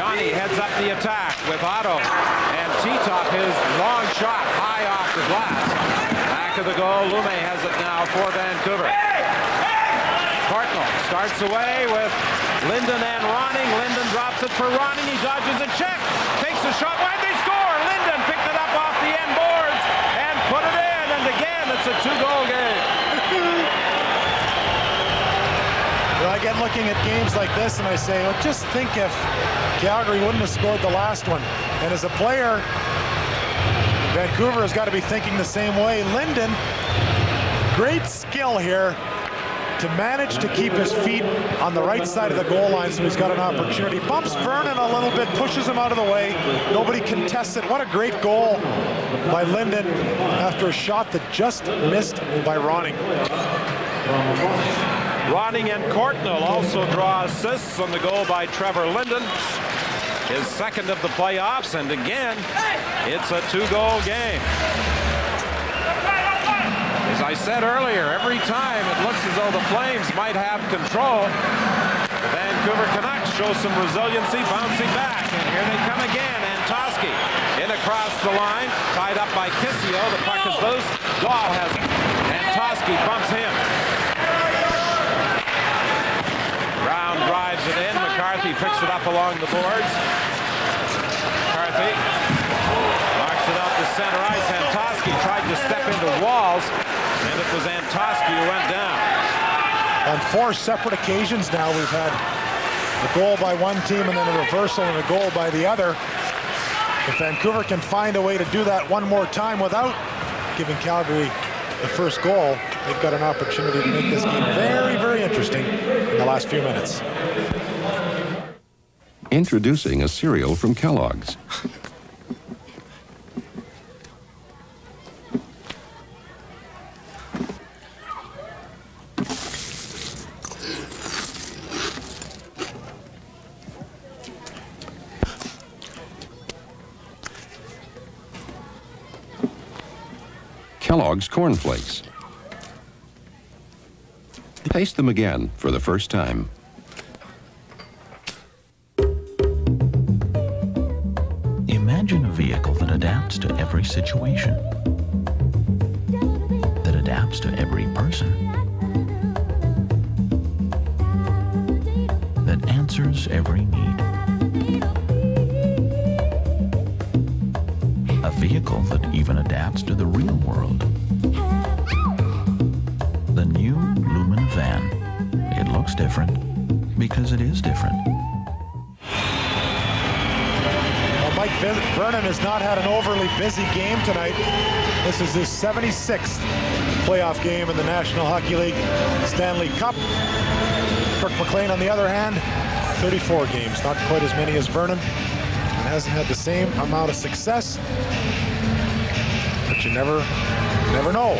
Yanni heads up the attack with Otto, and Titov his long shot high off the glass. Back of the goal, Lume has it now for Vancouver. Cartnell starts away with Linden and Ronning. Linden drops it for Ronning. He dodges a check, takes a shot wide, they score! Linden picked it up off the end boards and put it in, and again it's a 2-goal game. Well, I get looking at games like this and I say, well, just think if Calgary wouldn't have scored the last one. And as a player, Vancouver has got to be thinking the same way. Linden, great skill here to manage to keep his feet on the right side of the goal line so he's got an opportunity. Bumps Vernon a little bit, pushes him out of the way. Nobody contests it. What a great goal by Linden after a shot that just missed by Ronning. Ronning and Courtnall also draw assists on the goal by Trevor Linden. His second of the playoffs, and again, it's a 2-goal game. As I said earlier, every time it looks as though the Flames might have control, the Vancouver Canucks show some resiliency, bouncing back, and here they come again. Antosky in across the line, tied up by Kissio. The puck is loose. Dahl has it. Antosky bumps him. Brown drives it in. McCarthy picks it up along the boards. McCarthy knocks it out to center ice. Antosky tried to step into Walls, and it was Antosky who went down. On 4 separate occasions now, we've had a goal by one team and then a reversal and a goal by the other. If Vancouver can find a way to do that one more time without giving Calgary the first goal, they've got an opportunity to make this game very, very interesting in the last few minutes. Introducing a cereal from Kellogg's. Kellogg's Corn Flakes. Taste them again for the first time. Imagine a vehicle that adapts to every situation, that adapts to every person, that answers every need. A vehicle that even adapts to the real world. The new Lumina van. It looks different because it is different. Mike Vernon has not had an overly busy game tonight. This is his 76th playoff game in the National Hockey League Stanley Cup. Kirk McLean, on the other hand, 34 games, not quite as many as Vernon, and hasn't had the same amount of success. But you never know.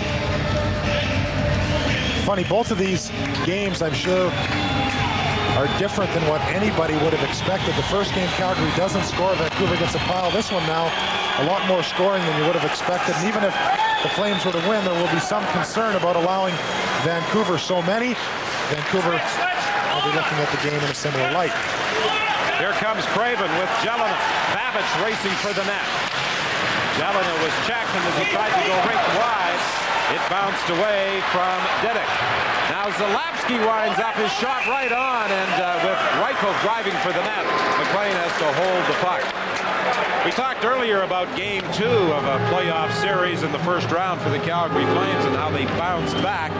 Funny, both of these games, I'm sure, are different than what anybody would have expected. The first game, Calgary doesn't score. Vancouver gets a pile. This one now, a lot more scoring than you would have expected. And even if the Flames were to win, there will be some concern about allowing Vancouver so many. Vancouver will be looking at the game in a similar light. Here comes Craven with Jelena. Babic racing for the net. Jelena was checked, and as he tried to go rink wide, it bounced away from Didick. Now Zalapsky winds up his shot right on, and with Reichel driving for the net, McLean has to hold the puck. We talked earlier about Game 2 of a playoff series in the first round for the Calgary Flames and how they bounced back.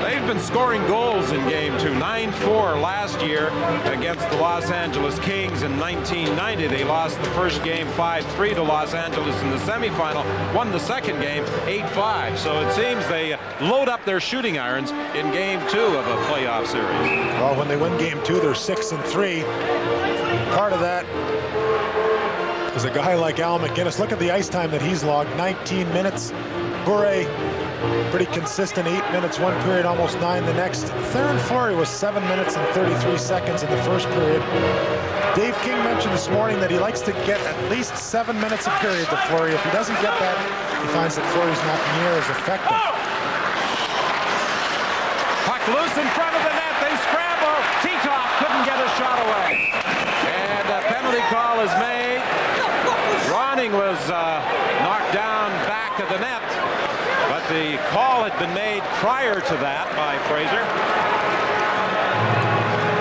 They've been scoring goals in Game 2. 9-4 last year against the Los Angeles Kings in 1990. They lost the first game 5-3 to Los Angeles in the semifinal, won the second game 8-5. So it seems they load up their shooting irons in Game 2 of a playoff series. Well, when they win Game 2, they're 6-3. Part of that is a guy like Al McGinnis. Look at the ice time that he's logged, 19 minutes. Bure, pretty consistent, 8 minutes one period, almost 9 the next. Theoren Fleury was 7 minutes and 33 seconds in the first period. Dave King mentioned this morning that he likes to get at least 7 minutes a period to Fleury. If he doesn't get that, he finds that Fleury's not near as effective. Puck loose in front of the net. They scramble. Titov couldn't get a shot away. And a penalty call is made. Ronning was knocked down back of the net. But the call had been made prior to that by Fraser.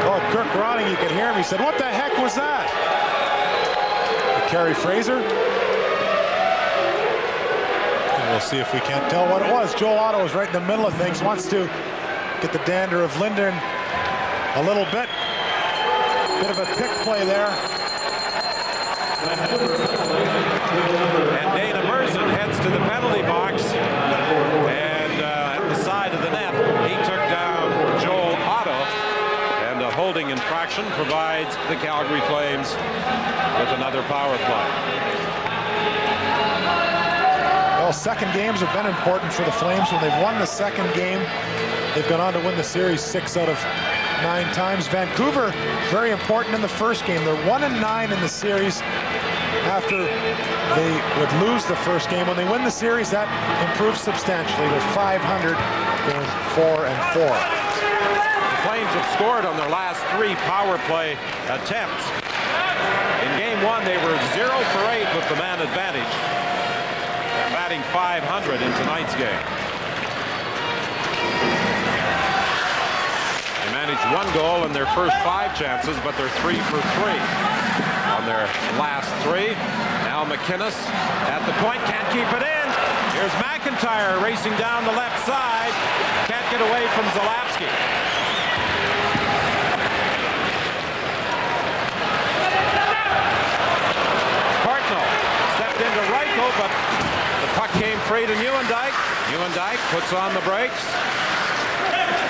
Oh, Kirk Ronning, you could hear him. He said, "What the heck was that?" Kerry Fraser. And we'll see if we can't tell what it was. Joel Otto is right in the middle of things. Wants to get the dander of Linden a little bit. Bit of a pick play there. And Dana Merson heads to the penalty box. And at the side of the net, he took down Joel Otto. And a holding infraction provides the Calgary Flames with another power play. Well, second games have been important for the Flames. When they've won the second game, they've gone on to win the series 6 out of 9 times. Vancouver, very important in the first game. They're 1-9 in the series after they would lose the first game. When they win the series, that improves substantially. They're 500, going 4-4. The Flames have scored on their last 3 power play attempts. In Game 1, they were 0 for 8 with the man advantage. They're batting .500 in tonight's game. They managed 1 goal in their first 5 chances, but they're 3 for 3 on their last 3. Now McInnes at the point, can't keep it in. Here's McIntyre racing down the left side. Can't get away from Zalapsky. Hartnell stepped into Reichel, but the puck came free to Nieuwendyk. Nieuwendyk puts on the brakes.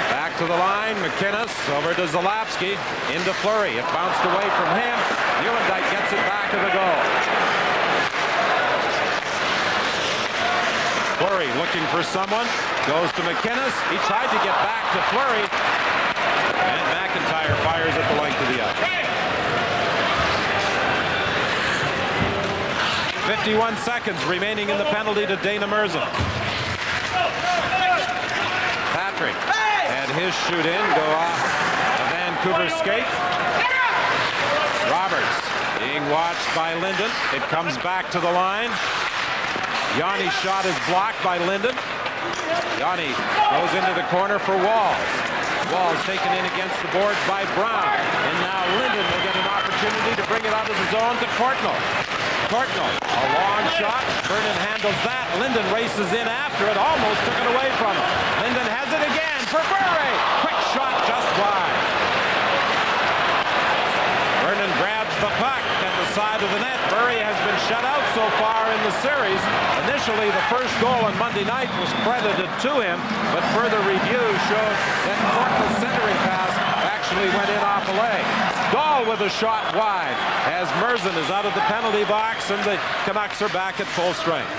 Back to the line, McInnes over to Zalapsky, into Fleury. It bounced away from him. Nieuwendyk gets it back to the goal. Fleury looking for someone, goes to McInnes. He tried to get back to Fleury, and McIntyre fires at the length of the ice. 51 seconds remaining in the penalty to Dana Merson. Patrick had his shoot in, go off a Vancouver skate. Roberts being watched by Linden. It comes back to the line. Yanni's shot is blocked by Linden. Yanni goes into the corner for Walls. Walls taken in against the boards by Brown. And now Linden will get an opportunity to bring it out of the zone to Courtnall. Courtnall, a long shot. Vernon handles that. Linden races in after it. Almost took it away from him. Linden has it again for Bure. Quick shot just wide. Vernon grabs the puck at the side of the net. Bure the series. Initially, the first goal on Monday night was credited to him, but further review showed that Corkle's centering pass actually went in off a leg. Dahl with a shot wide as Merzen is out of the penalty box, and the Canucks are back at full strength.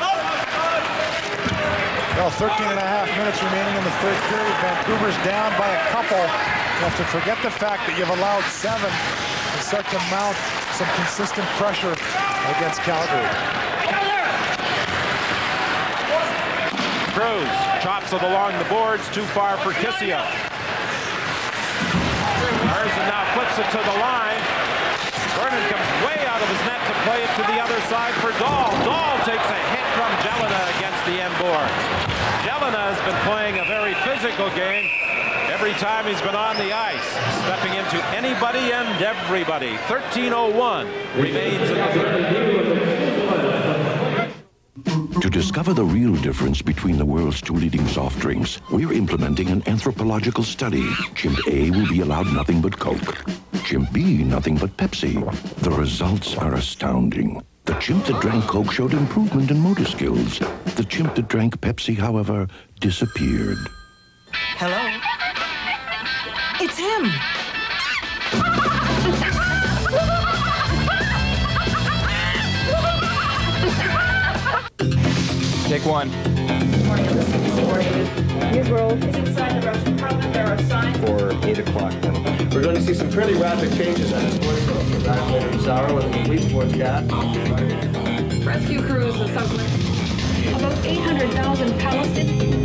Well, 13 and a half minutes remaining in the third period. Vancouver's down by a couple. You have to forget the fact that you've allowed 7 and start to mount some consistent pressure against Calgary. Cruz chops it along the boards, too far for Kissio. Merzen now flips it to the line. Vernon comes way out of his net to play it to the other side for Dahl. Dahl takes a hit from Jelena against the end boards. Jelena has been playing a very physical game every time he's been on the ice, stepping into anybody and everybody. 13:01 remains in the third. To discover the real difference between the world's 2 leading soft drinks, we're implementing an anthropological study. Chimp A will be allowed nothing but Coke. Chimp B, nothing but Pepsi. The results are astounding. The chimp that drank Coke showed improvement in motor skills. The chimp that drank Pepsi, however, disappeared. Hello? It's him! Take 1. News World is inside the Russian parliament. There are signs For 8 o'clock then. We're going to see some pretty rapid changes on this sports world. So back later this hour with a complete sportscast. rescue crews of something. About 800,000 Palestinians.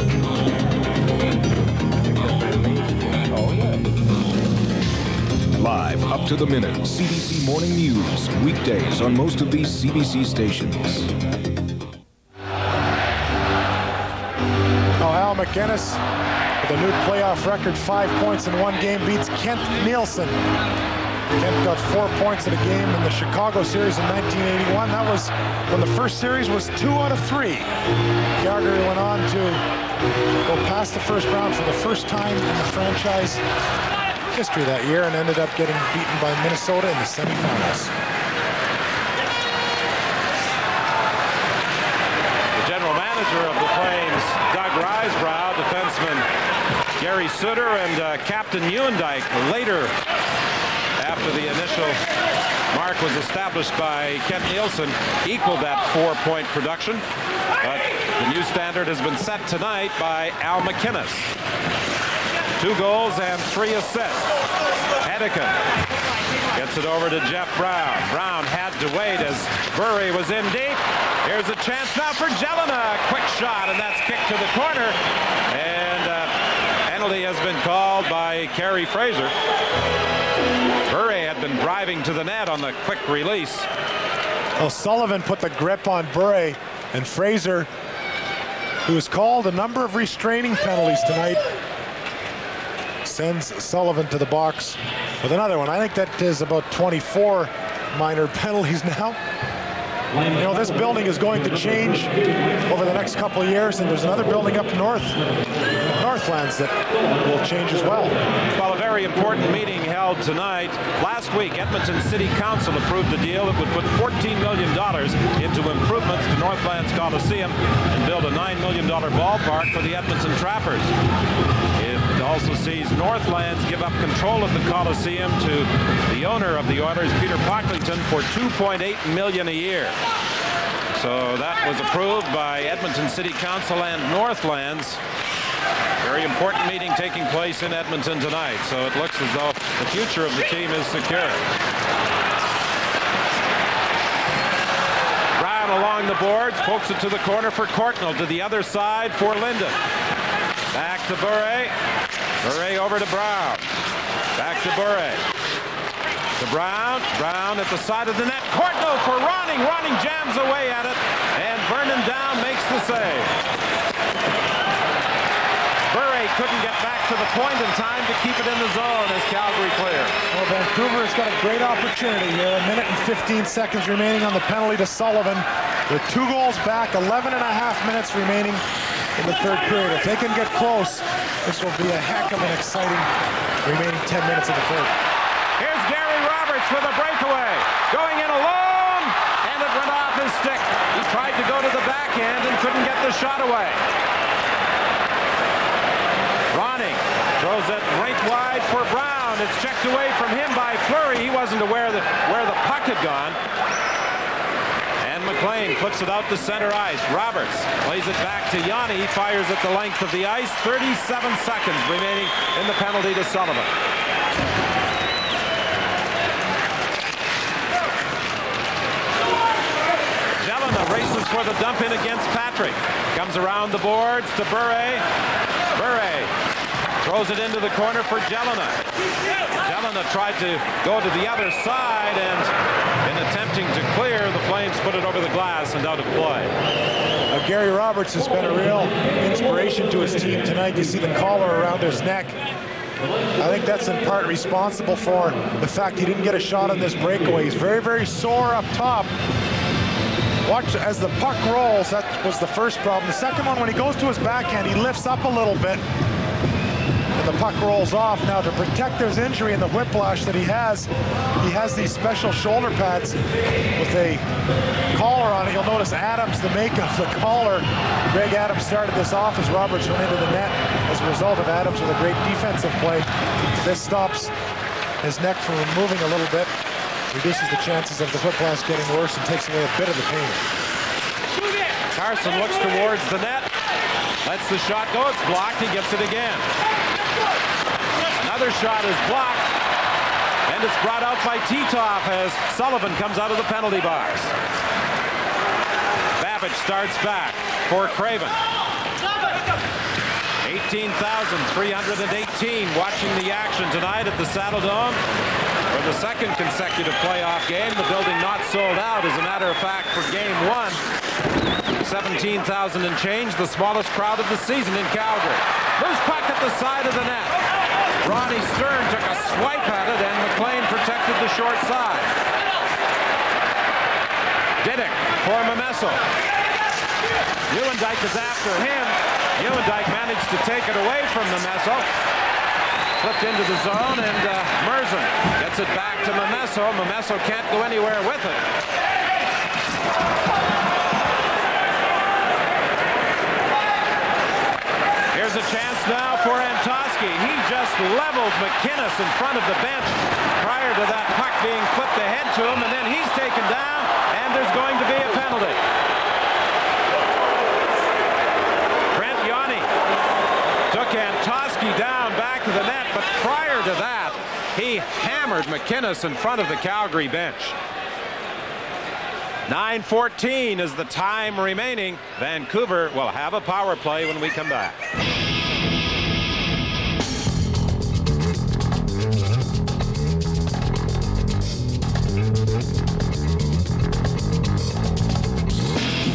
Live, up to the minute, CBC Morning News. Weekdays on most of these CBC stations. Al McInnes, with a new playoff record, 5 points in 1 game, beats Kent Nielsen. Kent got 4 points in a game in the Chicago series in 1981. That was when the first series was 2 out of 3. Calgary went on to go past the first round for the first time in the franchise history that year and ended up getting beaten by Minnesota in the semifinals. The general manager of the Flames, Doug Risebrough, defenseman Gary Sutter, and Captain Ewendyke later, after the initial mark was established by Kent Nielsen, equaled that 4-point production. But the new standard has been set tonight by Al McInnes. 2 goals and 3 assists. Hedican gets it over to Jeff Brown. Brown had to wait as Burry was in deep. Here's a chance now for Jelena. Quick shot, and that's kicked to the corner. And penalty has been called by Kerry Fraser. Burry had been driving to the net on the quick release. Well, Sullivan put the grip on Burry, and Fraser, who has called a number of restraining penalties tonight, sends Sullivan to the box with another one. I think that is about 24 minor penalties now. You know, this building is going to change over the next couple of years, and there's another building up north, Northlands, that will change as well. Well, a very important meeting held tonight. Last week, Edmonton City Council approved a deal that would put $14 million into improvements to Northlands Coliseum and build a $9 million ballpark for the Edmonton Trappers. It also sees Northlands give up control of the Coliseum to the owner of the Oilers, Peter Pocklington, for $2.8 million a year. So that was approved by Edmonton City Council and Northlands. Very important meeting taking place in Edmonton tonight. So it looks as though the future of the team is secure. Brown along the boards, pokes it to the corner for Courtnall, to the other side for Linden. Back to Bure. Bure over to Brown. Back to Bure. To Brown. Brown at the side of the net. Courtnall for Ronning. Ronning jams away at it. And Vernon down makes the save. Bure couldn't get back to the point in time to keep it in the zone as Calgary clears. Well, Vancouver has got a great opportunity here. 1 minute and 15 seconds remaining on the penalty to Sullivan. With 2 goals back, 11 and a half minutes remaining in the third period. If they can get close, this will be a heck of an exciting remaining 10 minutes of the third. Here's Gary Roberts with a breakaway. Going in alone. and it went off his stick. He tried to go to the backhand and couldn't get the shot away. Ronning throws it right wide for Brown. It's checked away from him by Fleury. He wasn't aware that where the puck had gone. And McLean flips it out to center ice. Roberts plays it back to Yanni. He fires at the length of the ice. 37 seconds remaining in the penalty to Sullivan. Jelena races for the dump in against Patrick. Comes around the boards to Bure. Bure throws it into the corner for Jelena. Jelena tried to go to the other side, and in attempting to clear, the Flames put it over the glass and out of play. Gary Roberts has been a real inspiration to his team tonight. You see the collar around his neck. I think that's in part responsible for the fact he didn't get a shot on this breakaway. He's very, very sore up top. Watch as the puck rolls. That was the first problem. The second one, when he goes to his backhand, he lifts up a little bit. And the puck rolls off. Now, to protect his injury and the whiplash that he has these special shoulder pads with a collar on it. You'll notice Adams, the make of the collar. Greg Adams started this off as Roberts went into the net as a result of Adams with a great defensive play. This stops his neck from moving a little bit, reduces the chances of the whiplash getting worse, and takes away a bit of the pain. Carson looks towards the net, lets the shot go. It's blocked. He gets it again. Another shot is blocked, and it's brought out by Titov as Sullivan comes out of the penalty box. Babbage starts back for Craven. 18,318 watching the action tonight at the Saddle Dome for the second consecutive playoff game. The building not sold out, as a matter of fact, for game one. 17,000 and change, the smallest crowd of the season in Calgary. Loose puck at the side of the net. Ronnie Stern took a swipe at it, and McLean protected the short side. Diddick for Momesso. Nieuwendyk is after him. Nieuwendyk managed to take it away from Momesso. Flipped into the zone, and Merzen gets it back to Momesso. Momesso can't go anywhere with it. Here's a chance now for Antoski. He just leveled McInnes in front of the bench prior to that puck being flipped ahead to him, and then he's taken down, and there's going to be a penalty. Brent Yanni took Antoski down back to the net, but prior to that, he hammered McInnes in front of the Calgary bench. 9:14 is the time remaining. Vancouver will have a power play when we come back.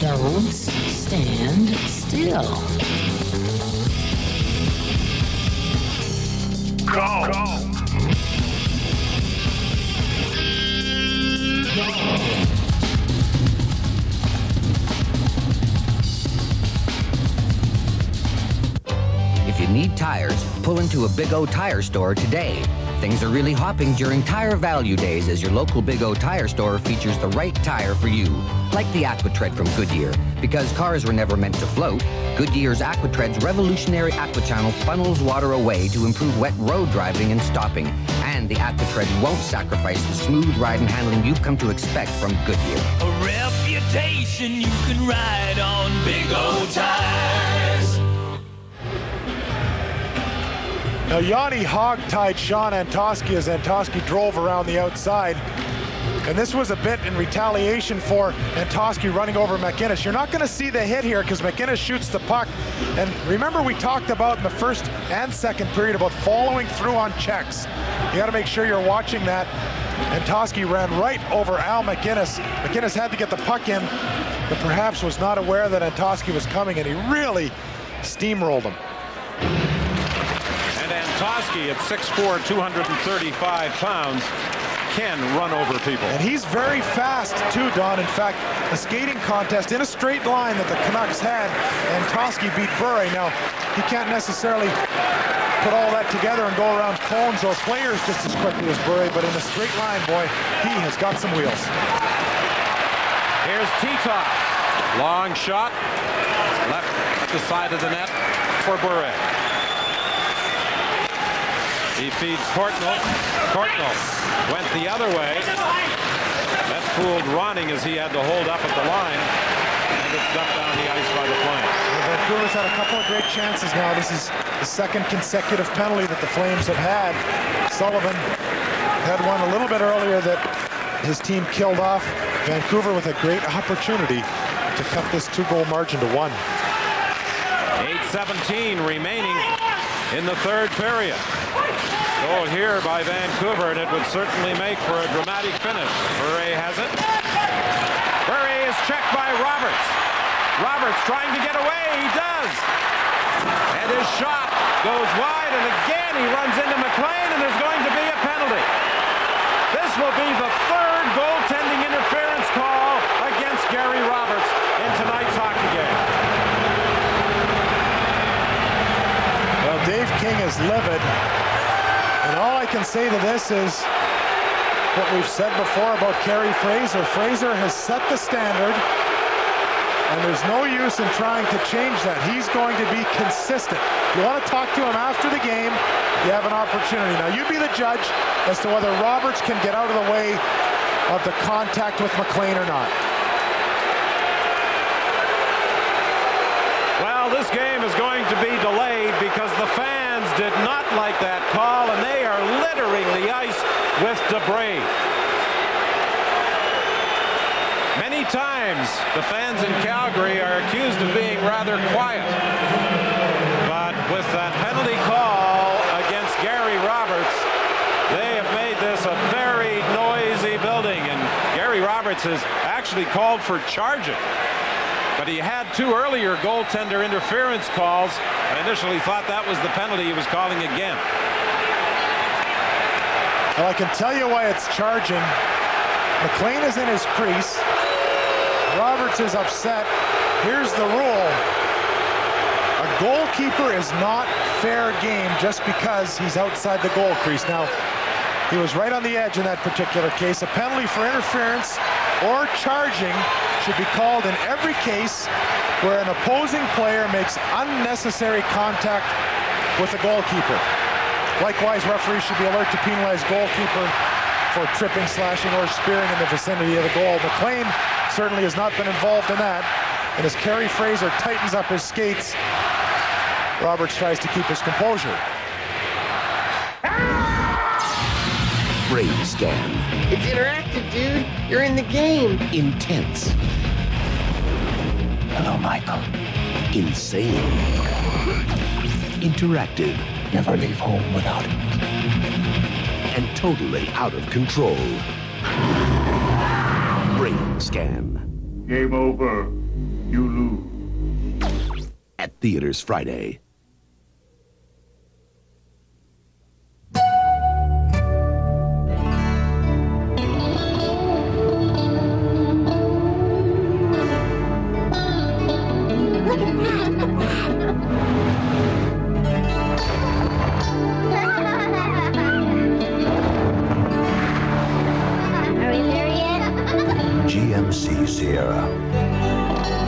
Don't stand still. Go. If you need tires, pull into a Big O tire store today. Things are really hopping during Tire Value Days as your local Big O tire store features the right tire for you. Like the AquaTread from Goodyear. Because cars were never meant to float, Goodyear's AquaTread's revolutionary AquaChannel funnels water away to improve wet road driving and stopping. And the AquaTread won't sacrifice the smooth ride and handling you've come to expect from Goodyear. A reputation you can ride on Big O tires. Now, Yanni hog-tied Sean Antoski as Antoski drove around the outside. And this was a bit in retaliation for Antoski running over McInnes. You're not going to see the hit here because McInnes shoots the puck. And remember, we talked about in the first and second period about following through on checks. You got to make sure you're watching that. Antoski ran right over Al McInnes. McInnes had to get the puck in, but perhaps was not aware that Antoski was coming, and he really steamrolled him. And Antoski at 6'4", 235 pounds, can run over people. And he's very fast too, Don. In fact, a skating contest in a straight line that the Canucks had, Antoski beat Bure. Now, he can't necessarily put all that together and go around cones or players just as quickly as Bure, but in a straight line, boy, he has got some wheels. Here's T-Top. Long shot. Left at the side of the net for Bure. He feeds Courtnall. Courtnall went the other way. That fooled Ronning as he had to hold up at the line. And it's dumped down the ice by the Flames. Vancouver's had a couple of great chances now. This is the second consecutive penalty that the Flames have had. Sullivan had one a little bit earlier that his team killed off. Vancouver with a great opportunity to cut this 2-goal margin to 1. 8:17 remaining in the third period. Goal here by Vancouver, and it would certainly make for a dramatic finish. Bure has it. Bure is checked by Roberts. Roberts trying to get away. He does. And his shot goes wide, and again he runs into McLean, and there's going to be a penalty. This will be the third goaltending interference call against Gary Roberts in tonight's hockey game. Well, Dave King is livid. And all I can say to this is what we've said before about Carey Fraser. Fraser has set the standard, and there's no use in trying to change that. He's going to be consistent. If you want to talk to him after the game, you have an opportunity. Now, you be the judge as to whether Roberts can get out of the way of the contact with McLean or not. Well, this game is going to be delayed because the fans did not like that call, and they are littering the ice with debris. Many times, the fans in Calgary are accused of being rather quiet. But with that penalty call against Gary Roberts, they have made this a very noisy building, and Gary Roberts has actually called for charging. But he had 2 earlier goaltender interference calls. I initially thought that was the penalty he was calling again. Well, I can tell you why it's charging. McLean is in his crease. Roberts is upset. Here's the rule. A goalkeeper is not fair game just because he's outside the goal crease. Now, he was right on the edge in that particular case. A penalty for interference or charging should be called in every case where an opposing player makes unnecessary contact with the goalkeeper. Likewise, referees should be alert to penalize goalkeeper for tripping, slashing, or spearing in the vicinity of the goal. McLean certainly has not been involved in that. And as Carey Fraser tightens up his skates, Roberts tries to keep his composure. Brain scan. It's interactive, dude. You're in the game. Intense. Hello, Michael. Insane. Interactive. Never leave home without it. And totally out of control. Brain scan. Game over. You lose. At theaters Friday. GMC Sierra.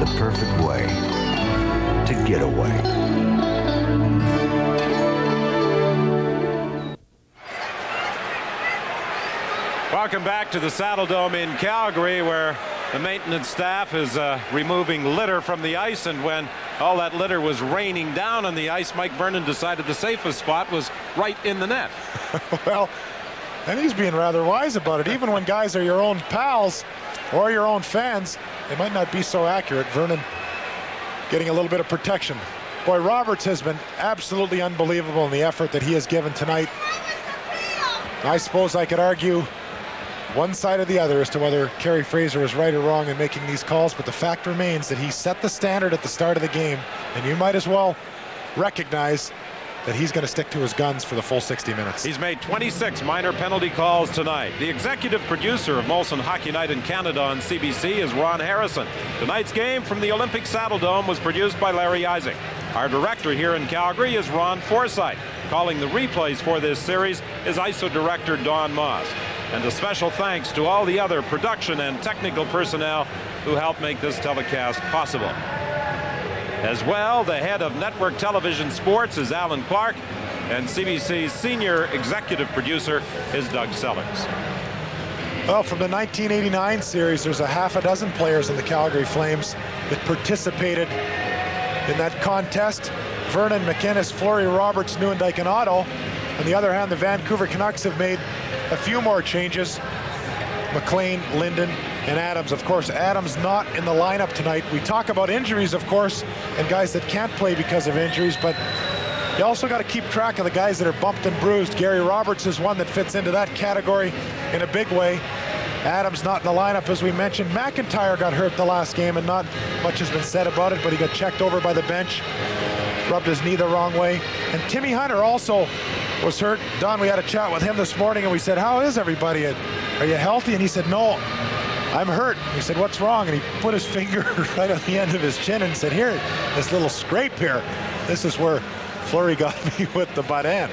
The perfect way to get away. Welcome back to the Saddle Dome in Calgary, where the maintenance staff is removing litter from the ice, and when all that litter was raining down on the ice, Mike Vernon decided the safest spot was right in the net. Well, and he's being rather wise about it. Even when guys are your own pals or your own fans, they might not be so accurate. Vernon getting a little bit of protection. Boy, Roberts has been absolutely unbelievable in the effort that he has given tonight. I suppose I could argue one side or the other as to whether Carey Fraser is right or wrong in making these calls, but the fact remains that he set the standard at the start of the game, and you might as well recognize that he's going to stick to his guns for the full 60 minutes. He's made 26 minor penalty calls tonight. The executive producer of Molson Hockey Night in Canada on CBC is Ron Harrison. Tonight's game from the Olympic Saddle Dome was produced by Larry Isaac. Our director here in Calgary is Ron Forsythe. Calling the replays for this series is ISO director Don Moss. And a special thanks to all the other production and technical personnel who helped make this telecast possible. As well, the head of Network Television Sports is Alan Clark, and CBC's senior executive producer is Doug Sellers. Well, from the 1989 series, there's a half a dozen players in the Calgary Flames that participated in that contest. Vernon, McInnes, Fleury, Roberts, Nieuwendyk, and Otto. On the other hand, the Vancouver Canucks have made a few more changes. McLean, Linden, and Adams. Of course, Adams not in the lineup tonight. We talk about injuries, of course, and guys that can't play because of injuries, but you also got to keep track of the guys that are bumped and bruised. Gary Roberts is one that fits into that category in a big way. Adams not in the lineup, as we mentioned. McIntyre got hurt the last game, and not much has been said about it, but he got checked over by the bench, rubbed his knee the wrong way. And Timmy Hunter also was hurt. Don, we had a chat with him this morning, and we said, how is everybody? Are you healthy? And he said, no, I'm hurt. We said, what's wrong? And he put his finger right on the end of his chin and said, here, this little scrape here. This is where Fleury got me with the butt end.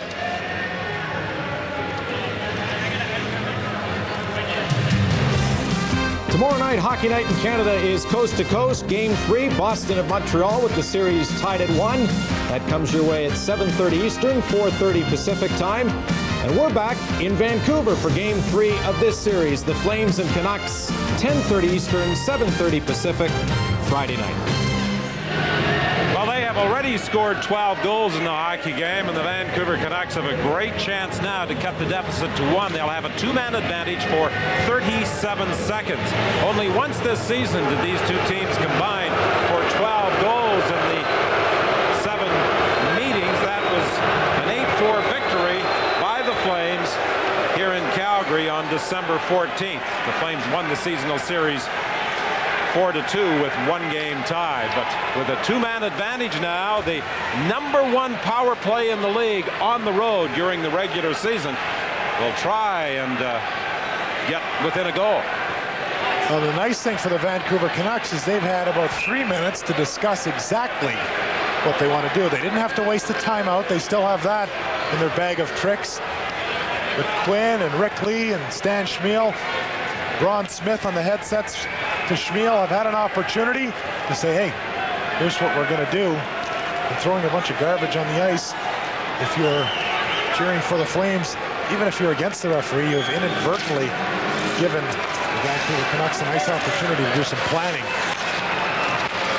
Tomorrow night, Hockey Night in Canada is coast to coast. Game 3, Boston of Montreal with the series tied at 1. That comes your way at 7:30 Eastern, 4:30 Pacific time. And we're back in Vancouver for Game 3 of this series. The Flames and Canucks, 10:30 Eastern, 7:30 Pacific, Friday night. Well, they have already scored 12 goals in the hockey game, and the Vancouver Canucks have a great chance now to cut the deficit to 1. They'll have a 2-man advantage for 37 seconds. Only once this season did these two teams combine for 12 goals in the 7 meetings. That was an 8-4 victory by the Flames here in Calgary on December 14th. The Flames won the seasonal series 4-2 with 1 game tied, but with a 2-man advantage now, the #1 power play in the league on the road during the regular season will try and get within a goal. Well, the nice thing for the Vancouver Canucks is they've had about 3 minutes to discuss exactly what they want to do. They didn't have to waste a timeout. They still have that in their bag of tricks. But Quinn and Rick Lee and Stan Schmiel, Ron Smith on the headsets to Schmiel have had an opportunity to say, hey, here's what we're going to do. And throwing a bunch of garbage on the ice. If you're cheering for the Flames, even if you're against the referee, you've inadvertently given the Vancouver Canucks a nice opportunity to do some planning.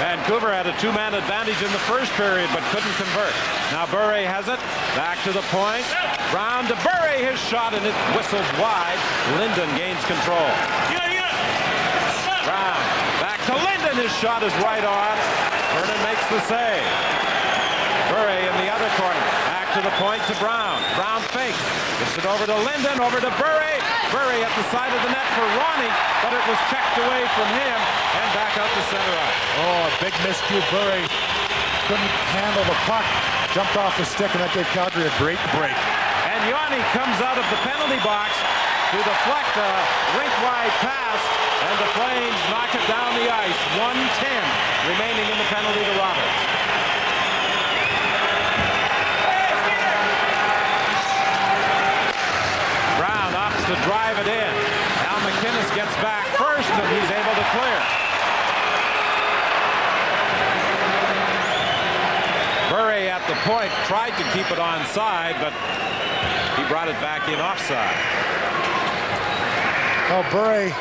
Vancouver had a 2-man advantage in the first period, but couldn't convert. Now Bure has it. Back to the point. Brown to Bure, his shot, and it whistles wide. Linden gains control. Brown back to Linden. His shot is right on. Vernon makes the save. Bure in the other corner. Back to the point to Brown. Brown fakes. Gives it over to Linden. Over to Bure. Bure at the side of the net for Ronnie, but it was checked away from him and back out to center ice. Oh, a big miscue. Bure couldn't handle the puck. Jumped off his stick, and that gave Calgary a great break. And Yanni comes out of the penalty box to deflect a rink-wide pass, and the Flames knock it down the ice. 1:10 remaining in the penalty to Roberts. Brown opts to drive it in. Now McInnes gets back first, and he's able to clear. Bure at the point tried to keep it onside, but he brought it back in offside. Oh, Bure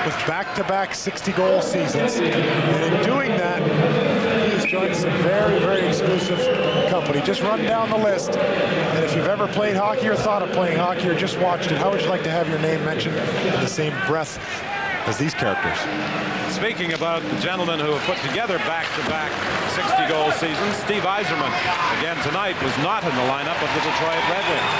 with back-to-back 60-goal seasons, and in doing that, he's joined some very, very exclusive company. Just run down the list, and if you've ever played hockey or thought of playing hockey or just watched it, how would you like to have your name mentioned in the same breath as these characters? Speaking about the gentlemen who have put together back-to-back 60-goal seasons, Steve Yzerman, again tonight, was not in the lineup of the Detroit Red Wings.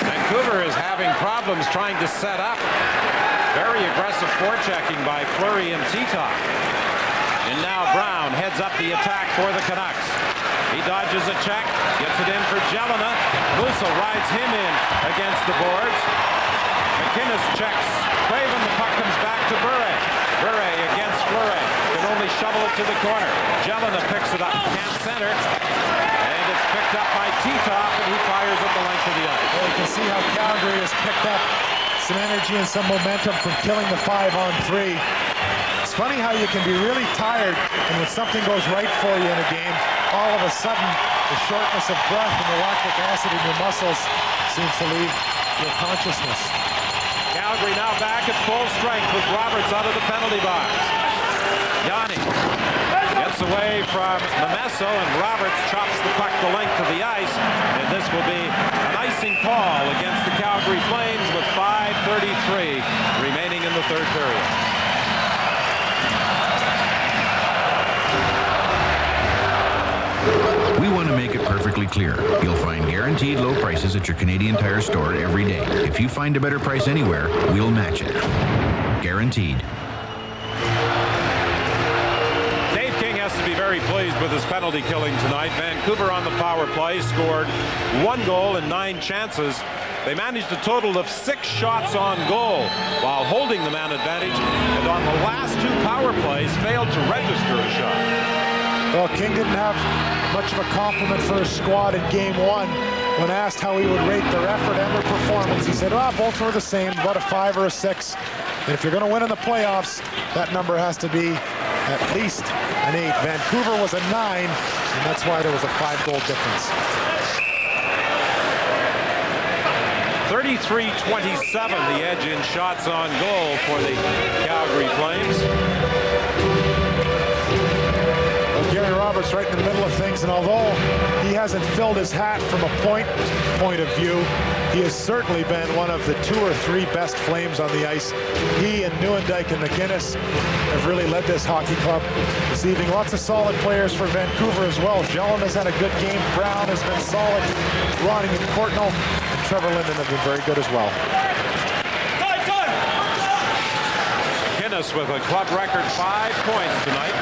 Vancouver is having problems trying to set up. Very aggressive forechecking by Fleury and Tita. And now Brown heads up the attack for the Canucks. He dodges a check, gets it in for Jelena. Musa rides him in against the boards. McInnes checks Craven. The puck comes back to Bure. Bure against Fleury. Can only shovel it to the corner. Jelena picks it up. Can't center. And it's picked picked up by T-Top, and he fires at the length of the ice. Well, you can see how Calgary has picked up some energy and some momentum from killing the 5-on-3. It's funny how you can be really tired, and when something goes right for you in a game, all of a sudden the shortness of breath and the lactic acid in your muscles seems to leave your consciousness. Calgary now back at full strength with Roberts out of the penalty box. Yanni gets away from Memesso, and Roberts chops the puck the length of the ice, and this will be an icing call against the Calgary Flames with 5:33 remaining in the third period. We want to make it perfectly clear. You'll find guaranteed low prices at your Canadian Tire store every day. If you find a better price anywhere, we'll match it. Guaranteed. Dave King has to be very pleased with his penalty killing tonight. Vancouver on the power play scored 1 goal and 9 chances. They managed a total of 6 shots on goal while holding the man advantage, and on the last 2 power plays failed to register a shot. Well, King didn't have much of a compliment for his squad in Game 1. When asked how he would rate their effort and their performance, he said, both were the same, about a 5 or a 6. And if you're going to win in the playoffs, that number has to be at least an 8. Vancouver was a 9, and that's why there was a 5-goal difference. 33-27, the edge in shots on goal for the Calgary Flames. Gary Roberts right in the middle of things, and although he hasn't filled his hat from a point of view, he has certainly been one of the 2 or 3 best Flames on the ice. He and Nieuwendyk and McInnes have really led this hockey club this evening. Lots of solid players for Vancouver as well. Jellin has had a good game. Brown has been solid. Ronnie and Courtnall and Trevor Linden have been very good as well. McInnes with a club record 5 points tonight.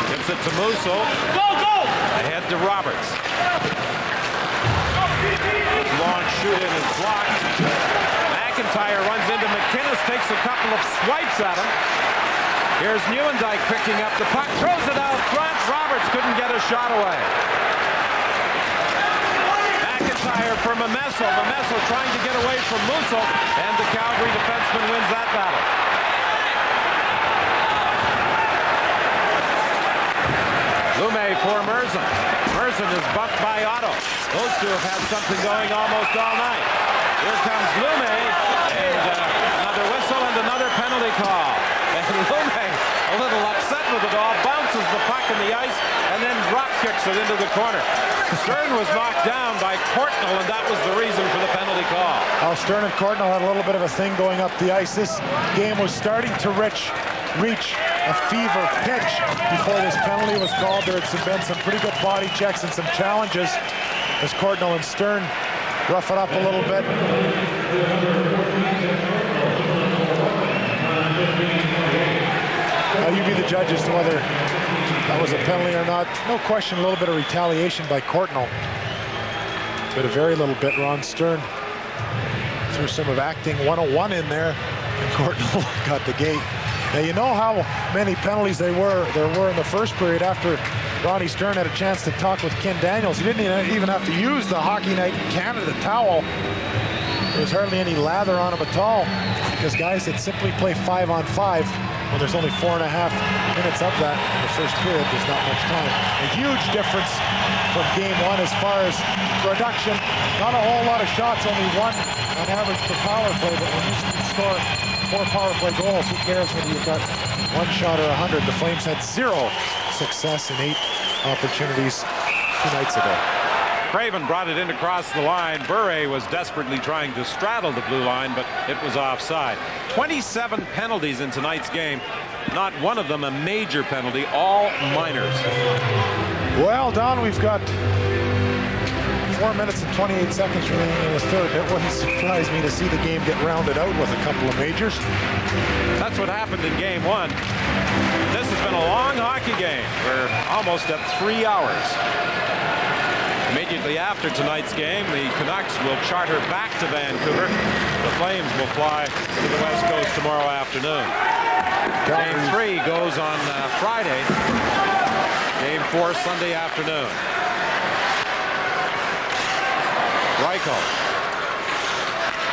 Gives it to Musso. Go! Ahead to Roberts. Long shoot in is blocked. McIntyre runs into McInnes, takes a couple of swipes at him. Here's Nieuwendyk picking up the puck, throws it out front. Roberts couldn't get a shot away. McIntyre for Memesso. Memesso trying to get away from Musso, and the Calgary defenseman wins that battle. Lume for Merzen. Merzen is bumped by Otto. Those two have had something going almost all night. Here comes Lume, and another whistle and another penalty call. And Lume, a little upset with it all, bounces the puck in the ice and then drop kicks it into the corner. Stern was knocked down by Courtnall, and that was the reason for the penalty call. Well, Stern and Courtnall had a little bit of a thing going up the ice. This game was starting to reach a fever pitch before this penalty was called. There had been some pretty good body checks and some challenges as Courtnall and Stern rough it up a little bit. Now you be the judge as to whether that was a penalty or not. No question, a little bit of retaliation by Courtnall, but a very little bit. Ron Stern threw some of acting 101 in there, and Courtnall got the gate. Now, you know how many penalties there were in the first period after Ronnie Stern had a chance to talk with Ken Daniels. He didn't even have to use the Hockey Night in Canada towel. There was hardly any lather on him at all, because guys that simply play 5-on-5, when there's only 4.5 minutes of that in the first period, there's not much time. A huge difference from Game 1 as far as production. Not a whole lot of shots, only 1 on average per power play, but when you can score 4 power play goals, who cares whether you've got 1 shot or 100? The Flames had 0 success in 8 opportunities 2 nights ago. Craven brought it in across the line. Bure was desperately trying to straddle the blue line, but it was offside. 27 penalties in tonight's game. Not one of them a major penalty, all minors. Well, Don, we've got 4 minutes and 28 seconds remaining in the third. It wouldn't surprise me to see the game get rounded out with a couple of majors. That's what happened in Game 1. This has been a long hockey game. We're almost at 3 hours. Immediately after tonight's game, the Canucks will charter back to Vancouver. The Flames will fly to the West Coast tomorrow afternoon. Game 3 goes on Friday. Game 4 Sunday afternoon. Reichel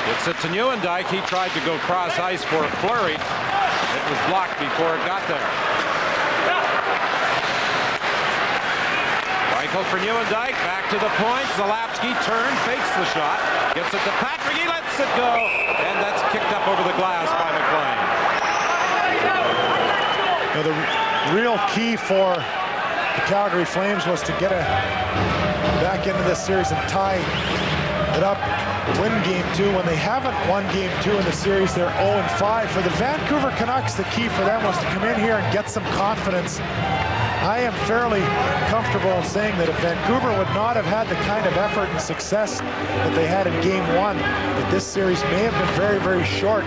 gets it to Nieuwendyk. He tried to go cross ice for a flurry. It was blocked before it got there. Reichel for Nieuwendyk. Back to the point. Zalapski turns, fakes the shot. Gets it to Patrick. He lets it go. And that's kicked up over the glass by McLean. Now the real key for the Calgary Flames was to get back into this series and tie it up, win Game 2. When they haven't won Game 2 in the series, they're 0-5. For the Vancouver Canucks, the key for them was to come in here and get some confidence. I am fairly comfortable in saying that if Vancouver would not have had the kind of effort and success that they had in Game 1, that this series may have been very, very short.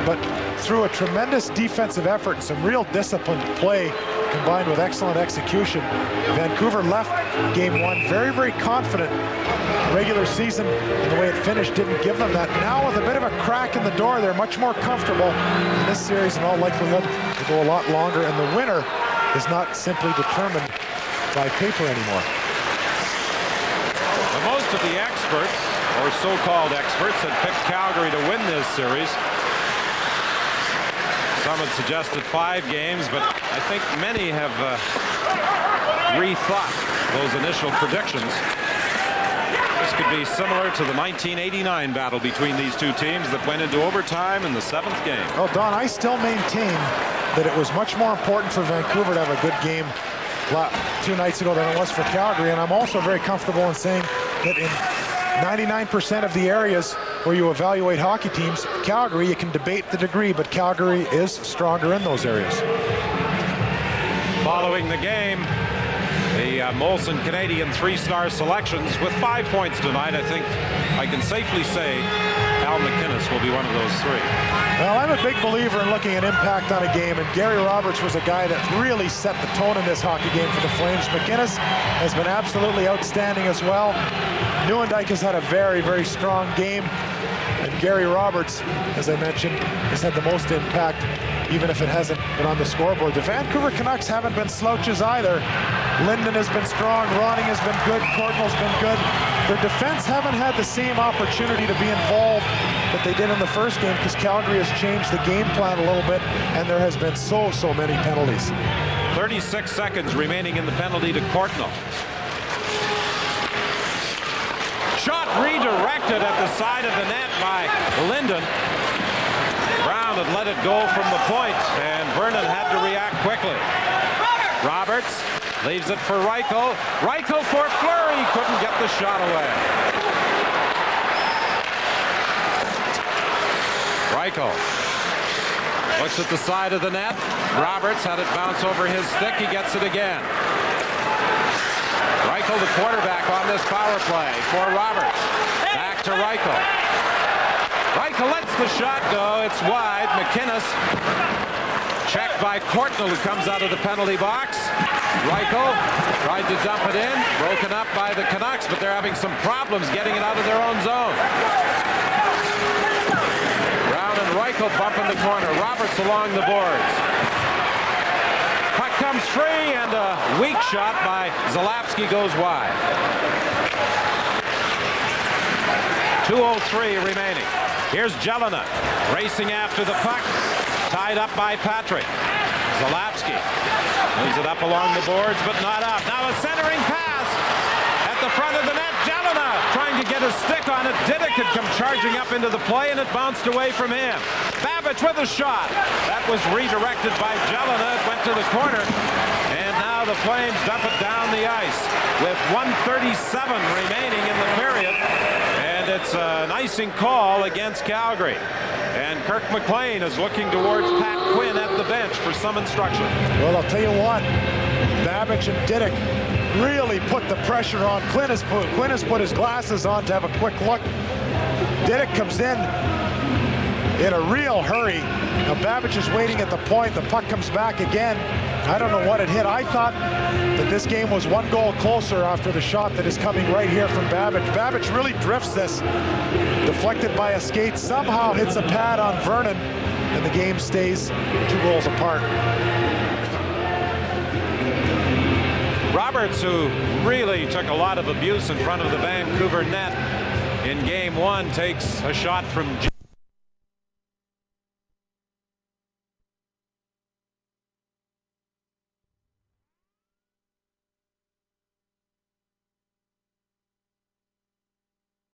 But through a tremendous defensive effort and some real disciplined play combined with excellent execution, Vancouver left Game 1 very, very confident. The regular season and the way it finished didn't give them that. Now with a bit of a crack in the door, they're much more comfortable. In this series, in all likelihood, will go a lot longer, and the winner is not simply determined by paper anymore. Well, most of the experts, or so-called experts, had picked Calgary to win this series. Some had suggested 5 games, but I think many have rethought those initial predictions. This could be similar to the 1989 battle between these two teams that went into overtime in the 7th game. Well, Don, I still maintain that it was much more important for Vancouver to have a good game 2 nights ago than it was for Calgary, and I'm also very comfortable in saying that in 99% of the areas where you evaluate hockey teams, Calgary, you can debate the degree, but Calgary is stronger in those areas. Following the game, the Molson Canadian 3-star selections with 5 points tonight. I think I can safely say Al MacInnis will be one of those 3. Well, I'm a big believer in looking at impact on a game, and Gary Roberts was a guy that really set the tone in this hockey game for the Flames. MacInnis has been absolutely outstanding as well. Nieuwendyk has had a very, very strong game, and Gary Roberts, as I mentioned, has had the most impact, even if it hasn't been on the scoreboard. The Vancouver Canucks haven't been slouches either. Linden has been strong, Ronning has been good, Courtnall's been good. Their defense haven't had the same opportunity to be involved that they did in the first game, because Calgary has changed the game plan a little bit, and there has been so many penalties. 36 seconds remaining in the penalty to Courtnall. Shot redirected at the side of the net by Linden. Brown had let it go from the point, and Vernon had to react quickly. Roberts leaves it for Reichel. Reichel for Fleury, couldn't get the shot away. Reichel looks at the side of the net. Roberts had it bounce over his stick. He gets it again. Reichel, the quarterback on this power play for Roberts. Back to Reichel. Reichel lets the shot go. It's wide. MacInnis checked by Courtnall, who comes out of the penalty box. Reichel tried to dump it in. Broken up by the Canucks, but they're having some problems getting it out of their own zone. Brown and Reichel bump in the corner. Roberts along the boards. Puck comes free, and a weak shot by Zalapski goes wide. 2:03 remaining. Here's Jelena racing after the puck, tied up by Patrick. Zalapski moves it up along the boards, but not up. Now a centering pass at the front of the net. Jelena trying to get a stick on it. Didick had come charging up into the play, and it bounced away from him. Babbage with a shot. That was redirected by Jelena. It went to the corner, and now the Flames dump it down the ice with 1:37 remaining in the period. And it's an icing call against Calgary. And Kirk McLean is looking towards Pat Quinn at the bench for some instruction. Well, I'll tell you what, Babbage and Didick really put the pressure on. Quinn has put his glasses on to have a quick look. Didick comes in a real hurry. Now Babbage is waiting at the point. The puck comes back again. I don't know what it hit. I thought that this game was 1 goal closer after the shot that is coming right here from Babbage. Babbage really drifts this. Deflected by a skate. Somehow hits a pad on Vernon. And the game stays 2 goals apart. Roberts, who really took a lot of abuse in front of the Vancouver net, in game one takes a shot from